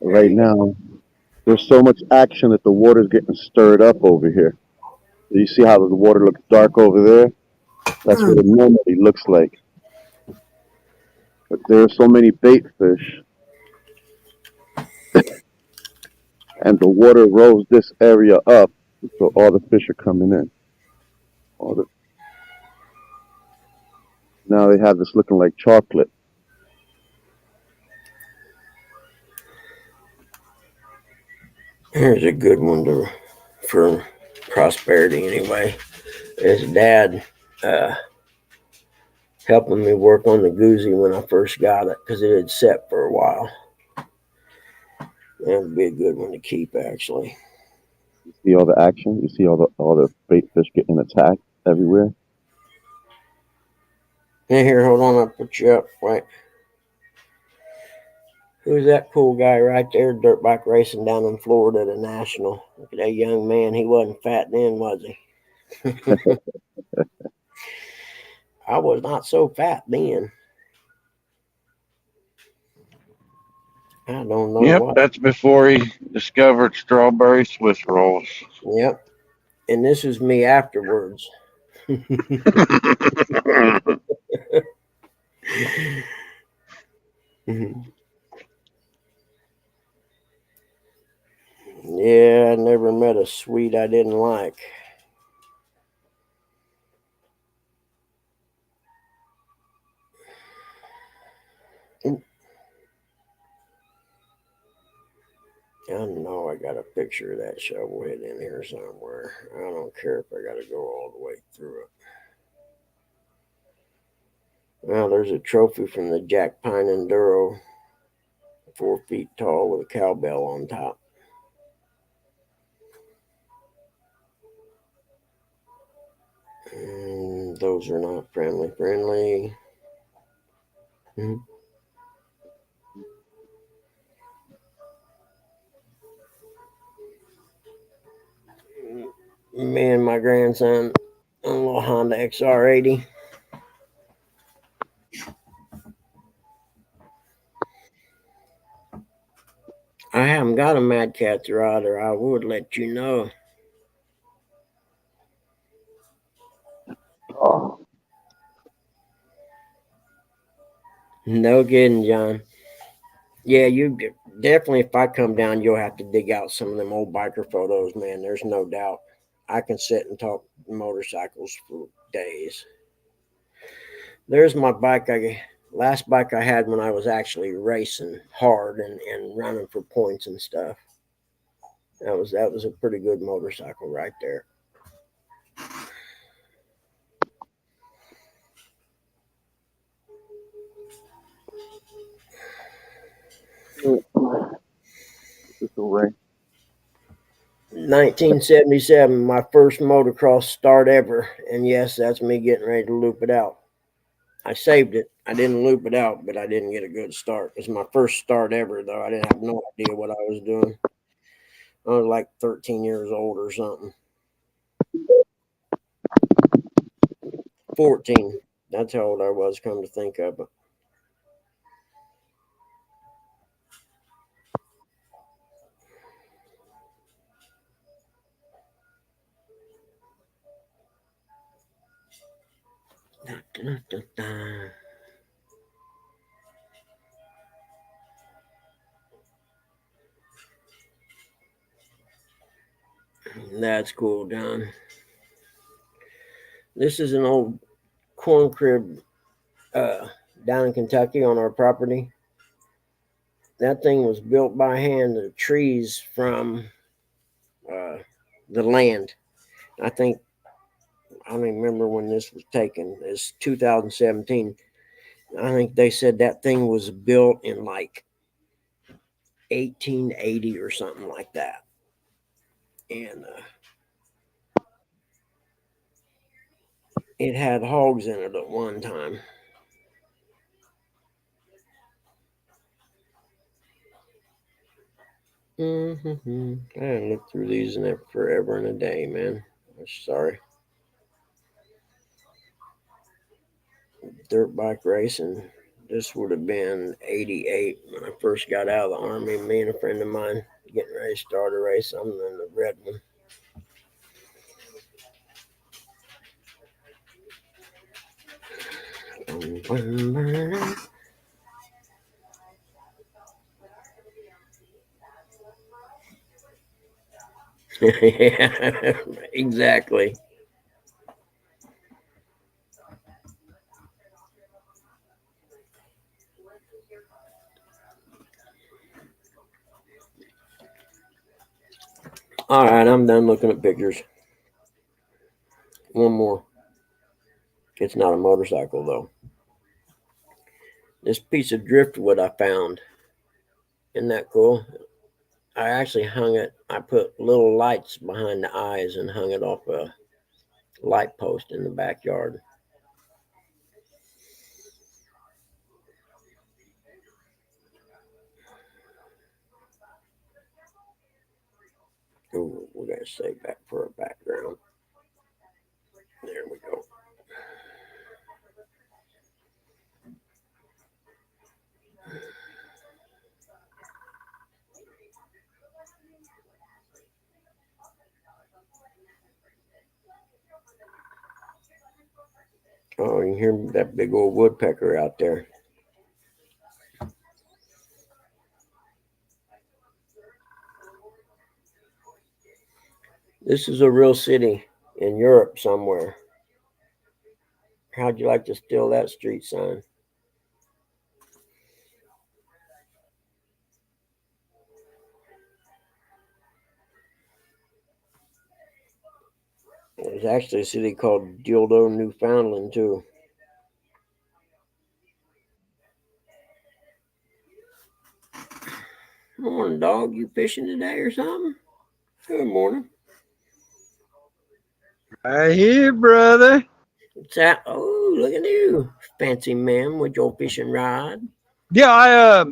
right now there's so much action that the water's getting stirred up over here. You see how the water looks dark over there? That's what it normally looks like. But there are so many bait fish, and the water rose this area up, so all the fish are coming in. All the, now they have this looking like chocolate. Here's a good one for prosperity anyway. His dad helping me work on the goozy when I first got it because it had set for a while. That would be a good one to keep, actually. You see all the action? You see all the bait fish getting attacked everywhere? Hey, here, hold on, I'll put you up. Wait. Who's that cool guy right there, dirt bike racing down in Florida at a national? Look at that young man. He wasn't fat then, was he? I was not so fat then. I don't know Yep, what. that's before he discovered strawberry Swiss rolls. Yep. And this is me afterwards. Yeah, I never met a sweet I didn't like. I know I got a picture of that shovelhead in here somewhere. I don't care if I got to go all the way through it. Well, there's a trophy from the Jack Pine Enduro, 4 feet tall with a cowbell on top. And those are not friendly. Mm-hmm. Me and my grandson on a little Honda XR80. I haven't got a Mad Catz rod, or I would let you know. Oh, No kidding, John. Yeah, you definitely, if I come down, you'll have to dig out some of them old biker photos, man. There's no doubt. I can sit and talk motorcycles for days. There's my bike. Last bike I had when I was actually racing hard and running for points and stuff. That was a pretty good motorcycle right there. this away. 1977, my first motocross start ever, and yes, that's me getting ready to loop it out. I saved it. I didn't loop it out, but I didn't get a good start. It was my first start ever, though. I didn't have no idea what I was doing. I was like 13 years old or something. 14. That's how old I was, come to think of it. That's cool, John. This is an old corn crib down in Kentucky on our property. That thing was built by hand. The trees from uh, the land. I think don't even remember when this was taken. It's 2017. I think they said that thing was built in like 1880 or something like that. And it had hogs in it at one time. I haven't looked through these in forever and a day, man. I'm sorry. Dirt bike racing. This would have been 88 when I first got out of the Army. Me and a friend of mine getting ready to start a race. I'm in the red one. Yeah, exactly. All right, I'm done looking at pictures. One more. It's not a motorcycle though. This piece of driftwood I found. Isn't that cool? I actually hung it. I put little lights behind the eyes and hung it off a light post in the backyard. Ooh, we're gonna save that for a background. There we go. Oh, you can hear that big old woodpecker out there. This is a real city in Europe somewhere. How'd you like to steal that street sign? There's actually a city called Dildo, Newfoundland, too. Morning, dog. You fishing today or something? Good morning. I hear, brother. What's that? Oh, look at you, fancy man with your fishing rod. Yeah, I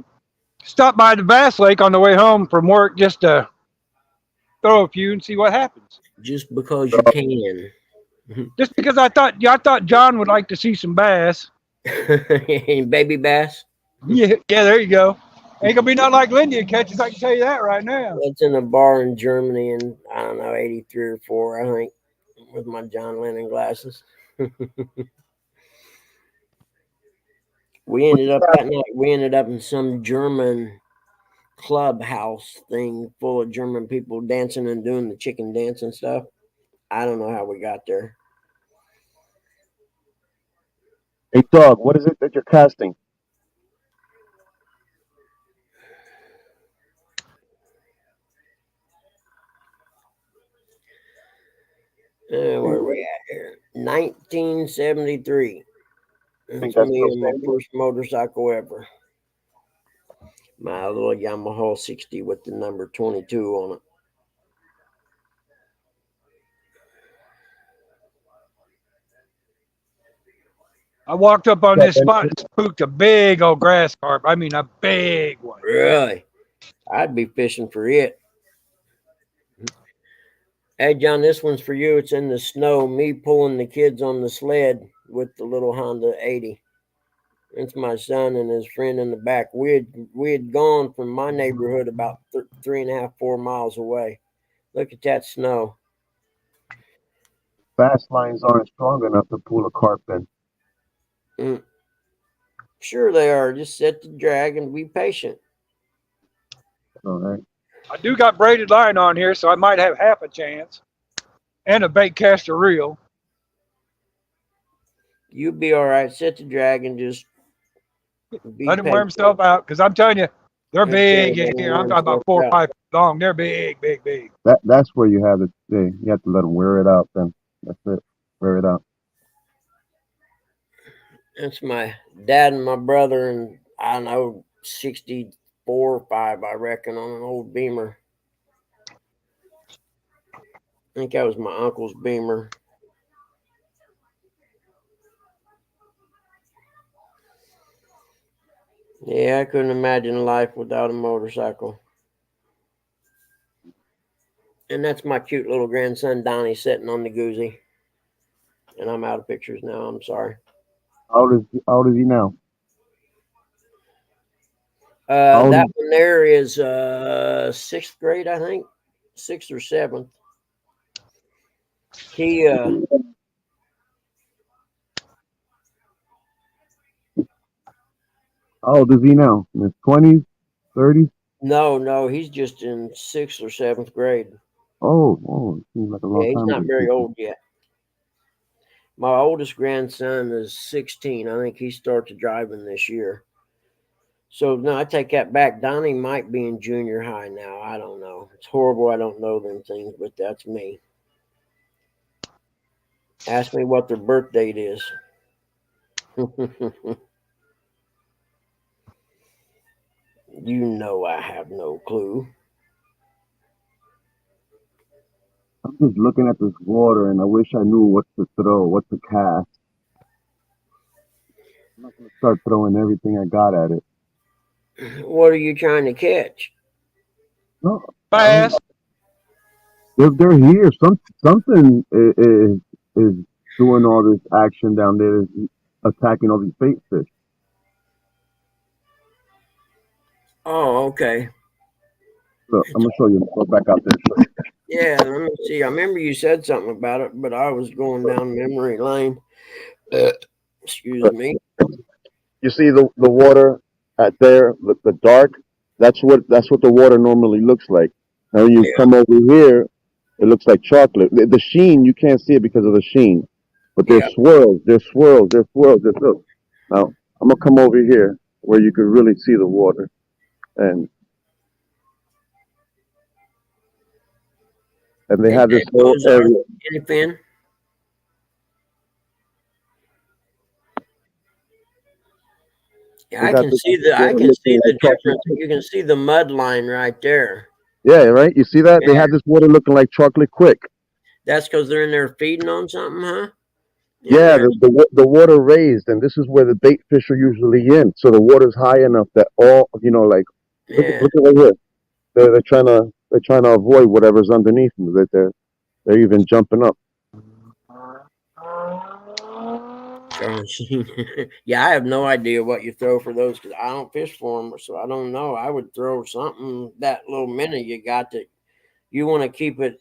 stopped by the Bass Lake on the way home from work just to throw a few and see what happens. Just because you can. Just because I thought John would like to see some bass. Baby bass? Yeah, there you go. Ain't gonna be nothing like Lindy catches. I can tell you that right now. It's in a bar in Germany in, I don't know, 83 or 4, I think, with my John Lennon glasses. We ended up that night, we ended up in some German clubhouse thing full of German people dancing and doing the chicken dance and stuff. I don't know how we got there. Hey, dog, what is it that you're casting? Where are we at here? 1973. I think It's that's me still and my standing. first motorcycle ever. My little Yamaha 60 with the number 22 on it. I walked up on Yeah, this spot and spooked a big old grass carp. I mean, a big one. Really? I'd be fishing for it. Hey, John, this one's for you. It's in the snow. Me pulling the kids on the sled with the little Honda 80. It's my son and his friend in the back. We had gone from my neighborhood about 3.5, 4 miles away. Look at that snow. Fast lines aren't strong enough to pull a carp in. Sure they are. Just set the drag and be patient. All right. I do got braided line on here, so I might have half a chance. And a bait caster reel. You'll be all right. Set the drag and just be Let him patient. wear himself out, because I'm telling you, they're big in Let him here. wear I'm talking about himself 4 or out. 5 feet long. They're big, big, big. That's where you have it. You have to let them wear it out. Then that's it. Wear it out. That's my dad and my brother, and I don't know 64 or 5, I reckon, on an old Beamer. I think that was my uncle's Beamer. Yeah, I couldn't imagine life without a motorcycle. And that's my cute little grandson Donnie sitting on the goozy. And I'm out of pictures now. I'm sorry. How old is he now? How old That is, one there is sixth grade, I think, sixth or seventh. He how old is he now? In his 20s, 30s? no, he's just in sixth or seventh grade. Oh, it seems like a Yeah, long he's time not ago. very old yet. My oldest grandson is 16. I think he starts driving this year. So no, I take that back. Donnie might be in junior high now. I don't know. It's horrible. I don't know them things, but that's me. Ask me what their birth date is. You know I have no clue. I'm just looking at this water and I wish I knew what to throw, what to cast. I'm not gonna start throwing everything I got at it. What are you trying to catch? No, I don't. Bass. They're here. Something is doing all this action down there, is attacking all these bait fish. Oh, okay. Look, I'm gonna show you. Go back out there. And show you. Yeah, let me see. I remember you said something about it, but I was going down memory lane. Excuse Look, me. you see the water at there, the dark. That's what the water normally looks like. Now when you Yeah, come over here, it looks like chocolate. The sheen you can't see it because of the sheen, but yeah. there's swirls. There's swirls. There's swirls. There's look. Now I'm gonna come over here where you can really see the water, and they And have this whole those are area. anything. Yeah, They got this I water can see looking the like chocolate. difference. You can see the mud line right there. Yeah, right. You see that? They Yeah, have this water looking like chocolate quick. that's because they're in there feeding on something, huh? In Yeah, there. the water raised, and this is where the bait fish are usually in. So the water's high enough that all like Yeah. look at right here. They're trying to avoid whatever's underneath them. They're even jumping up. Gosh. Yeah, I have no idea what you throw for those because I don't fish for them, so I don't know. I would throw something that little minute you got that you want to keep it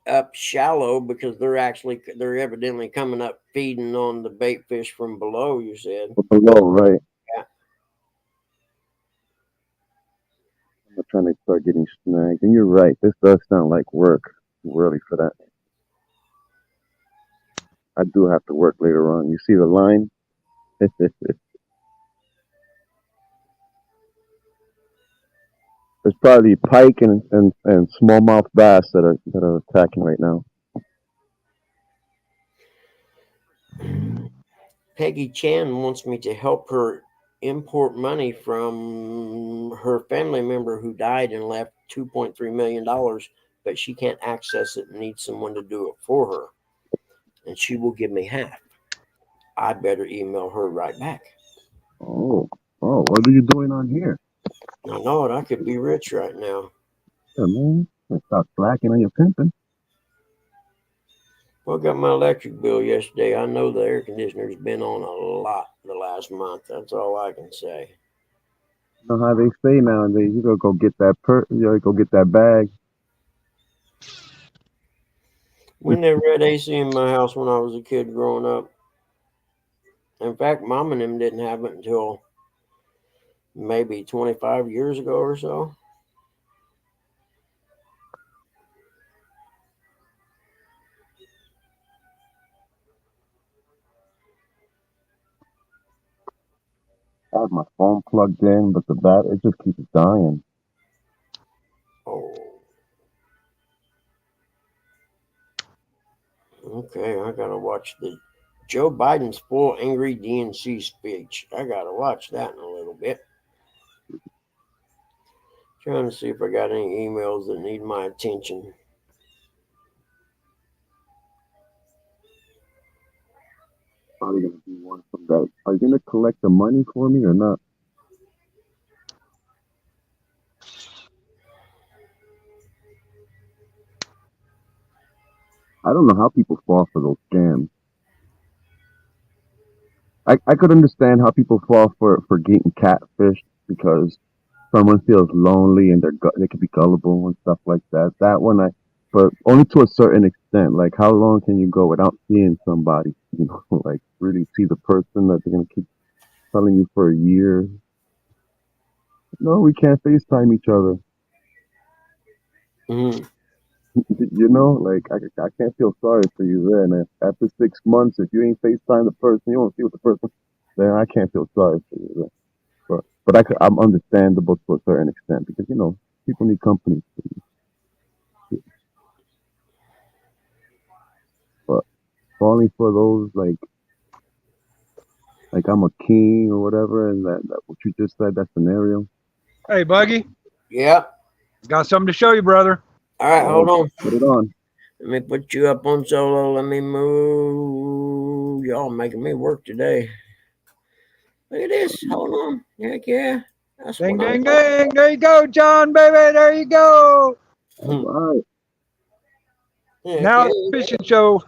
up shallow because they're evidently coming up feeding on the bait fish from below. You said, Below, right? yeah. I'm trying to start getting snagged. And you're right. This does sound like work. Really for that. I do have to work later on. You see the line? There's probably pike and smallmouth bass that are attacking right now. Peggy Chan wants me to help her import money from her family member who died and left $2.3 million, but she can't access it and needs someone to do it for her. And she will give me half. I better email her right back. Oh, what are you doing on here? I know it. I could be rich right now. Yeah, man. Stop slacking on your pimping. Well, I got my electric bill yesterday. I know the air conditioner's been on a lot the last month. That's all I can say. You know how they say nowadays, you gotta go get that you gotta go get that bag. We never had AC in my house when I was a kid growing up. In fact, mom and them didn't have it until maybe 25 years ago or so. I have my phone plugged in, but the bat it just keeps dying. Oh, Okay, I gotta watch the Joe Biden's full angry DNC speech. I gotta watch that in a little bit. Trying to see if I got any emails that need my attention. Probably gonna be one from that. Are you gonna collect the money for me or not? I don't know how people fall for those scams. I could understand how people fall for getting catfished because someone feels lonely and they could be gullible and stuff like that. That one but only to a certain extent. Like how long can you go without seeing somebody? You know, like really see the person that they're gonna keep telling you for a year. No, we can't FaceTime each other. Mm-hmm. You know, like I can't feel sorry for you there. And after 6 months, if you ain't FaceTime the person, you don't see with the person, then I can't feel sorry for you there. I'm understandable to a certain extent because you know people need company. But falling for those like I'm a king or whatever, and that what you just said, that scenario. Hey, Buggy, Yeah. got something to show you, brother. All right, hold on. Put it on. Let me put you up on solo. Let me move. Y'all making me work today. Look at this. Hold on. Heck yeah. That's Ding, what I'm ding, talking ding. There you go, John, baby. There you go. about. All right. Heck Now yeah. it's a fishing show.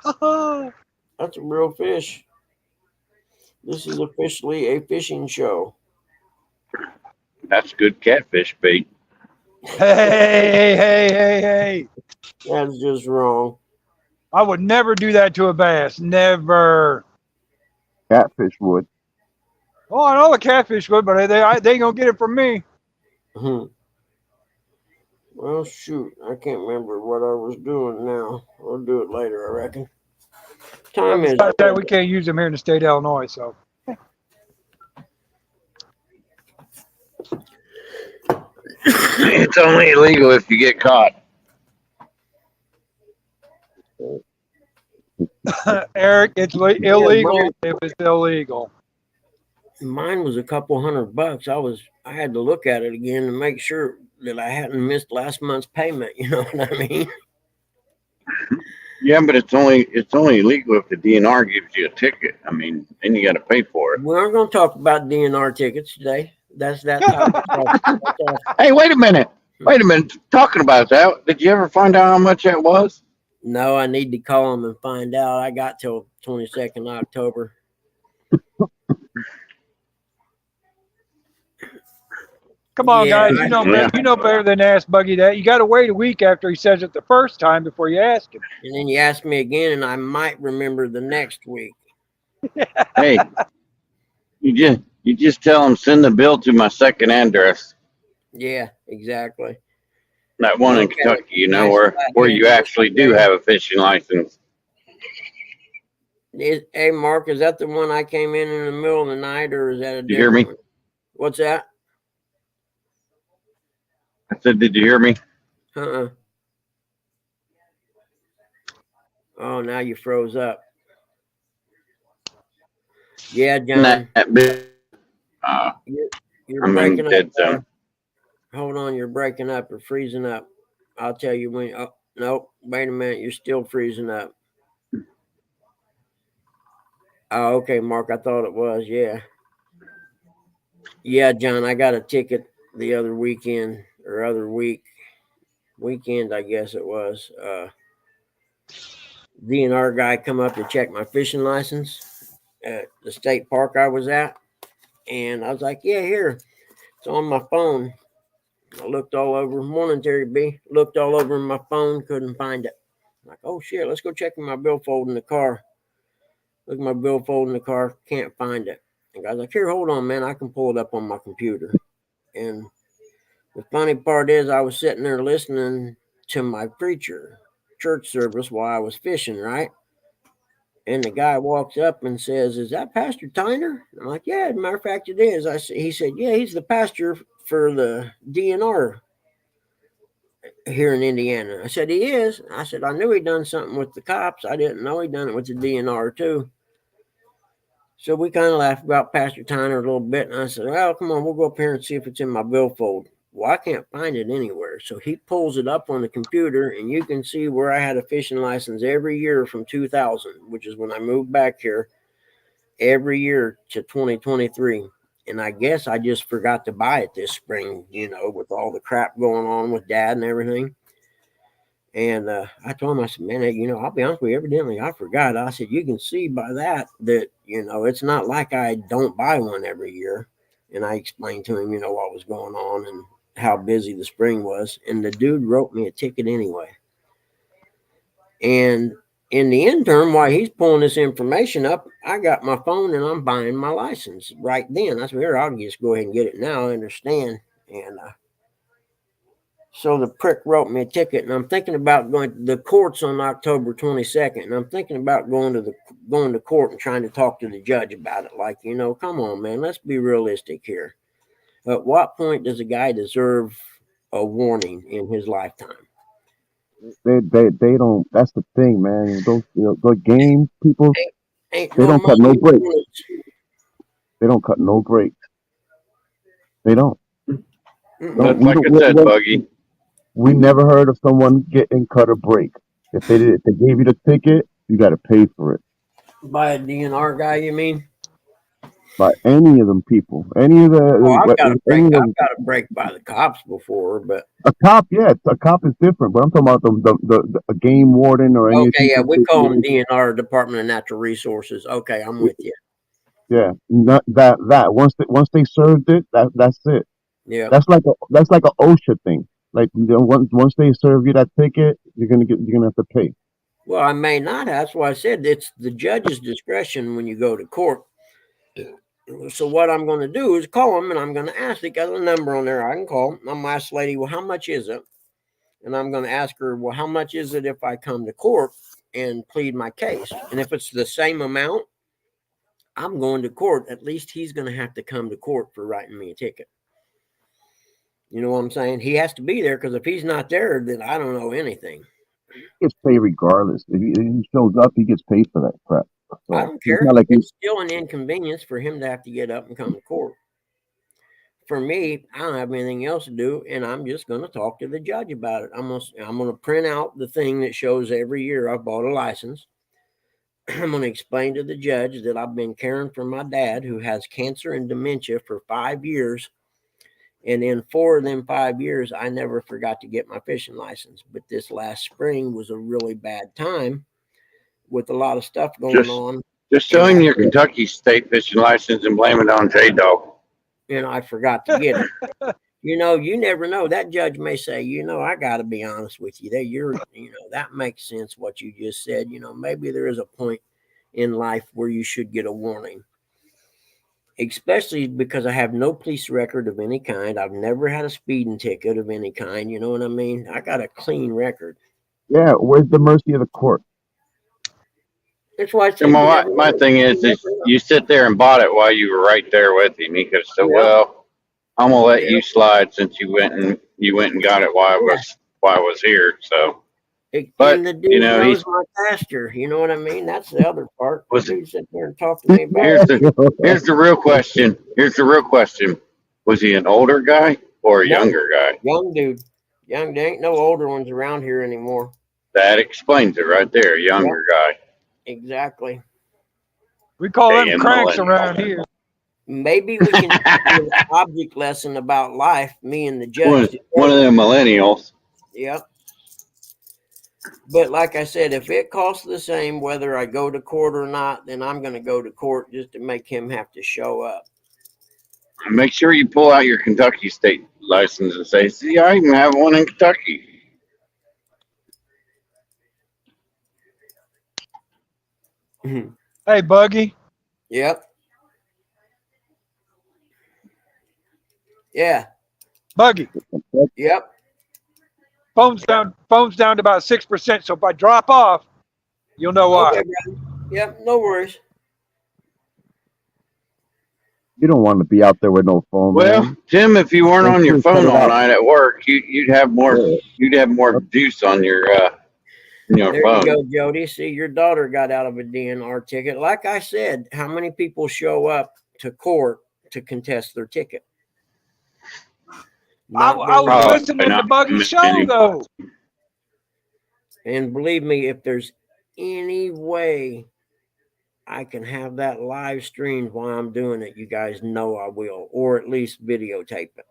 That's a real fish. This is officially a fishing show. That's good catfish bait. Hey. That's just wrong. I would never do that to a bass. Never. Catfish would. Oh, I know the catfish would, but they ain't gonna get it from me. Hmm. Well, shoot. I can't remember what I was doing now. I'll do it later, I reckon. Well, Time is. besides that, we can't use them here in the state of Illinois. So It's only illegal if you get caught. Eric, it's Yeah, illegal if it's illegal. mine was a couple $100. I had to look at it again to make sure that I hadn't missed last month's payment. You know what I mean? Yeah, but it's only illegal if the DNR gives you a ticket. I mean, then you got to pay for it. We aren't going to talk about DNR tickets today. That's that topic. That's off. Hey, wait a minute. Talking about that, did you ever find out how much that was? No, I need to call them and find out. I got till 22nd October. Come on, Yeah, guys. You know better than to ask Buggy that. You got to wait a week after he says it the first time before you ask him. and then you ask me again, and I might remember the next week. Hey, you just tell them send the bill to my second address. Yeah, exactly. That one in Okay. Kentucky, you know, Nice where you actually do have a fishing license. Hey, Mark, is that the one I came in the middle of the night, or is that a Did you hear me? different one? What's that? I said, did you hear me? Uh-uh. Oh, now you froze up. Yeah, John. You're I'm in breaking dead up. zone. Hold on, you're breaking up. You're freezing up. I'll tell you when. Oh, nope. Wait a minute. You're still freezing up. Oh, okay, Mark. I thought it was. Yeah. Yeah, John. I got a ticket the other weekend or other weekend, I guess it was. DNR guy come up to check my fishing license at the state park I was at, and I was like, "Yeah, here, it's on my phone." I looked all over. Morning, Terry B. Looked all over my phone, couldn't find it. I'm like, oh shit, let's go check in my billfold in the car. Look at my billfold in the car, can't find it. And guy's like, here, hold on, man, I can pull it up on my computer. And the funny part is, I was sitting there listening to my preacher church service while I was fishing, right? And the guy walks up and says, "Is that Pastor Tyner?" I'm like, "Yeah, as a matter of fact, it is." He said, "Yeah, he's the pastor for the DNR." here in Indiana. I said, he is. I said, I knew he'd done something with the cops. I didn't know he'd done it with the DNR too. So we kind of laughed about Pastor Tyner a little bit. And I said, well, come on, we'll go up here and see if it's in my billfold. Well, I can't find it anywhere. So he pulls it up on the computer, and you can see where I had a fishing license every year from 2000, which is when I moved back here, every year to 2023. And I guess I just forgot to buy it this spring, with all the crap going on with Dad and everything. And I told him, I said, man, I'll be honest with you, evidently I forgot. I said, you can see by that, it's not like I don't buy one every year. And I explained to him, what was going on and how busy the spring was. And the dude wrote me a ticket anyway. And in the interim, while he's pulling this information up, I got my phone and I'm buying my license right then. I said, here, I'll just go ahead and get it now. I understand. And so the prick wrote me a ticket, and I'm thinking about going to the courts on October 22nd. And I'm thinking about going to court and trying to talk to the judge about it. Like, come on, man, let's be realistic here. At what point does a guy deserve a warning in his lifetime? They don't. That's the thing, man. Those the game people, Ain't they no don't cut no money. breaks. They don't cut no breaks. They don't. That's like I said, Buggy. We never heard of someone getting cut a break. If they gave you the ticket, you got to pay for it. By a DNR guy, you mean? By any of them people, any of the. I've got a break by the cops before, but a cop, yeah, a cop is different. But I'm talking about the a game warden or any. Okay, yeah, we call them DNR, Department of Natural Resources. Okay, I'm with you. Yeah, not that once they served it, that's it. Yeah, that's like a OSHA thing. Like once they serve you that ticket, you're gonna have to pay. Well, I may not. That's why I said it's the judge's discretion when you go to court. So what I'm going to do is call them, and I'm going to ask. They got a number on there I can call. I'm going to ask the lady, well, how much is it? And I'm going to ask her, well, how much is it if I come to court and plead my case? And if it's the same amount, I'm going to court. At least he's going to have to come to court for writing me a ticket. You know what I'm saying? He has to be there, because if he's not there, then I don't know anything. He gets paid regardless. If he shows up, he gets paid for that crap. So I don't care. It's still an inconvenience for him to have to get up and come to court. For me, I don't have anything else to do, and I'm just going to talk to the judge about it. I'm going to print out the thing that shows every year I've bought a license. I'm going to explain to the judge that I've been caring for my dad, who has cancer and dementia, for 5 years. And in 4 of them 5 years, I never forgot to get my fishing license. But this last spring was a really bad time with a lot of stuff going on. Just show him your Kentucky state fishing license and blame it on J-Dog. I forgot to get it. You never know. That judge may say, I got to be honest with you. That makes sense what you just said. Maybe there is a point in life where you should get a warning. Especially because I have no police record of any kind. I've never had a speeding ticket of any kind. You know what I mean? I got a clean record. Yeah, where's the mercy of the court? That's why I say my thing is you sit there and bought it while you were right there with him. He could have said, well, I'm gonna let you slide since you went and got it while I was here. So but the dude knows my pastor. You know what I mean? That's the other part. He sit there and talk to me about here's the real question. Was he an older guy or a younger guy? Young dude. There ain't no older ones around here anymore. That explains it right there. Younger guy. Exactly. We call them cranks around here. Maybe we can do an object lesson about life, me and the judge. One of them millennials. Yep. But like I said, if it costs the same whether I go to court or not, then I'm going to go to court just to make him have to show up. Make sure you pull out your Kentucky state license and say, see, I even have one in Kentucky. Hey, Buggy. Yep. Yeah. Buggy. Yep. Phone's down to about 6%. So if I drop off, you'll know why. Okay, brother. Yep. No worries. You don't want to be out there with no phone, Well, man. Tim, if you weren't Make on sure your you cut phone it all out. night at work, Yeah. you'd have more juice on your There you phone. go, Jody. See, your daughter got out of a DNR ticket. Like I said, how many people show up to court to contest their ticket? Not I was very many. Probably listening to not Buggy's show many. though. And believe me, if there's any way I can have that live streamed while I'm doing it, you guys know I will, or at least videotape it.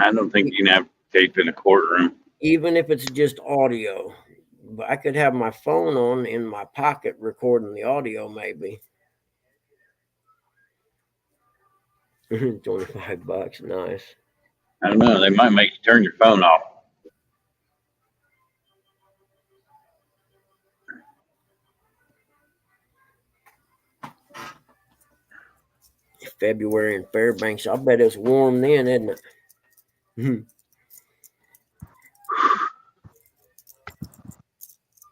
I don't think you can have tape in a courtroom. Even if it's just audio. But I could have my phone on in my pocket recording the audio, maybe. $25, nice. I don't know. They might make you turn your phone off. February in Fairbanks. I bet it's warm then, isn't it?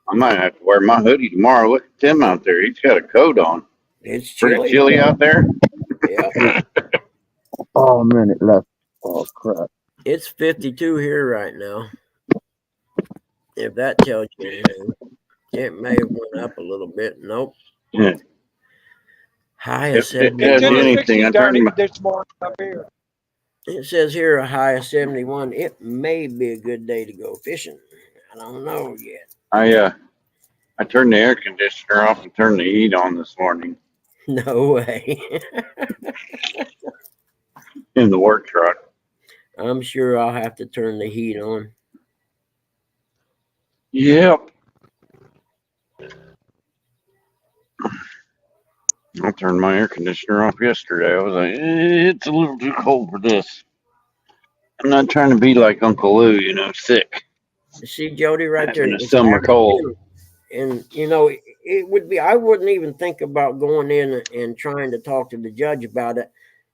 I might have to wear my hoodie tomorrow. Look at Tim out there. He's got a coat on. It's Pretty chilly. chilly out there. Yeah. Oh, a minute left. Oh, crap. It's 52 here right now. If that tells you anything. It may have went up a little bit. Nope. Yeah. High If of it 71. tells It's in you the anything, 60s down this morning up here. It says here a high of 71. It may be a good day to go fishing. I don't know yet. I turned the air conditioner off and turned the heat on this morning No way. in the work truck. I'm sure I'll have to turn the heat on. Yep. I turned my air conditioner off yesterday. I was like, it's a little too cold for this. I'm not trying to be like Uncle Lou, sick, See, Jody, right there. having a It's summer cold. afternoon. And, it would be, I wouldn't even think about going in and trying to talk to the judge about it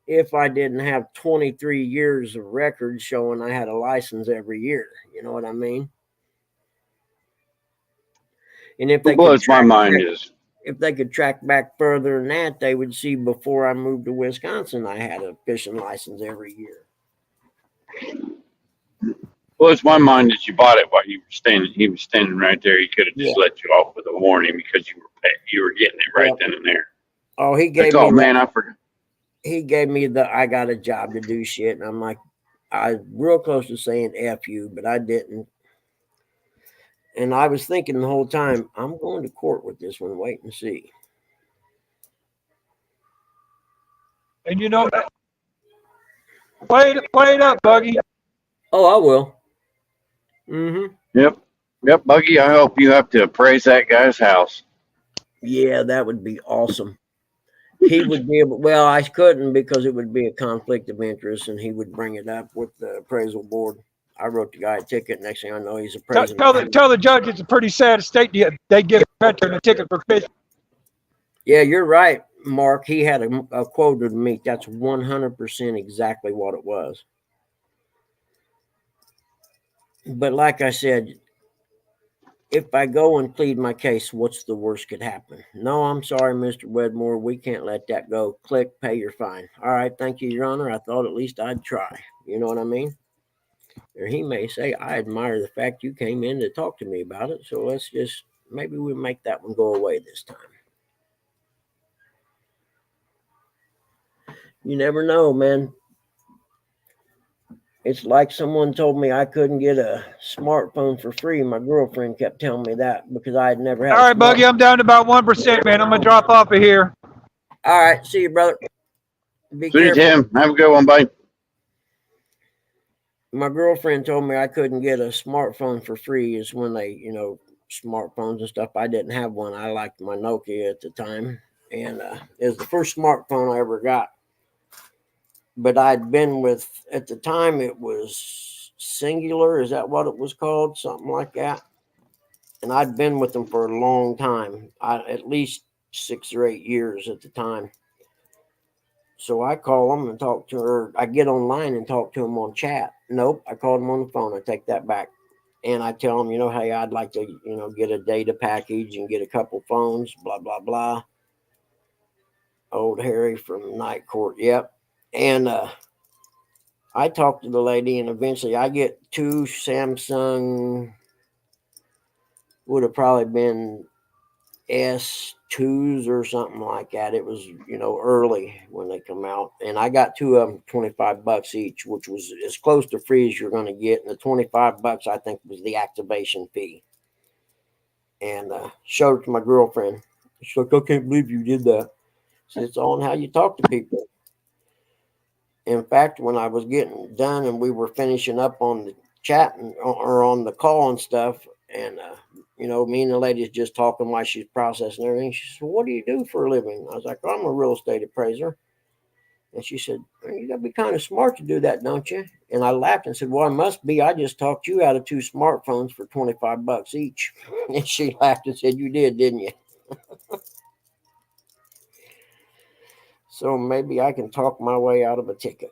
if I didn't have 23 years of records showing I had a license every year. You know what I mean? And if What they could blows my mind is if they could track back further than that, they would see before I moved to Wisconsin, I had a fishing license every year. blows my mind that you bought it while you were standing. He was standing right there. He could have just let you off with a warning because you were getting it right then and there. Oh, he Like, gave oh me man, I forgot. he gave me the I got a job to do shit, and I'm like, I was real close to saying F you, but I didn't. And I was thinking the whole time, I'm going to court with this one. Wait and see. And play it up, Buggy. Oh, I will. Mm-hmm. Yep, Buggy. I hope you have to appraise that guy's house. Yeah, that would be awesome. He would be able. Well, I couldn't because it would be a conflict of interest, and he would bring it up with the appraisal board. I wrote the guy a ticket. Next thing I know, he's appraising. Tell the judge it's a pretty sad state they give a veteran a ticket for fishing. Yeah, you're right, Mark. He had a quote to meet. That's 100% exactly what it was. But like I said, if I go and plead my case, what's the worst could happen? No, I'm sorry, Mr. Wedmore. We can't let that go. Click, pay your fine. All right, thank you, Your Honor. I thought at least I'd try. You know what I mean? Or he may say, I admire the fact you came in to talk to me about it. So let's just, maybe we'll make that one go away this time. You never know, man. It's like someone told me I couldn't get a smartphone for free. My girlfriend kept telling me that because I had never had All right, Buggy, I'm down to about 1%, man. I'm going to drop off of here. All right. See you, brother. Be See you, careful. Tim. Have a good one, bye. My girlfriend told me I couldn't get a smartphone for free. Is when they, smartphones and stuff. I didn't have one. I liked my Nokia at the time. And it was the first smartphone I ever got. But I'd been with, at the time, it was Singular. Is that what it was called? Something like that. And I'd been with them for a long time, at least 6 or 8 years at the time. So I call them and talk to her. I get online and talk to them on chat. Nope, I called them on the phone. I take that back. And I tell them, hey, I'd like to, get a data package and get a couple phones, blah, blah, blah. Old Harry from Night Court. Yep. And I talked to the lady, and eventually I get two Samsung, would have probably been S2s or something like that. It was, early when they come out. And I got two of them, $25 each, which was as close to free as you're going to get. And the $25, I think, was the activation fee. And showed it to my girlfriend. She's like, I can't believe you did that. So it's on how you talk to people. In fact, when I was getting done and we were finishing up on the chat or on the call and stuff, and me and the lady's just talking while she's processing everything. She said, "What do you do for a living?" I was like, "I'm a real estate appraiser." And she said, "You gotta be kind of smart to do that, don't you?" And I laughed and said, "Well, I must be. I just talked you out of two smartphones for $25 each." And she laughed and said, "You did, didn't you?" So maybe I can talk my way out of a ticket.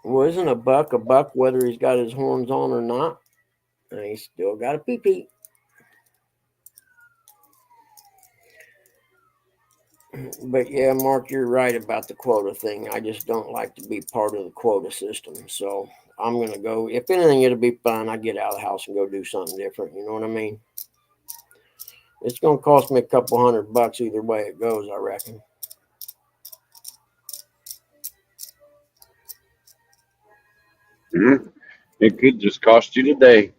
Well, isn't a buck whether he's got his horns on or not? And he's still got a pee-pee. But yeah, Mark, you're right about the quota thing. I just don't like to be part of the quota system. So I'm going to go, if anything, it'll be fun. I get out of the house and go do something different. You know what I mean? It's going to cost me a couple $100 either way it goes, I reckon. Mm-hmm. It could just cost you today,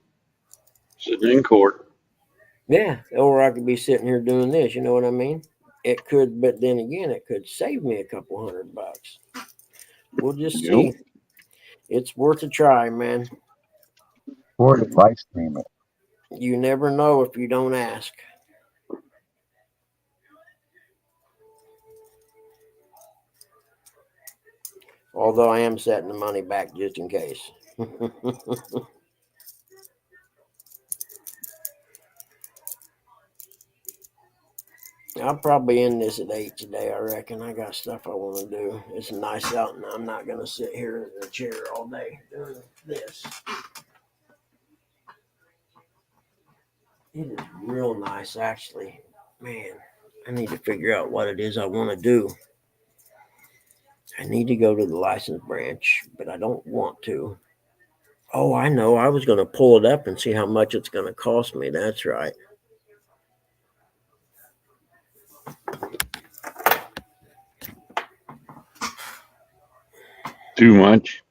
sitting in court. Yeah. Or I could be sitting here doing this. You know what I mean? It could, but then again, it could save me a couple $100. We'll just Yep. see. It's worth a try, man. Or to live stream it. You never know if you don't ask. Although I am setting the money back just in case. I'll probably end this at 8 today, I reckon. I got stuff I want to do. It's nice out, and I'm not going to sit here in the chair all day doing this. It is real nice, actually. Man, I need to figure out what it is I want to do. I need to go to the license branch, but I don't want to. Oh, I know. I was going to pull it up and see how much it's going to cost me. That's right. Too much.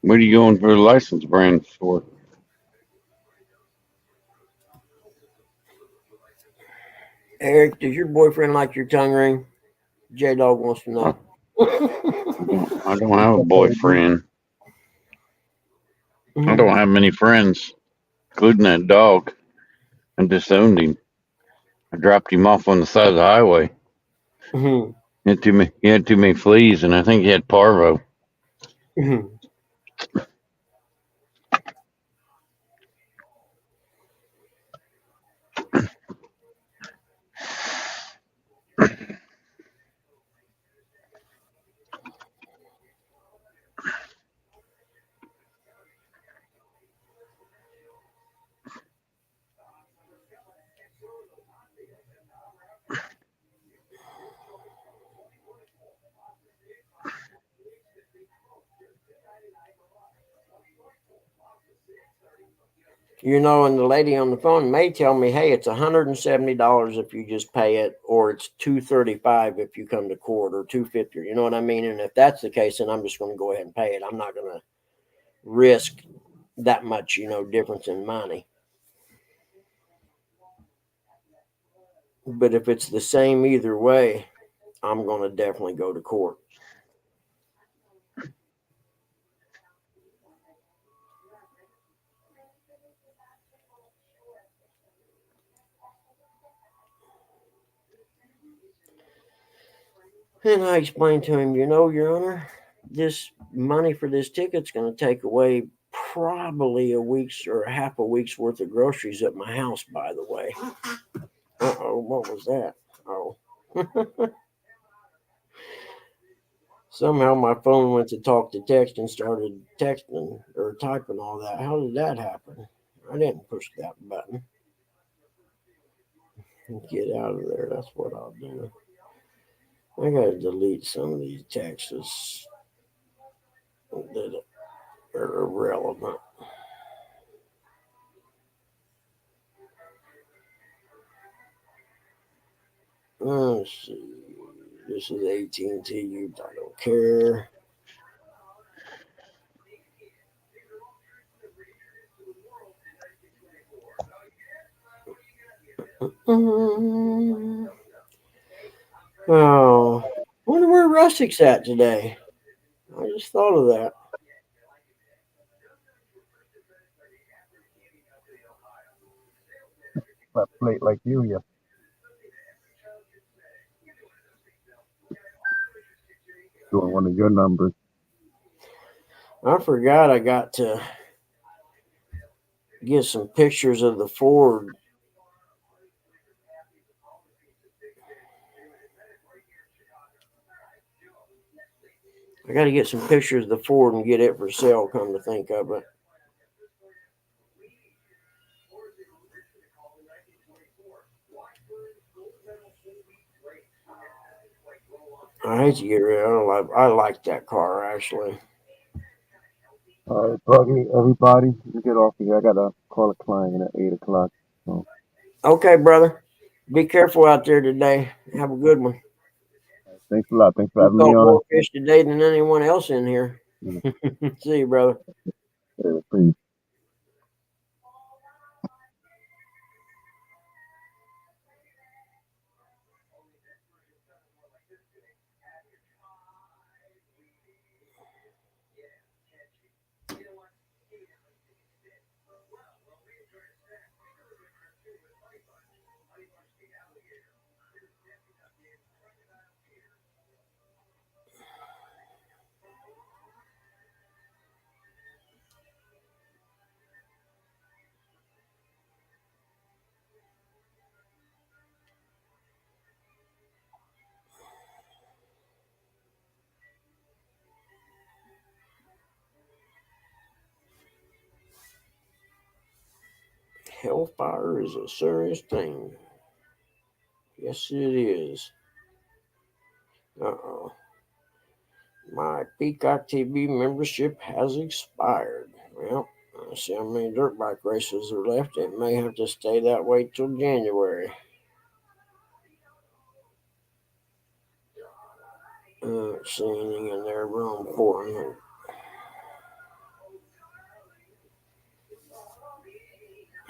What are you going for the license brand for? Eric, does your boyfriend like your tongue ring? J Dog wants to know. I don't have a boyfriend. I don't have many friends, including that dog. I disowned him. I dropped him off on the side of the highway. Mhm. He had too many fleas, and I think he had parvo. Mhm. And the lady on the phone may tell me, "Hey, it's $170 if you just pay it, or it's $235 if you come to court, or $250." You know what I mean? And if that's the case, then I'm just going to go ahead and pay it. I'm not going to risk that much, difference in money. But if it's the same either way, I'm going to definitely go to court. And I explained to him, Your Honor, this money for this ticket's going to take away probably a week's or a half a week's worth of groceries at my house, by the way. Uh-oh, what was that? Oh. Somehow my phone went to talk to text and started texting or typing all that. How did that happen? I didn't push that button. Get out of there. That's what I'll do. I gotta delete some of these texts that are irrelevant. Let's see. This is AT&T. I don't care. Oh, wonder where Rustic's at today. I just thought of that. That plate like you, yeah. Doing one of your numbers. I forgot I got to get some pictures of the Ford. I got to get some pictures of the Ford and get it for sale, come to think of it. I hate to get rid of it. I like that car, actually. All right, Buggy, everybody, you get off of here. I got to call a client at 8 o'clock. So, Okay, brother. Be careful out there today. Have a good one. thanks a lot. Thanks for You having me caught on. more fish today than anyone else in here. Mm, See you, brother. Please. Hellfire is a serious thing. Yes, it is. Uh-oh. My Peacock TV membership has expired. Well, I see how many dirt bike races are left. It may have to stay that way till January. I don't see anything in there real important.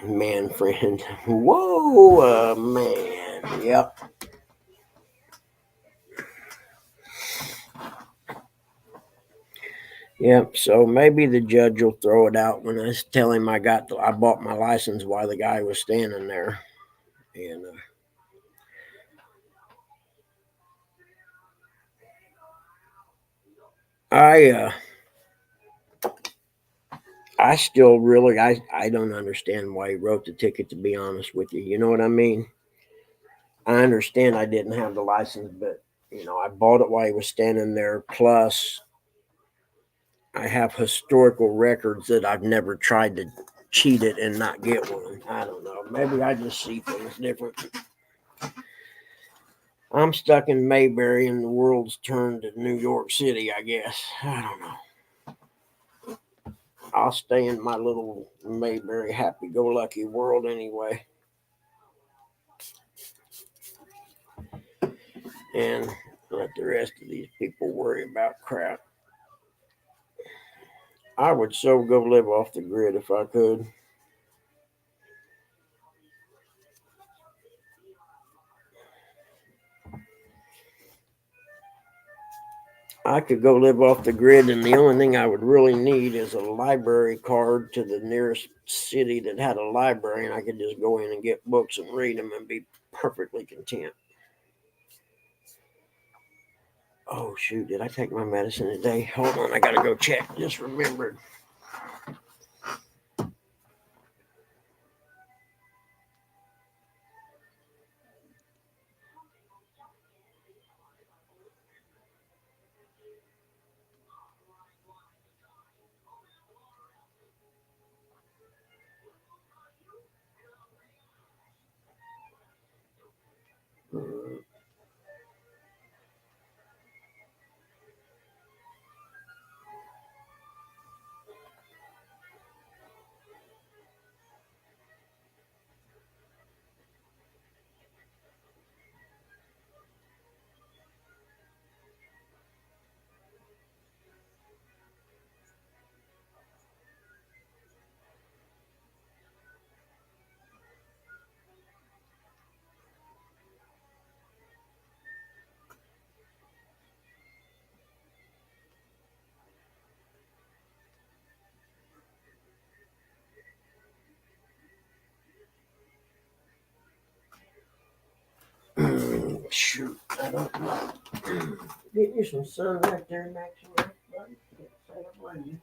Man friend. Whoa, man. Yep. Yep. So maybe the judge will throw it out when I tell him I bought my license while the guy was standing there. And I I still really I don't understand why he wrote the ticket, to be honest with you. You know what I mean? I understand I didn't have the license, but I bought it while he was standing there. Plus, I have historical records that I've never tried to cheat it and not get one. I don't know. Maybe I just see things different. I'm stuck in Mayberry and the world's turned to New York City, I guess. I don't know. I'll stay in my little Mayberry happy go lucky world anyway. And let the rest of these people worry about crap. I would so go live off the grid if I could. I could go live off the grid, and the only thing I would really need is a library card to the nearest city that had a library, and I could just go in and get books and read them and be perfectly content. Oh, shoot, did I take my medicine today? Hold on, I gotta go check. Just remembered. don't know. Get you some sun right there, Maxwell. Buddy. Say I blame you.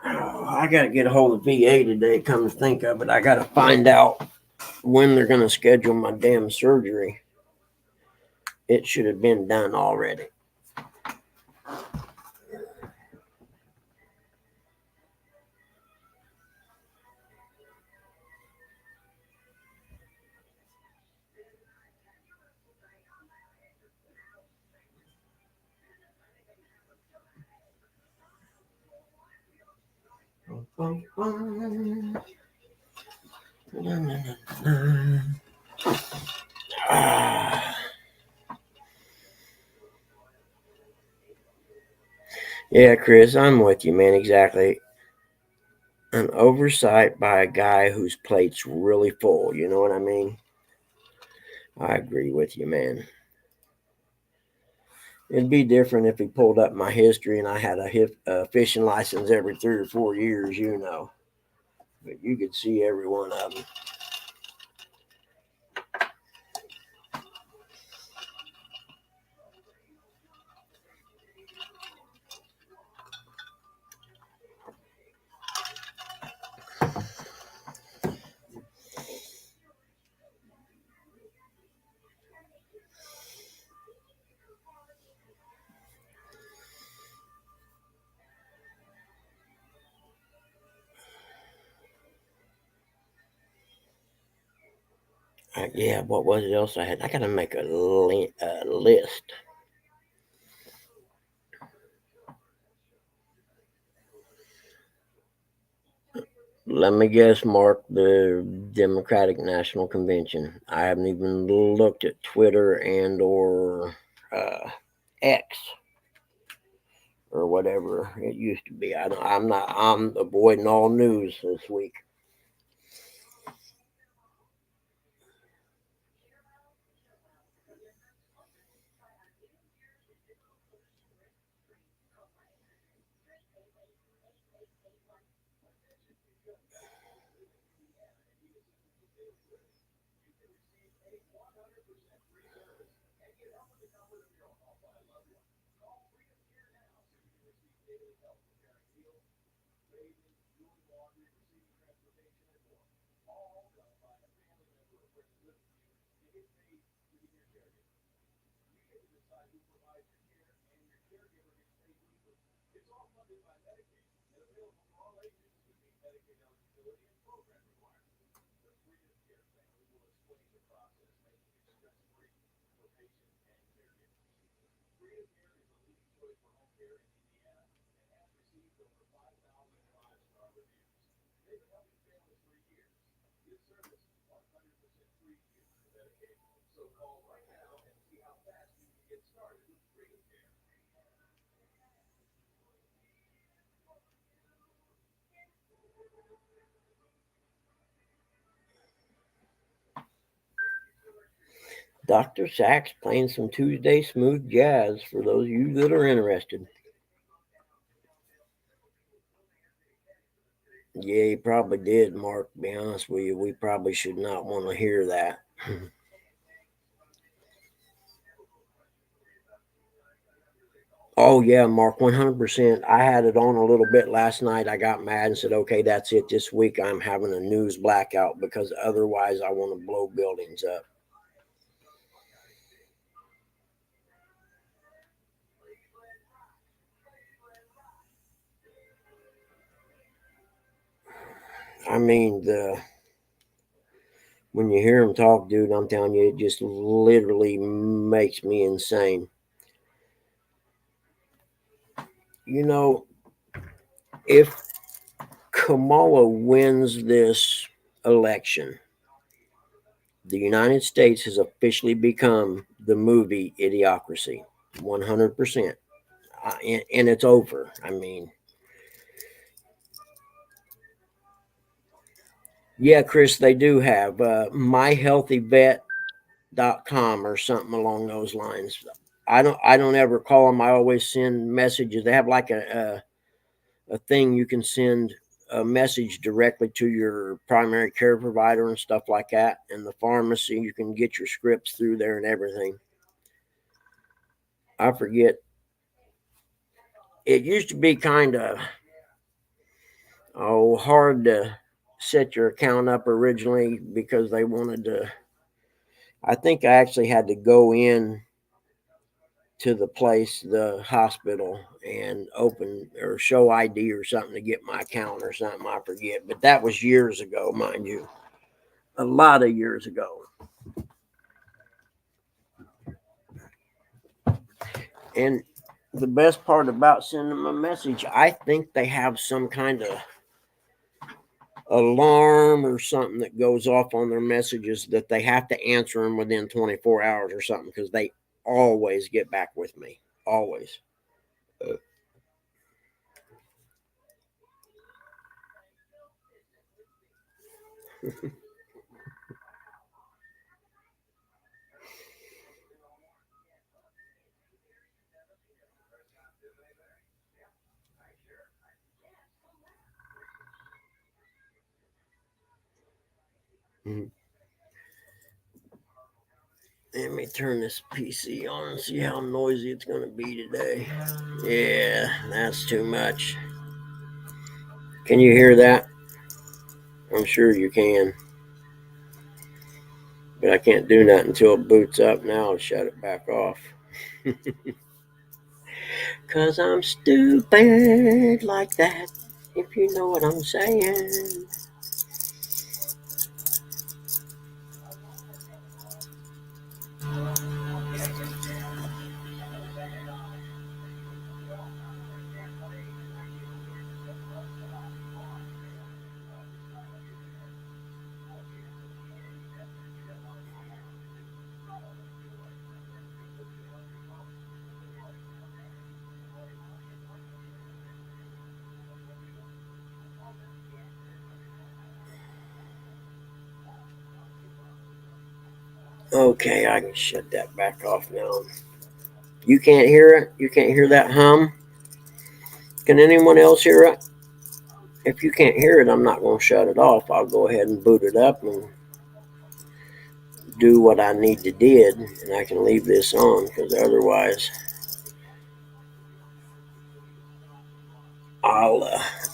Oh, I got to get a hold of VA today. Come to think of it, I got to find out when they're going to schedule my damn surgery. It should have been done already. Yeah, Chris, I'm with you, man. Exactly. An oversight by a guy whose plate's really full. You know what I mean? I agree with you, man. It'd be different if he pulled up my history and I had a fishing license every 3 or 4 years, you know. But you could see every one of them. Yeah, what was it else I had? I got to make a list. Let me guess, Mark, the Democratic National Convention. I haven't even looked at Twitter and or X or whatever it used to be. I'm avoiding all news this week. Dr. Sachs playing some Tuesday smooth jazz for those of you that are interested. Yeah, he probably did, Mark. To be honest with you, we probably should not want to hear that. Oh, yeah, Mark, 100%. I had it on a little bit last night. I got mad and said, okay, that's it. This week I'm having a news blackout because otherwise I want to blow buildings up. I mean, when you hear him talk, dude, I'm telling you, it just literally makes me insane. You know, if Kamala wins this election, the United States has officially become the movie Idiocracy, 100%. And it's over. I mean, yeah, Chris, they do have myhealthyvet.com or something along those lines. I don't ever call them. I always send messages. They have like a thing you can send a message directly to your primary care provider and stuff like that, and the pharmacy. You can get your scripts through there and everything. I forget. It used to be kind of hard to set your account up originally because they wanted to. I think I actually had to go in to the place, the hospital, and open or show ID or something to get my account or something. I forget, but that was years ago, mind you, a lot of years ago. And the best part about sending them a message, I think they have some kind of alarm or something that goes off on their messages that they have to answer them within 24 hours or something, because they always get back with me. Always. Let me turn this PC on and see how noisy it's going to be today. Yeah, that's too much. Can you hear that? I'm sure you can. But I can't do nothing until it boots up now and shut it back off. 'Cause I'm stupid like that, if you know what I'm saying. Okay, I can shut that back off now. You can't hear it? You can't hear that hum? Can anyone else hear it? If you can't hear it, I'm not going to shut it off. I'll go ahead and boot it up and do what I need to did, and I can leave this on, because otherwise I'll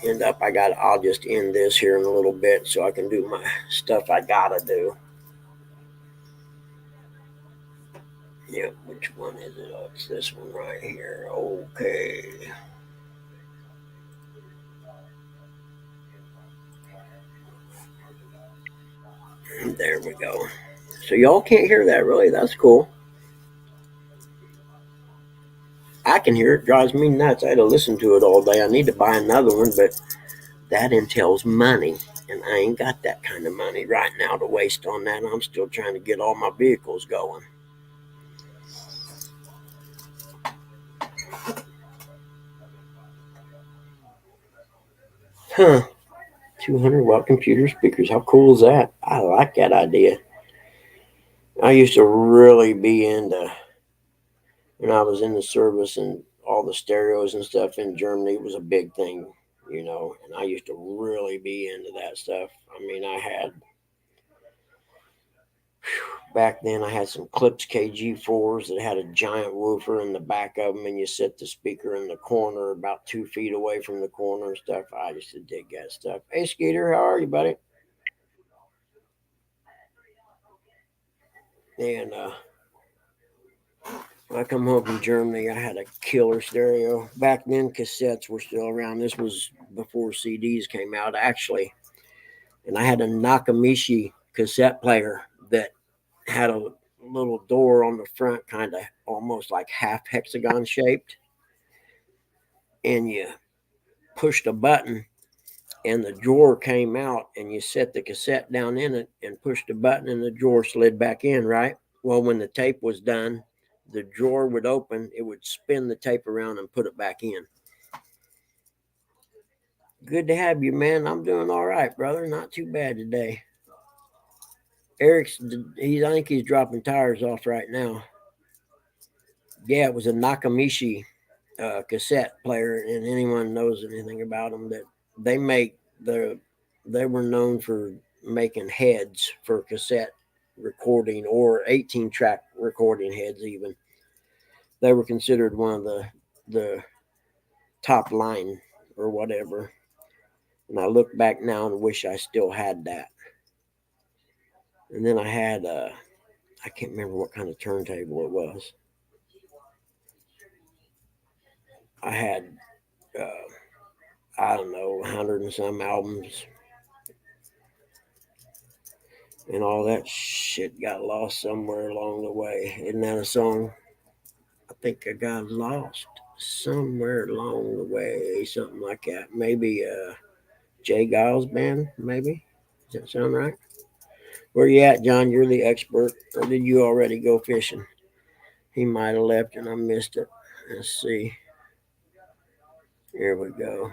end up. I'll just end this here in a little bit so I can do my stuff I gotta do. Yeah, which one is it? Oh, it's this one right here. Okay. There we go. So y'all can't hear that, really? That's cool. I can hear it. Drives me nuts. I had to listen to it all day. I need to buy another one, but that entails money, and I ain't got that kind of money right now to waste on that. I'm still trying to get all my vehicles going. Huh. 200-watt computer speakers. How cool is that? I like that idea. I used to really be into, when I was in the service, and all the stereos and stuff in Germany was a big thing, and I used to really be into that stuff. I mean, back then I had some Clips KG4s that had a giant woofer in the back of them, and you set the speaker in the corner about 2 feet away from the corner and stuff. I used to dig that stuff. Hey, Skeeter, how are you, buddy? And when I come home from Germany, I had a killer stereo. Back then, cassettes were still around. This was before CDs came out, actually. And I had a Nakamichi cassette player that had a little door on the front, kind of almost like half hexagon shaped. And you pushed a button, and the drawer came out, and you set the cassette down in it and pushed a button, and the drawer slid back in, right? Well, when the tape was done, the drawer would open, it would spin the tape around and put it back in. Good to have you, man. I'm doing all right, brother. Not too bad today. I think he's dropping tires off right now. Yeah, it was a Nakamichi cassette player, and anyone knows anything about them, that they make they were known for making heads for cassette recording or 18-track recording heads. Even they were considered one of the top line or whatever. And I look back now and wish I still had that. And then I had I can't remember what kind of turntable it was. I had I don't know, 100 and some albums, and all that shit got lost somewhere along the way. Isn't that a song? I think I got lost somewhere along the way, something like that. Maybe Jay Giles band, maybe. Does that sound right? Where you at, John? You're the expert, or did you already go fishing? He might have left and I missed it. Let's see. Here we go.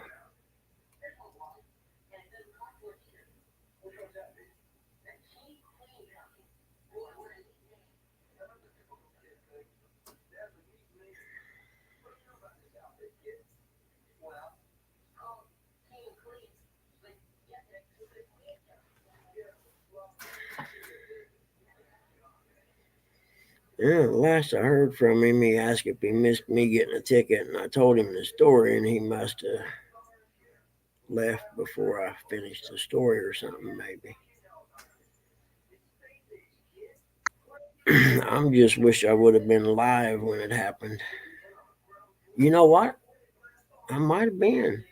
Yeah, last I heard from him, he asked if he missed me getting a ticket, and I told him the story, and he must have left before I finished the story or something, maybe. I'm just wish I would have been live when it happened. You know what? I might have been.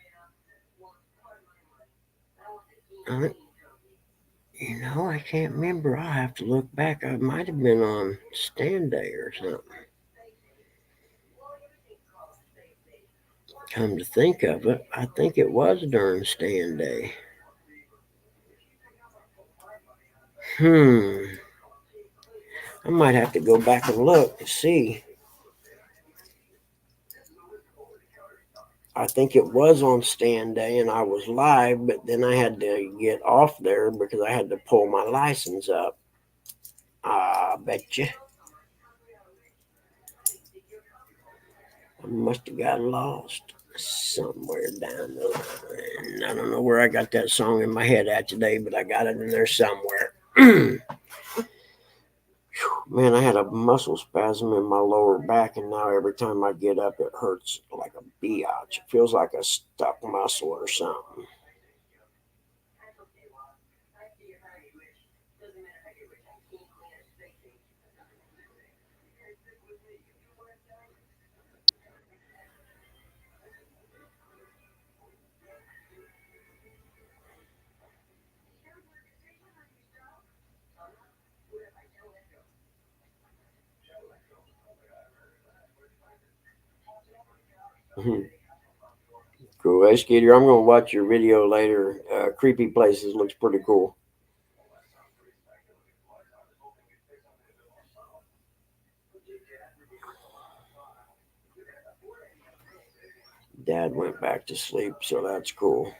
I, I can't remember. I'll have to look back. I might have been on stand day or something. Come to think of it, I think it was during stand day. Hmm. I might have to go back and look to see. I think it was on stand day and I was live, but then I had to get off there because I had to pull my license up. I bet you. I must have got lost somewhere down the line. I don't know where I got that song in my head at today, but I got it in there somewhere. Man, I had a muscle spasm in my lower back, and now every time I get up, it hurts like a biatch. It feels like a stuck muscle or something. Cool. Hey, Skeeter, I'm going to watch your video later. Creepy Places looks pretty cool. Dad went back to sleep, so that's cool.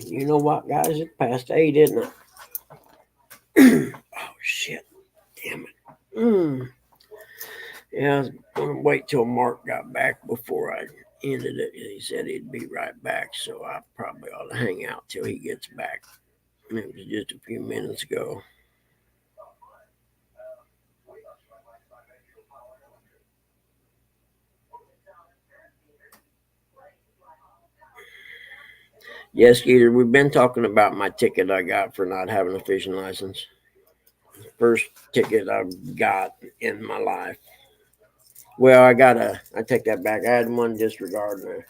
You know what, guys? It's past 8, isn't it? Oh, shit. Damn it. Yeah, I was going to wait till Mark got back before I ended it. He said he'd be right back, so I probably ought to hang out till he gets back. And it was just a few minutes ago. Yes, Skeeter, we've been talking about my ticket I got for not having a fishing license. First ticket I've got in my life. Well, I take that back. I had one disregarding an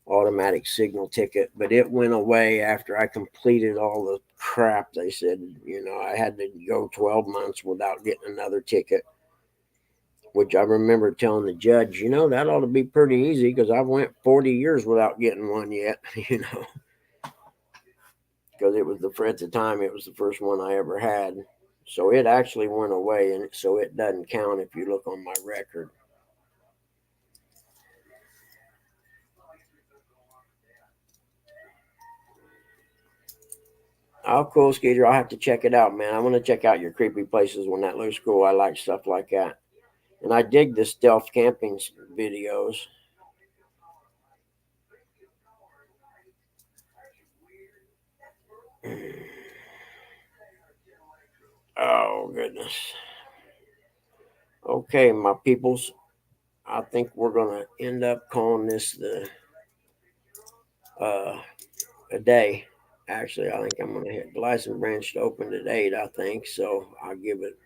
automatic signal ticket, but it went away after I completed all the crap. They said, I had to go 12 months without getting another ticket. which I remember telling the judge, that ought to be pretty easy because I went 40 years without getting one yet, because at the time, it was the first one I ever had. So it actually went away, and so it doesn't count if you look on my record. Oh, cool, Skeeter. I'll have to check it out, man. I want to check out your creepy places when that looks cool. I like stuff like that. And I dig the stealth camping videos. Oh, goodness. Okay, my peoples. I think we're going to end up calling this a day. Actually, I think I'm going to hit the license branch to open at 8, I think. So I'll give it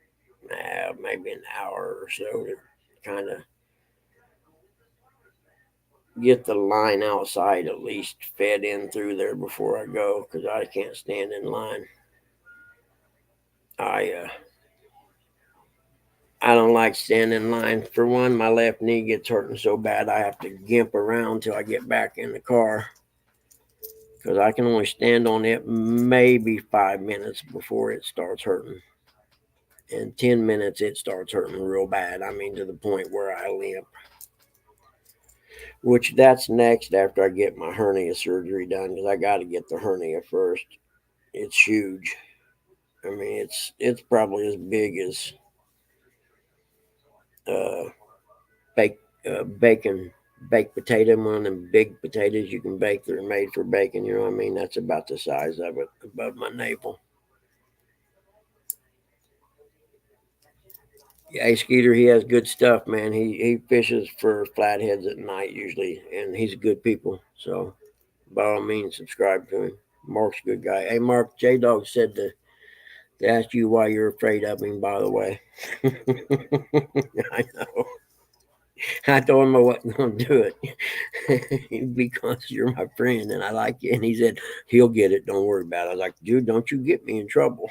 maybe an hour or so to kind of get the line outside at least fed in through there before I go, because I can't stand in line. I don't like standing in line. For one, my left knee gets hurting so bad I have to gimp around till I get back in the car, because I can only stand on it maybe 5 minutes before it starts hurting. In 10 minutes, it starts hurting real bad. I mean, to the point where I limp. Which that's next after I get my hernia surgery done, because I got to get the hernia first. It's huge. I mean, it's probably as big as bacon, baked potato, one of them big potatoes you can bake that are made for bacon. You know what I mean? That's about the size of it, above my navel. Yeah, Skeeter, he has good stuff, man. He fishes for flatheads at night usually, and he's a good people. So by all means, subscribe to him. Mark's a good guy. Hey, Mark, J Dog said to ask you why you're afraid of him, by the way. I know. I told him I wasn't going to do it because you're my friend and I like you. And he said, he'll get it. Don't worry about it. I was like, dude, don't you get me in trouble.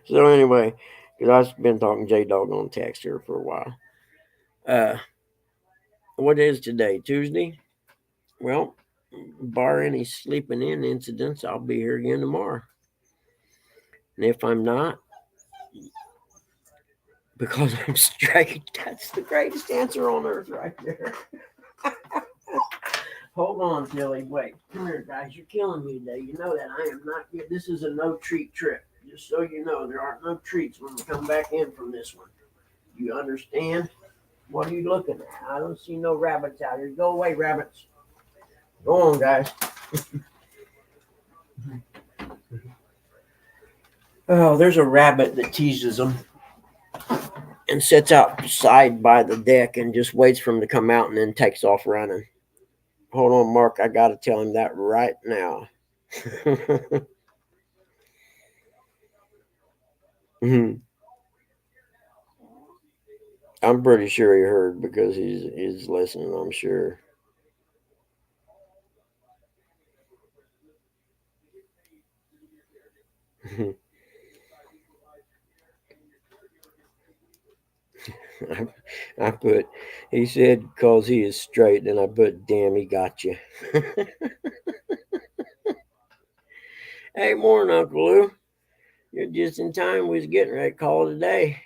So anyway, because I've been talking J-Dog on text here for a while. What is today? Tuesday? Well, bar any sleeping in incidents, I'll be here again tomorrow. And if I'm not, because I'm straight, that's the greatest answer on earth right there. Hold on, Tilly. Wait. Come here, guys. You're killing me today. You know that. I am not. This is a no treat trip. Just so you know, there aren't no treats when we come back in from this one. You understand? What are you looking at? I don't see no rabbits out here. Go away, rabbits. Go on, guys. Oh, there's a rabbit that teases them and sits outside by the deck and just waits for him to come out and then takes off running. Hold on, Mark. I got to tell him that right now. I'm pretty sure he heard because he's listening, I'm sure. I put, he said, because he is straight, and I put, damn, he got you. Hey, morning, Uncle Lou. You're just in time. We was getting ready to call it a day.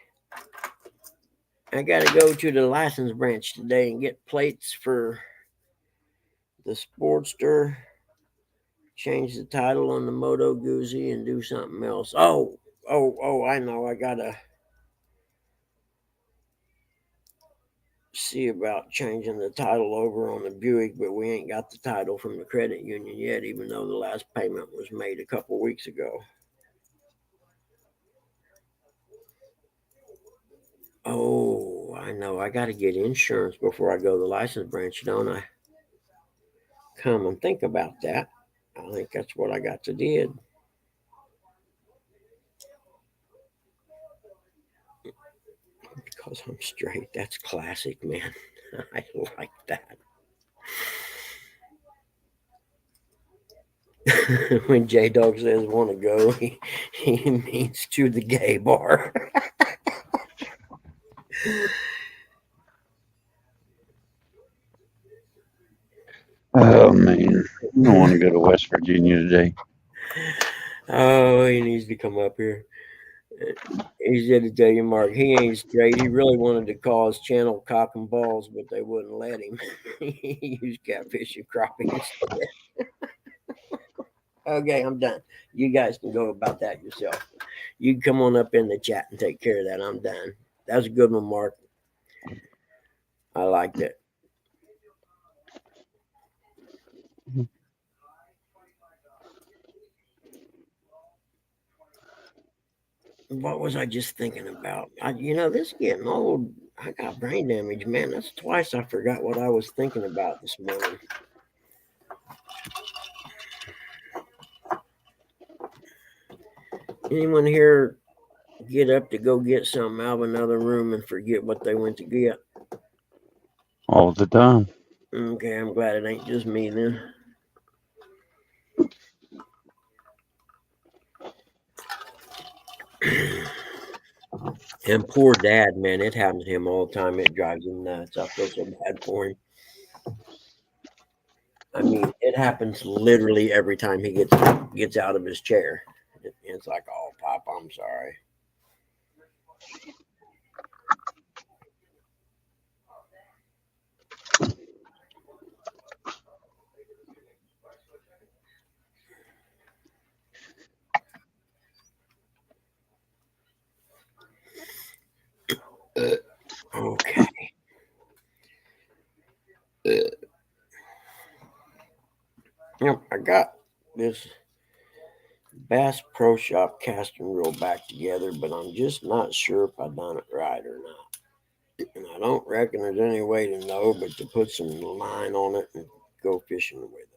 I got to go to the license branch today and get plates for the Sportster, change the title on the Moto Guzzi, and do something else. Oh, I know. I got to see about changing the title over on the Buick, but we ain't got the title from the credit union yet, even though the last payment was made a couple weeks ago. Oh, I know. I got to get insurance before I go to the license branch, don't I? Come and think about that. I think that's what I got to did. Because I'm straight. That's classic, man. I like that. When J Dog says want to go, He means to the gay bar. Oh man, I don't want to go to West Virginia today. Oh, he needs to come up here. He said to tell you, Mark, he ain't straight. He really wanted to call his channel Cock and Balls, but they wouldn't let him. He used catfish and crappie instead. Okay, I'm done. You guys can go about that yourself. You can come on up in the chat and take care of that. I'm done. That was a good one, Mark. I liked it. What was I just thinking about? This getting old. I got brain damage, man. That's twice I forgot what I was thinking about this morning. Anyone here get up to go get something out of another room and forget what they went to get? All the time. Okay, I'm glad it ain't just me then. And poor dad, man, it happens to him all the time. It drives him nuts. I feel so bad for him. I mean, it happens literally every time he gets out of his chair. It's like, oh, Pop, I'm sorry. Okay. Yep, I got this Bass Pro Shop casting reel back together, but I'm just not sure if I done it right or not. And I don't reckon there's any way to know but to put some line on it and go fishing with it.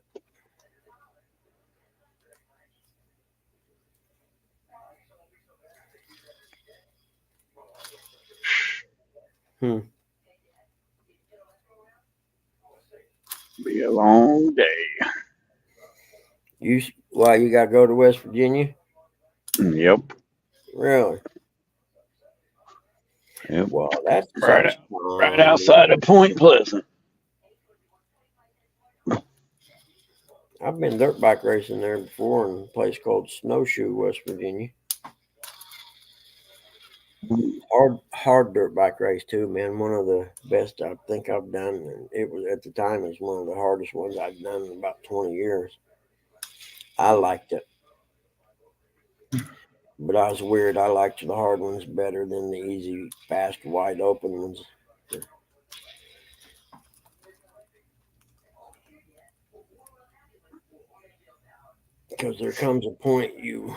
Be a long day. Why you got to go to West Virginia? Yep. Really? Yep. Well, that Right, sounds right fun. outside of Point Pleasant. I've been dirt bike racing there before in a place called Snowshoe, West Virginia. Hard dirt bike race too, man. One of the best I think I've done. And it was at the time it was one of the hardest ones I've done in about 20 years. I liked it. But I was weird. I liked the hard ones better than the easy, fast, wide open ones. Because there comes a point you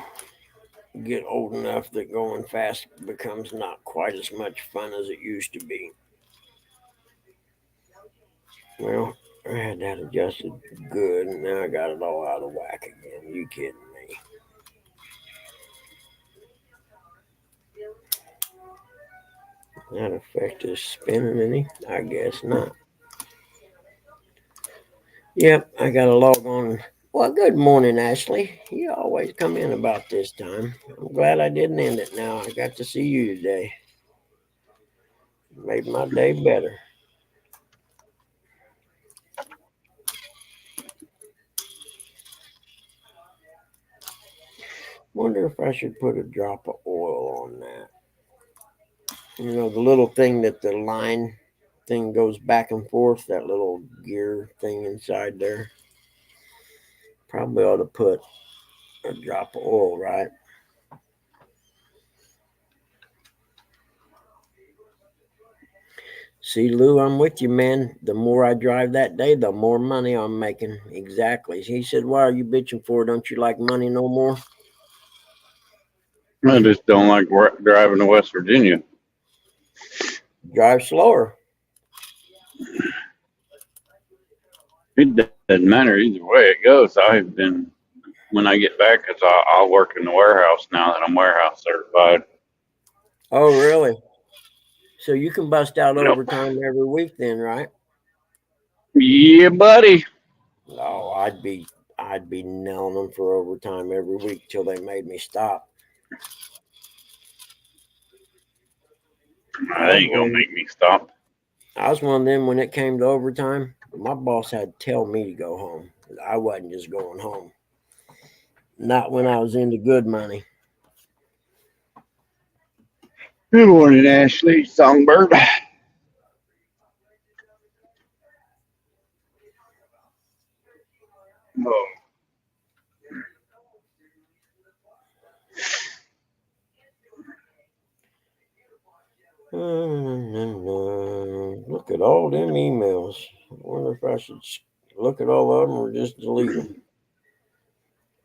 get old enough that going fast becomes not quite as much fun as it used to be. Well, I had that adjusted good, and now I got it all out of whack again. You kidding me? That effect is spinning any? I guess not. Yep, I got to log on. Well, good morning, Ashley. You always come in about this time. I'm glad I didn't end it now. I got to see you today. Made my day better. Wonder if I should put a drop of oil on that. The little thing that the line thing goes back and forth, that little gear thing inside there. Probably ought to put a drop of oil, right? See, Lou, I'm with you, man. The more I drive that day, the more money I'm making. Exactly. He said, why are you bitching for? Don't you like money no more? I just don't like driving to West Virginia. Drive slower. It doesn't matter either way it goes. When I get back, because I'll work in the warehouse now that I'm warehouse certified. Oh, really? So you can bust out Yep. overtime every week then, right? Yeah, buddy. Oh, I'd be nailing them for overtime every week till they made me stop. They ain't gonna make me stop. I was one of them when it came to overtime. My boss had to tell me to go home. I wasn't just going home. Not when I was into good money. Good morning, Ashley. Songbird. Oh. Look at all them emails. I wonder if I should look at all of them or just delete them.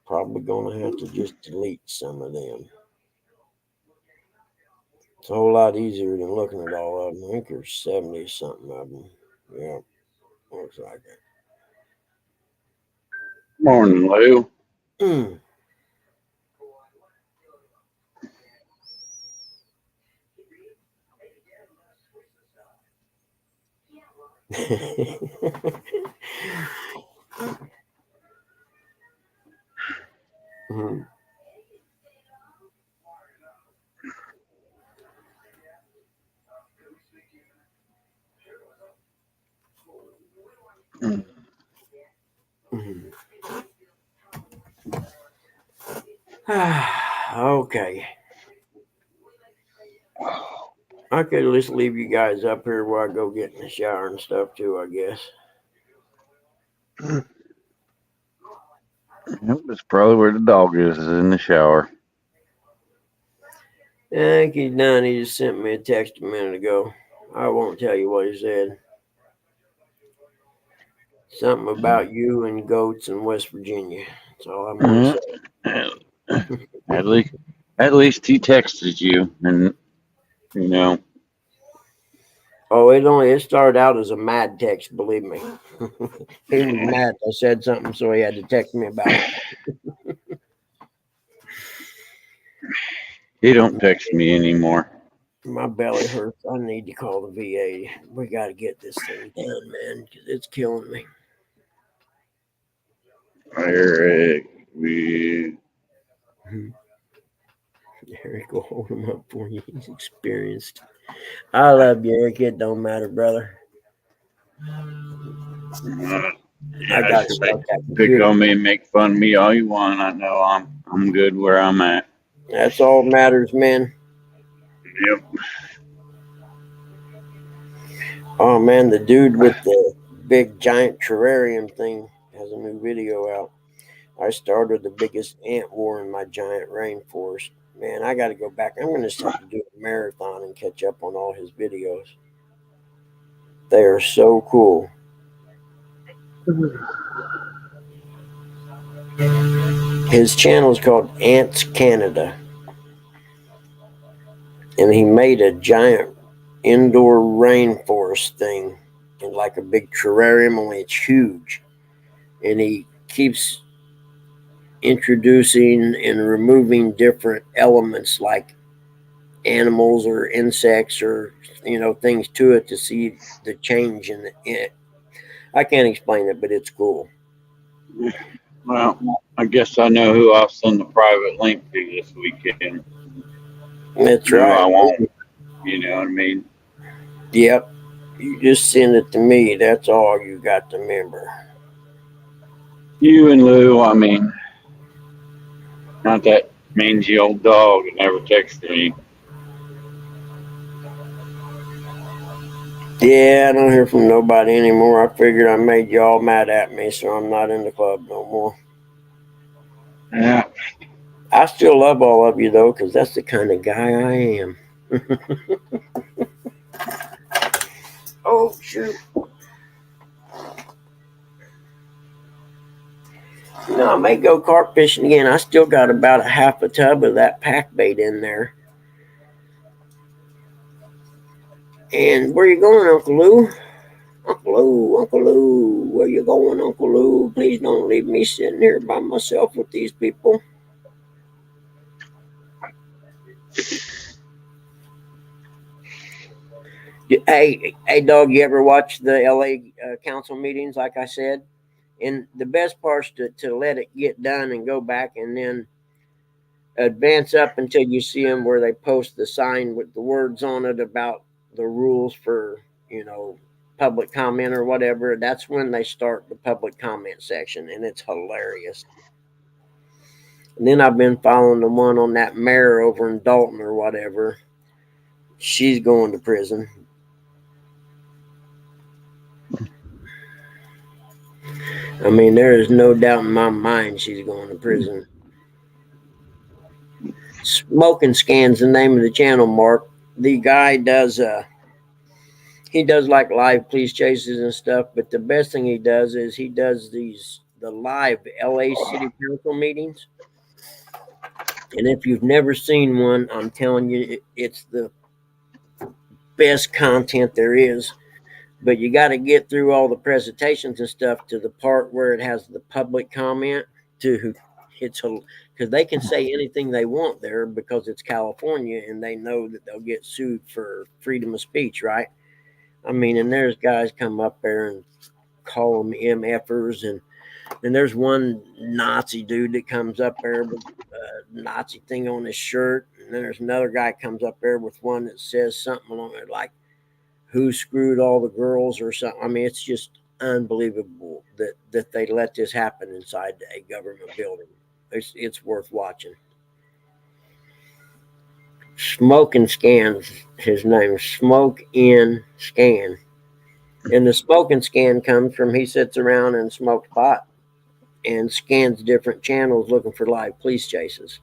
Probably gonna have to just delete some of them. It's a whole lot easier than looking at all of them. I think there's 70 something of them. Yeah, looks like Morning, Lou. it. Mhm. Mhm. Okay. I could just leave you guys up here while I go get in the shower and stuff too, I guess. Yep, that's probably where the dog is in the shower. I think he's done. He just sent me a text a minute ago. I won't tell you what he said. Something about you and goats in West Virginia. That's all I'm gonna say. At least, at least he texted you, and you know. Oh, it started out as a mad text, believe me. He was mad I said something, so he had to text me about it. He don't text me anymore. My belly hurts. I need to call the VA. We got to get this thing done, man, because it's killing me. Eric, we Eric will hold him up for you. He's experienced. I love you, Eric. It don't matter, brother. I yeah, got to say, start that pick computer. on me and make fun of me all you want. I know I'm good where I'm at. That's all that matters, man. Yep. Oh man, the dude with the big giant terrarium thing has a new video out. I started the biggest ant war in my giant rainforest. Man, I got to go back. I'm going to just have to do a marathon and catch up on all his videos. They are so cool. His channel is called Ants Canada, and he made a giant indoor rainforest thing in like a big terrarium, only it's huge. And he keeps introducing and removing different elements like animals or insects or things to it to see the change in it. I can't explain it, but it's cool. Well, I guess I know who I'll send the private link to this weekend. That's And who I right. won't. You know what I mean? Yep. You just send it to me. That's all you got to remember. You and Lou, I mean, not that mangy old dog that never texted me. Yeah, I don't hear from nobody anymore. I figured I made you all mad at me, so I'm not in the club no more. Yeah. I still love all of you, though, because that's the kind of guy I am. Oh, shoot. I may go carp fishing again. I still got about a half a tub of that pack bait in there. And where you going, Uncle Lou? Uncle Lou, where you going, Uncle Lou? Please don't leave me sitting here by myself with these people. Hey, dog, you ever watch the LA council meetings, like I said? And the best part's to let it get done and go back and then advance up until you see them where they post the sign with the words on it about the rules for, public comment or whatever. That's when they start the public comment section, and it's hilarious. And then I've been following the one on that mayor over in Dalton or whatever. She's going to prison. I mean, there is no doubt in my mind she's going to prison. Smoking Scan's the name of the channel, Mark. The guy does he does like live police chases and stuff, but the best thing he does is he does the live LA City Council meetings. And if you've never seen one, I'm telling you, it's the best content there is. But you got to get through all the presentations and stuff to the part where it has the public comment. To it's because they can say anything they want there because it's California and they know that they'll get sued for freedom of speech, right? I mean, and there's guys come up there and call them MFers, and there's one Nazi dude that comes up there with a Nazi thing on his shirt, and then there's another guy comes up there with one that says something along there like "Who screwed all the girls" or something. I mean, it's just unbelievable that they let this happen inside a government building. It's worth watching. Smoke and Scans, his name is Smoke in Scan. And the smoke and scan comes from he sits around and smokes pot and scans different channels looking for live police chases.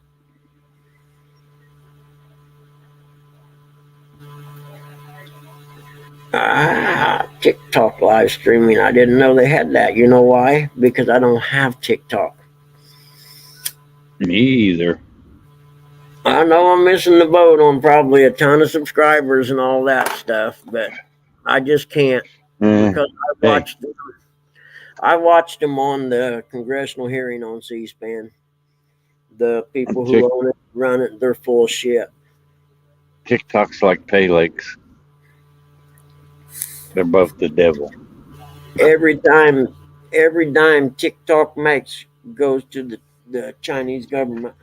TikTok live streaming. I didn't know they had that. You know why? Because I don't have TikTok. Me either. I know I'm missing the boat on probably a ton of subscribers and all that stuff, but I just can't because I watched them on the congressional hearing on C-SPAN. The people who own it, run it, they're full of shit. TikTok's like pay lakes. They're both the devil. Every dime TikTok makes goes to the Chinese government,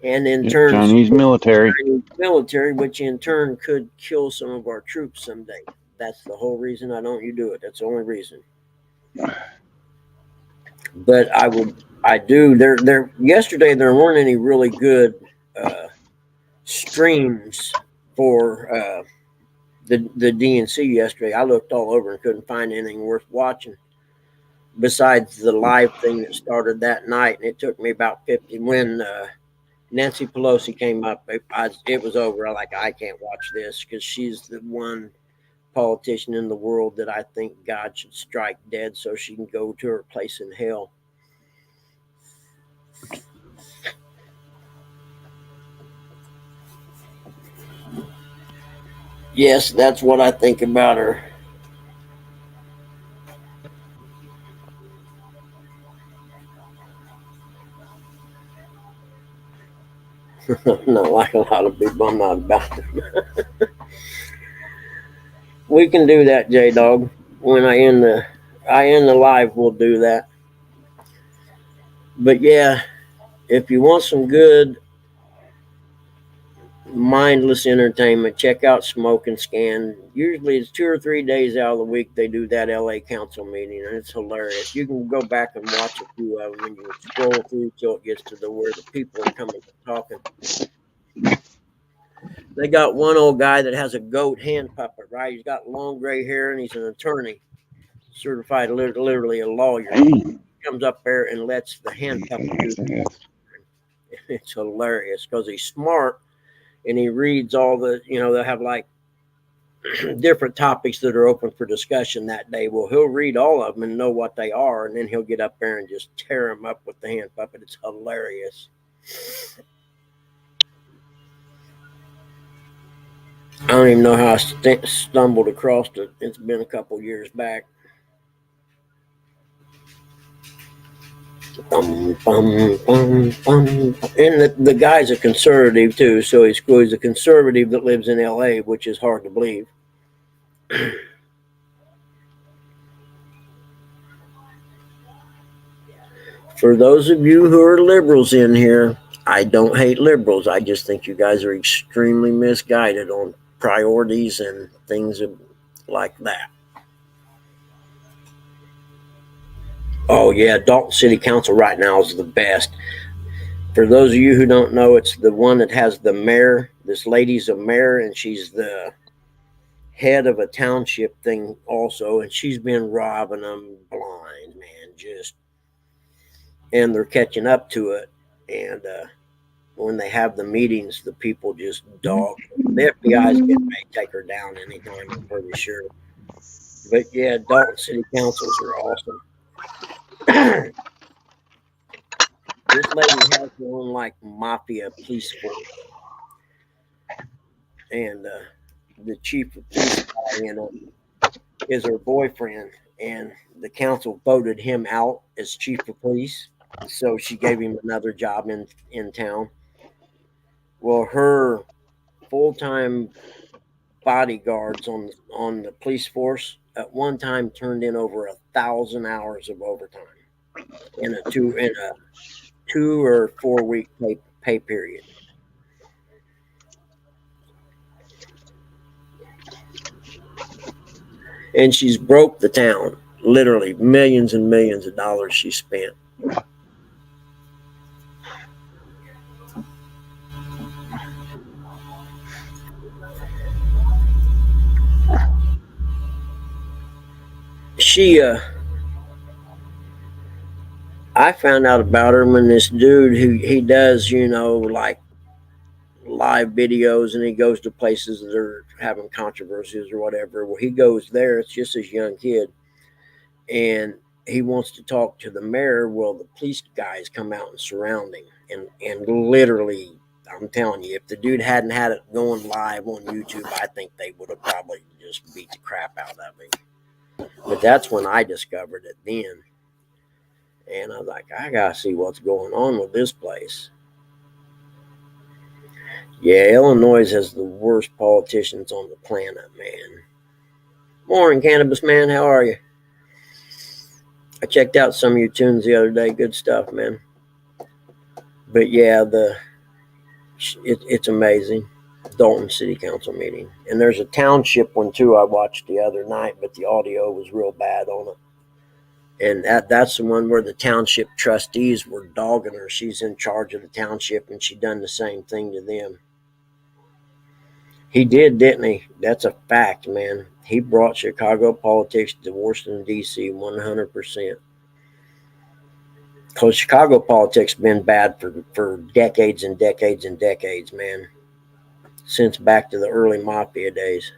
and in turn, Chinese military. Chinese military, which in turn could kill some of our troops someday. That's the whole reason I don't do it. That's the only reason. But I do. Yesterday there weren't any really good streams for the DNC yesterday. I looked all over and couldn't find anything worth watching besides the live thing that started that night. And it took me about 50 when Nancy Pelosi came up. It was over. I can't watch this because she's the one politician in the world that I think God should strike dead so she can go to her place in hell. Yes, that's what I think about her. Not like a lot of people. I'm not about them. We can do that, J Dog. When I end the live, we'll do that. But yeah, if you want some good mindless entertainment, check out Smoke and Scan. Usually it's 2 or 3 days out of the week they do that LA council meeting, and it's hilarious. You can go back and watch a few of them, and you can scroll through till it gets to where the people are coming and talking. They got one old guy that has a goat hand puppet, right? He's got long gray hair, and he's an attorney, certified, literally a lawyer. He comes up there and lets the hand puppet do. It's hilarious because he's smart. And he reads all they'll have like different topics that are open for discussion that day. Well, he'll read all of them and know what they are, and then he'll get up there and just tear them up with the hand puppet. It's hilarious. I don't even know how I stumbled across it. It's been a couple years back. And the guy's a conservative too, so he's a conservative that lives in LA, which is hard to believe. For those of you who are liberals in here, I don't hate liberals. I just think you guys are extremely misguided on priorities and things like that. Oh yeah, Dalton City Council right now is the best. For those of you who don't know, it's the one that has the mayor. This lady's a mayor, and she's the head of a township thing also, and she's been robbing them blind, man. Just and they're catching up to it. And when they have the meetings, the people just dog. The FBI's getting ready to take her down anytime, I'm pretty sure. But yeah, Dalton City Councils are awesome. This lady has her own like mafia police force, and the chief of police guy in it is her boyfriend, and the council voted him out as chief of police, so she gave him another job in town. Well, her full time bodyguards on the police force at one time turned in over 1,000 hours of overtime in a 2 or 4 week pay period. And she's broke the town. Literally millions and millions of dollars she spent. She I found out about her when this dude who he does, like live videos, and he goes to places that are having controversies or whatever. Well, he goes there. It's just this young kid, and he wants to talk to the mayor. Well, the police guys come out and surround him, and literally, I'm telling you, if the dude hadn't had it going live on YouTube, I think they would have probably just beat the crap out of him. But that's when I discovered it then. And I was like, I gotta see what's going on with this place. Yeah, Illinois has the worst politicians on the planet, man. Morning, Cannabis Man. How are you? I checked out some of your tunes the other day. Good stuff, man. But yeah, it's amazing. Dalton City Council meeting, and there's a township one too. I watched the other night, but the audio was real bad on it. And that's the one where the township trustees were dogging her. She's in charge of the township, and she done the same thing to them. He did, didn't he? That's a fact, man. He brought Chicago politics to Washington, D.C. 100%. Because Chicago politics been bad for decades and decades and decades, man. Since back to the early mafia days.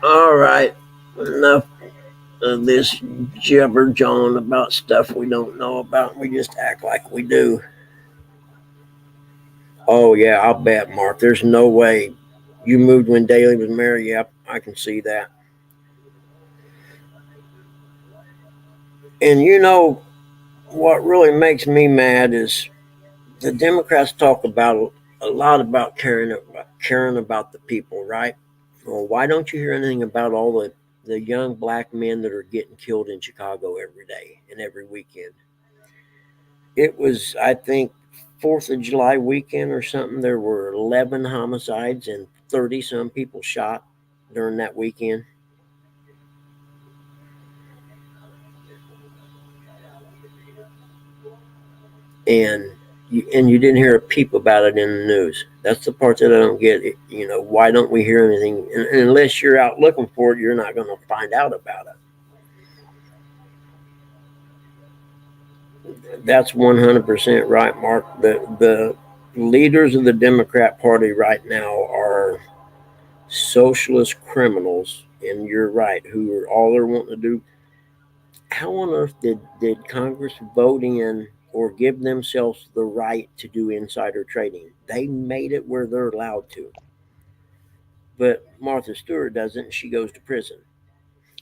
All right. Enough of this jibber jawing about stuff we don't know about. We just act like we do. Oh, yeah, I'll bet, Mark. There's no way you moved when Daley was married. Yep, I can see that. And what really makes me mad is the Democrats talk about a lot about caring about the people, right? Well, why don't you hear anything about all the young black men that are getting killed in Chicago every day and every weekend? It was, I think, 4th of July weekend or something. There were 11 homicides and 30 some people shot during that weekend. And you didn't hear a peep about it in the news. That's the part that I don't get. Why don't we hear anything? And unless you're out looking for it, you're not going to find out about it. That's 100% right, Mark. The leaders of the Democrat Party right now are socialist criminals, and you're right. Who are all they're wanting to do? How on earth did Congress vote in or give themselves the right to do insider trading? They made it where they're allowed to. But Martha Stewart doesn't, and she goes to prison.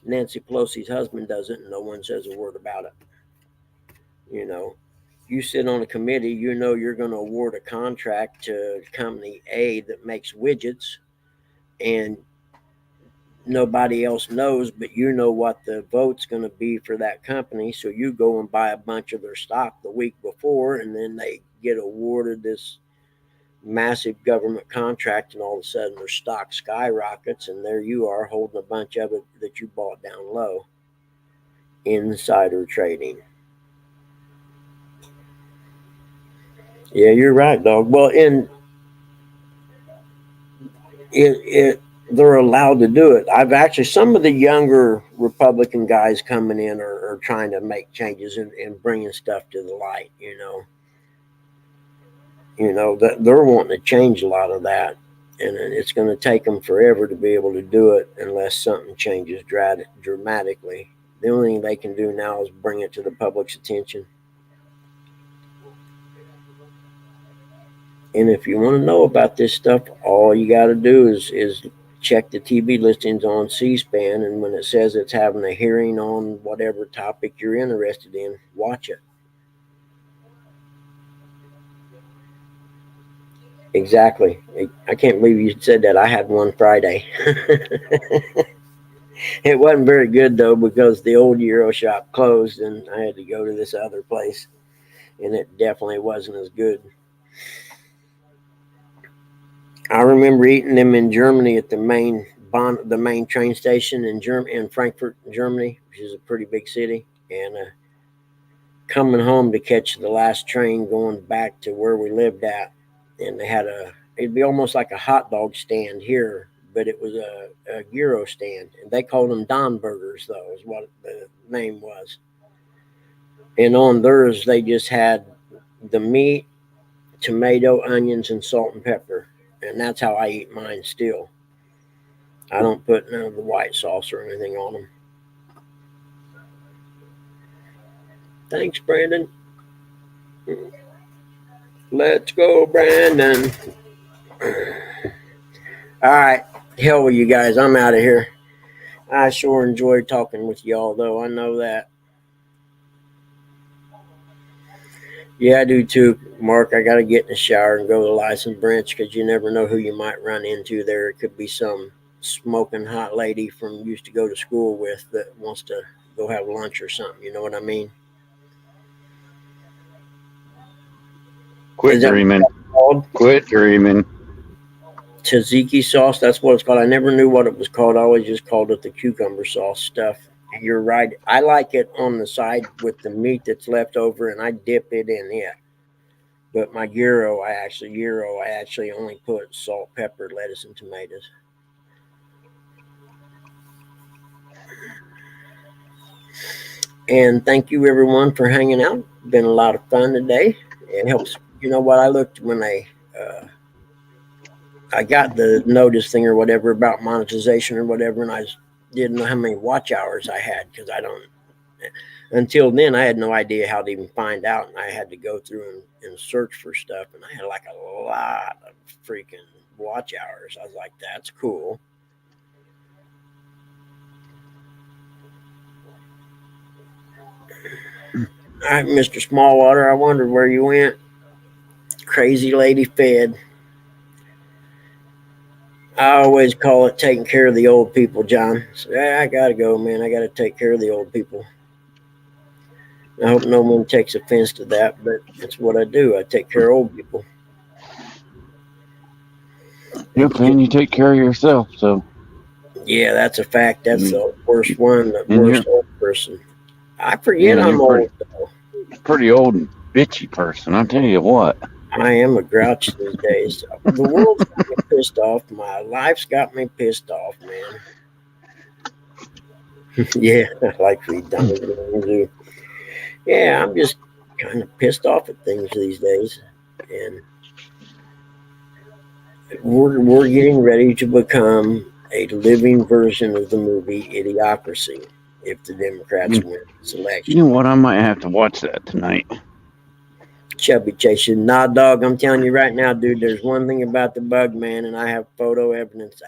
Nancy Pelosi's husband does it, and no one says a word about it. You know, you sit on a committee, you're going to award a contract to company A that makes widgets, and nobody else knows, but you know what the vote's going to be for that company. So you go and buy a bunch of their stock the week before, and then they get awarded this massive government contract, and all of a sudden their stock skyrockets, and there you are holding a bunch of it that you bought down low. Insider trading. Yeah, you're right, dog. Well, they're allowed to do it. I've actually, some of the younger Republican guys coming in are trying to make changes and bringing stuff to the light. That they're wanting to change a lot of that, and it's going to take them forever to be able to do it unless something changes dramatically. The only thing they can do now is bring it to the public's attention. And if you want to know about this stuff, all you got to do is check the TV listings on C-SPAN, and when it says it's having a hearing on whatever topic you're interested in, watch it. Exactly. I can't believe you said that. I had one Friday. It wasn't very good though, because the old Euro shop closed and I had to go to this other place, and it definitely wasn't as good. I remember eating them in Germany at the main train station in Frankfurt, Germany, which is a pretty big city, and coming home to catch the last train going back to where we lived at, and they had it'd be almost like a hot dog stand here, but it was a gyro stand, and they called them Don Burgers, though, is what the name was. And on theirs, they just had the meat, tomato, onions, and salt and pepper, and that's how I eat mine still. I don't put none of the white sauce or anything on them. Thanks, Brandon. Let's go, Brandon. All right. Hell with you guys. I'm out of here. I sure enjoyed talking with y'all, though. I know that. Yeah, I do too, Mark. I got to get in the shower and go to the license branch, because you never know who you might run into there. It could be some smoking hot lady from used to go to school with that wants to go have lunch or something. You know what I mean? Quit dreaming. Called? Quit dreaming. Tzatziki sauce. That's what it's called. I never knew what it was called. I always just called it the cucumber sauce stuff. You're right. I like it on the side with the meat that's left over, and I dip it in it. But my gyro, I actually only put salt, pepper, lettuce, and tomatoes. And thank you everyone for hanging out. Been a lot of fun today. It helps. You know what? I looked when I got the notice thing or whatever about monetization or whatever, and I didn't know how many watch hours I had, because I don't. Until then, I had no idea how to even find out, and I had to go through and search for stuff, and I had like a lot of freaking watch hours. I was like, that's cool. All right, Mr. Smallwater, I wondered where you went. Crazy lady fed. I always call it taking care of the old people, John. So, yeah, I gotta go, man. I gotta take care of the old people. I hope no one takes offense to that, but it's what I do. I take care of old people. Yep, and you take care of yourself. So Yeah, that's a fact. That's the worst one, the and worst old person. I forget you're I'm old, though. pretty old and bitchy person. I tell you what. I am a grouch these days. The world's got me pissed off. My life's got me pissed off, man. Yeah, I like to be done with it. Yeah, I'm just kind of pissed off at things these days. And we're getting ready to become a living version of the movie Idiocracy if the Democrats win this election. You know what? I might have to watch that tonight. Chubby chasing. Nah, dog, I'm telling you right now, dude, there's one thing about the bug, man, and I have photo evidence.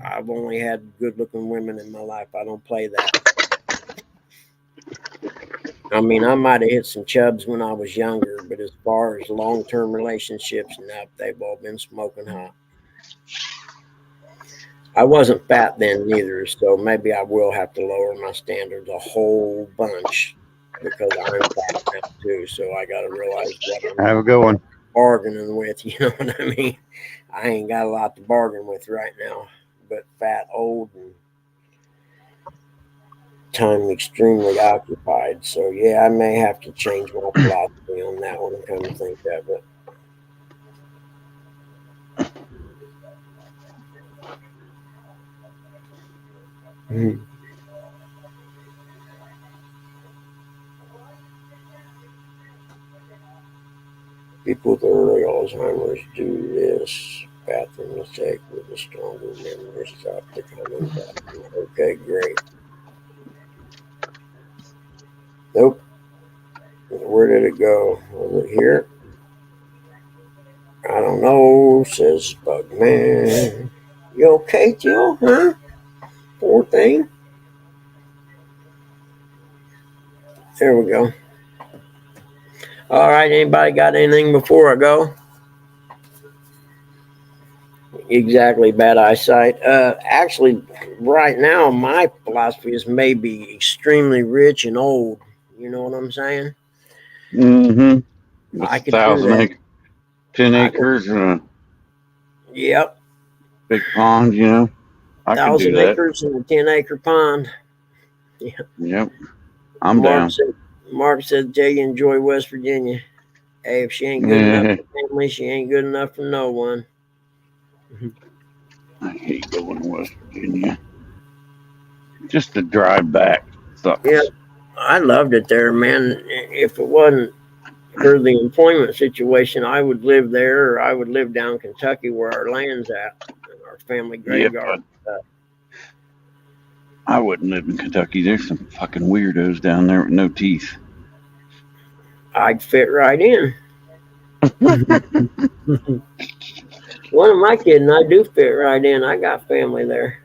I've only had good looking women in my life. I don't play that. I mean, I might have hit some chubs when I was younger, but as far as long term relationships, no, they've all been smoking hot. I wasn't fat then neither, so maybe I will have to lower my standards a whole bunch because I'm fat now too. So I got to realize what I'm Have a good one. bargaining with. You know what I mean? I ain't got a lot to bargain with right now, but fat, old, and time extremely occupied. So yeah, I may have to change my philosophy on that one. Come to think of it. Mhm. People with early Alzheimer's do this. Bathroom mistake with a stronger memory stop the coming back. Okay, great. Nope. Where did it go? Was it here? I don't know, says Bugman. You okay, Jill? Huh? Poor thing. There we go. All right, anybody got anything before I go? Exactly, bad eyesight. Actually, right now, my philosophy is maybe extremely rich and old. You know what I'm saying? Mm-hmm. With I a could do 1,000 that. acre, 10 I could, acres and a yep, big pond, I could do 1,000 that. acres and a 10-acre pond. Yeah. Yep. I'm Mark down. said. Mark said, "Jay, you enjoy West Virginia. Hey, if she ain't good enough for family, she ain't good enough for no one." I hate going to West Virginia. Just the drive back Yeah, sucks. I loved it there, man. If it wasn't for the employment situation, I would live there, or I would live down Kentucky where our land's at, and our family Yep. graveyard. I wouldn't live in Kentucky. There's some fucking weirdos down there with no teeth. I'd fit right in. What am I kidding? I do fit right in. I got family there.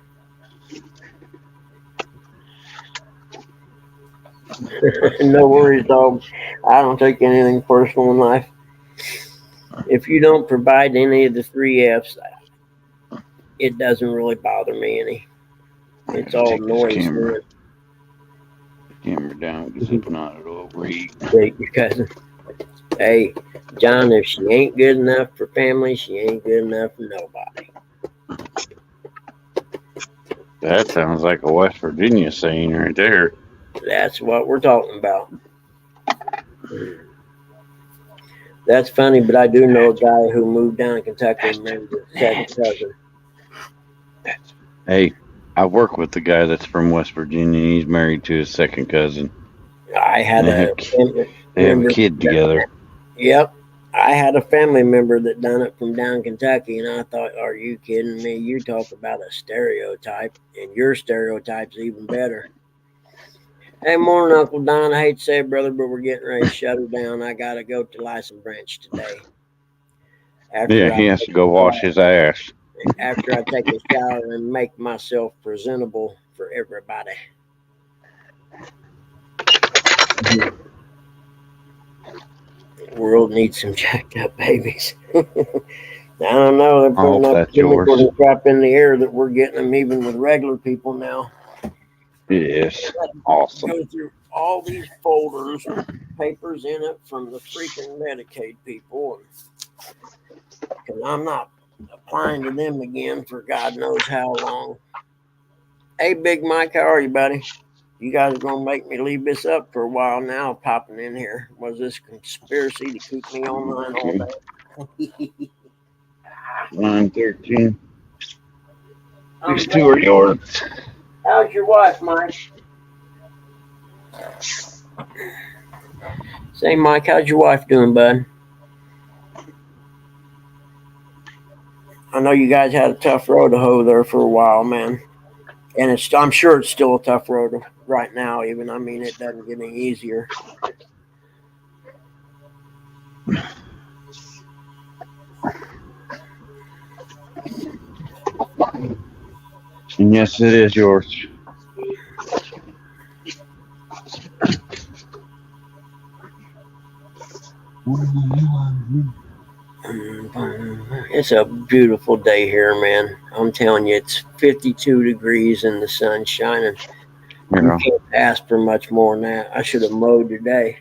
No worries, dog. I don't take anything personal in life. If you don't provide any of the three F's, it doesn't really bother me any. I It's gotta all take this noise camera then. down because if not, it'll overheat. Date your cousin. Hey, John, if she ain't good enough for family, she ain't good enough for nobody. That sounds like a West Virginia saying right there. That's what we're talking about. That's funny, but I do know a guy who moved down to Kentucky and married his second cousin. Hey, I work with the guy that's from West Virginia. He's married to his second cousin. I had And a family they have a member. kid together. Yep. I had a family member that done it from down Kentucky, and I thought, are you kidding me? You talk about a stereotype, and your stereotype's even better. Hey, morning, Uncle Don. I hate to say it, brother, but we're getting ready to shut her down. I got to go to License Branch today. Yeah, After I he has take to go a wash shower, his ass. after I take a shower and make myself presentable for everybody. The world needs some jacked up babies. I don't know. They're I putting hope enough that's chemicals yours. and crap in the air that we're getting them even with regular people now. Yes. Awesome. Go through all these folders with papers in it from the freaking Medicaid people, because I'm not applying to them again for God knows how long. Hey, Big Mike, how are you, buddy? You guys are gonna make me leave this up for a while now. Popping in here, was this conspiracy to keep me online all Okay. day? 9:13. I'm These glad. two are yours. How's your wife, Mike? Say, Mike, how's your wife doing, bud? I know you guys had a tough road to hoe there for a while, man. And I'm sure it's still a tough road right now. Even I mean, it doesn't get any easier. And yes, it is yours. It's a beautiful day here, man. I'm telling you, it's 52 degrees and the sun's shining. You You know, can't ask for much more than that. I should have mowed today.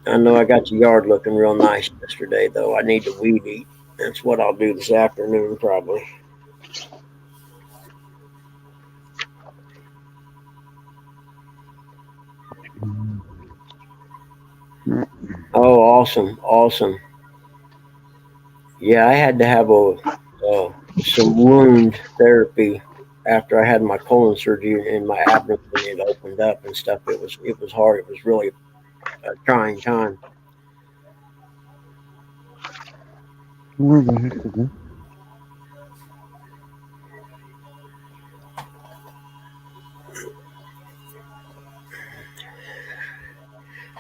I know I got the yard looking real nice yesterday, though. I need to weed eat. That's what I'll do this afternoon, probably. Oh, awesome, awesome. Yeah, I had to have some wound therapy after I had my colon surgery and my abdomen it opened up and stuff. It was hard. It was really a trying time. where the heck is it?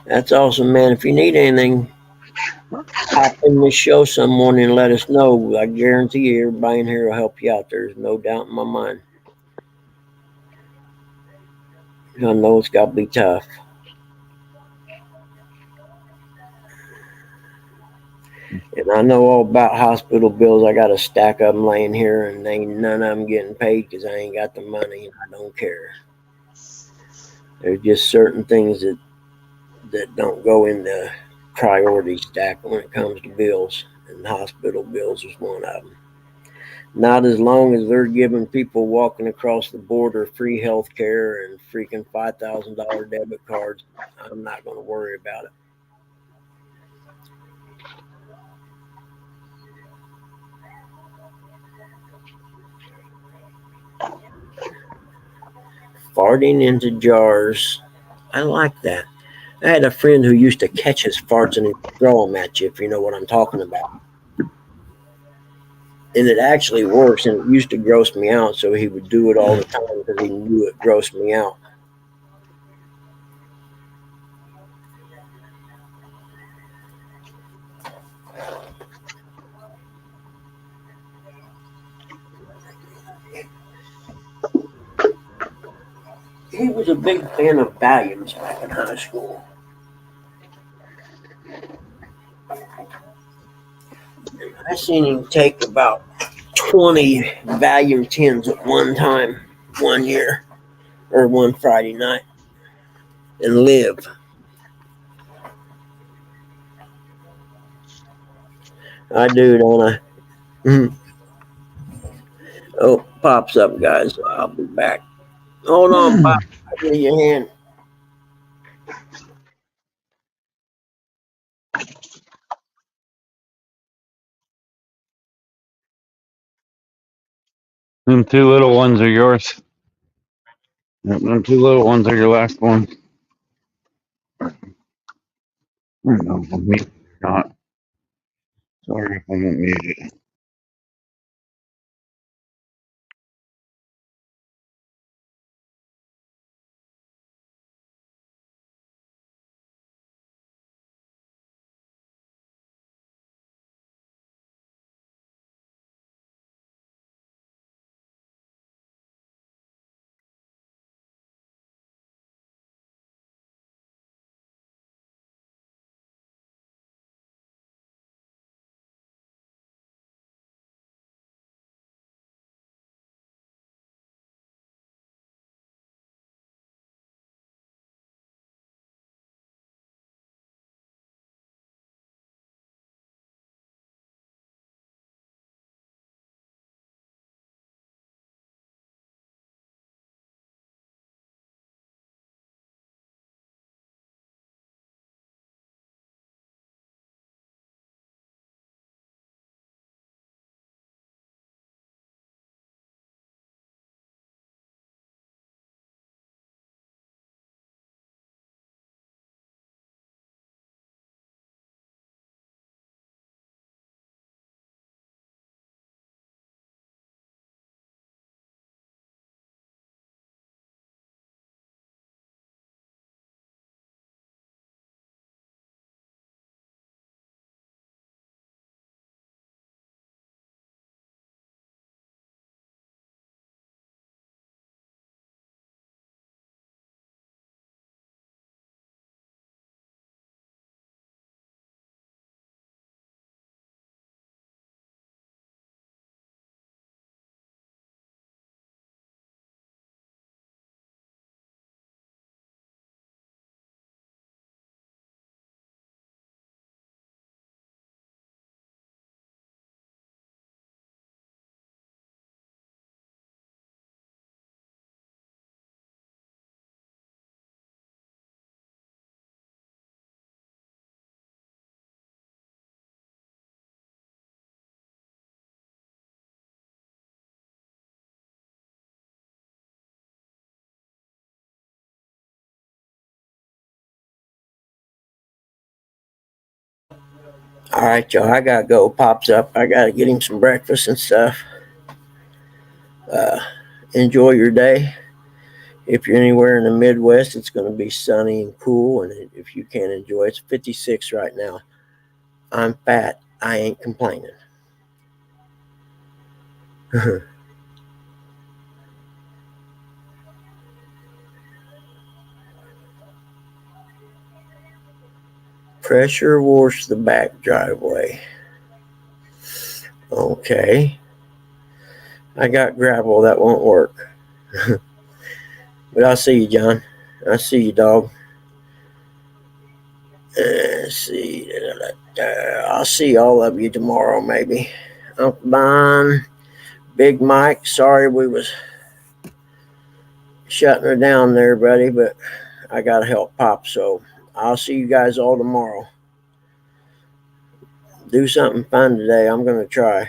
That's awesome, man. If you need anything, hop in the show some morning and let us know. I guarantee you, everybody in here will help you out. There's no doubt in my mind. I know it's got to be tough. And I know all about hospital bills. I got a stack of them laying here, and ain't none of them getting paid because I ain't got the money, and I don't care. There's just certain things that don't go in the priority stack when it comes to bills, and hospital bills is one of them. Not as long as they're giving people walking across the border free health care and freaking $5,000 debit cards. I'm not going to worry about it. Farting into jars. I like that. I had a friend who used to catch his farts and he'd throw them at you, if you know what I'm talking about. And it actually works, and it used to gross me out, so he would do it all the time because he knew it grossed me out. He was a big fan of Valiums back in high school. I seen him take about 20 Valium tins at one time, one year, or one Friday night, and live. I do, don't I? Mhm. Oh, Pop's up, guys. I'll be back. Hold on, Pop. I give you a hand. Them two little ones are yours. Yep, them two little ones are your last one. I don't know if I'm muted or not. Sorry if I'm not muted. All right, y'all. I gotta go. Pop's up. I gotta get him some breakfast and stuff. Enjoy your day. If you're anywhere in the Midwest, it's going to be sunny and cool. And if you can't enjoy it, it's 56 right now. I'm fat. I ain't complaining. Pressure wash the back driveway. Okay. I got gravel. That won't work. But I'll see you, John. I'll see you, dog. Let's see. I'll see all of you tomorrow, maybe. Uncle Don, Big Mike. Sorry we was shutting her down there, buddy, but I gotta help Pop. So I'll see you guys all tomorrow. Do something fun today. I'm gonna try.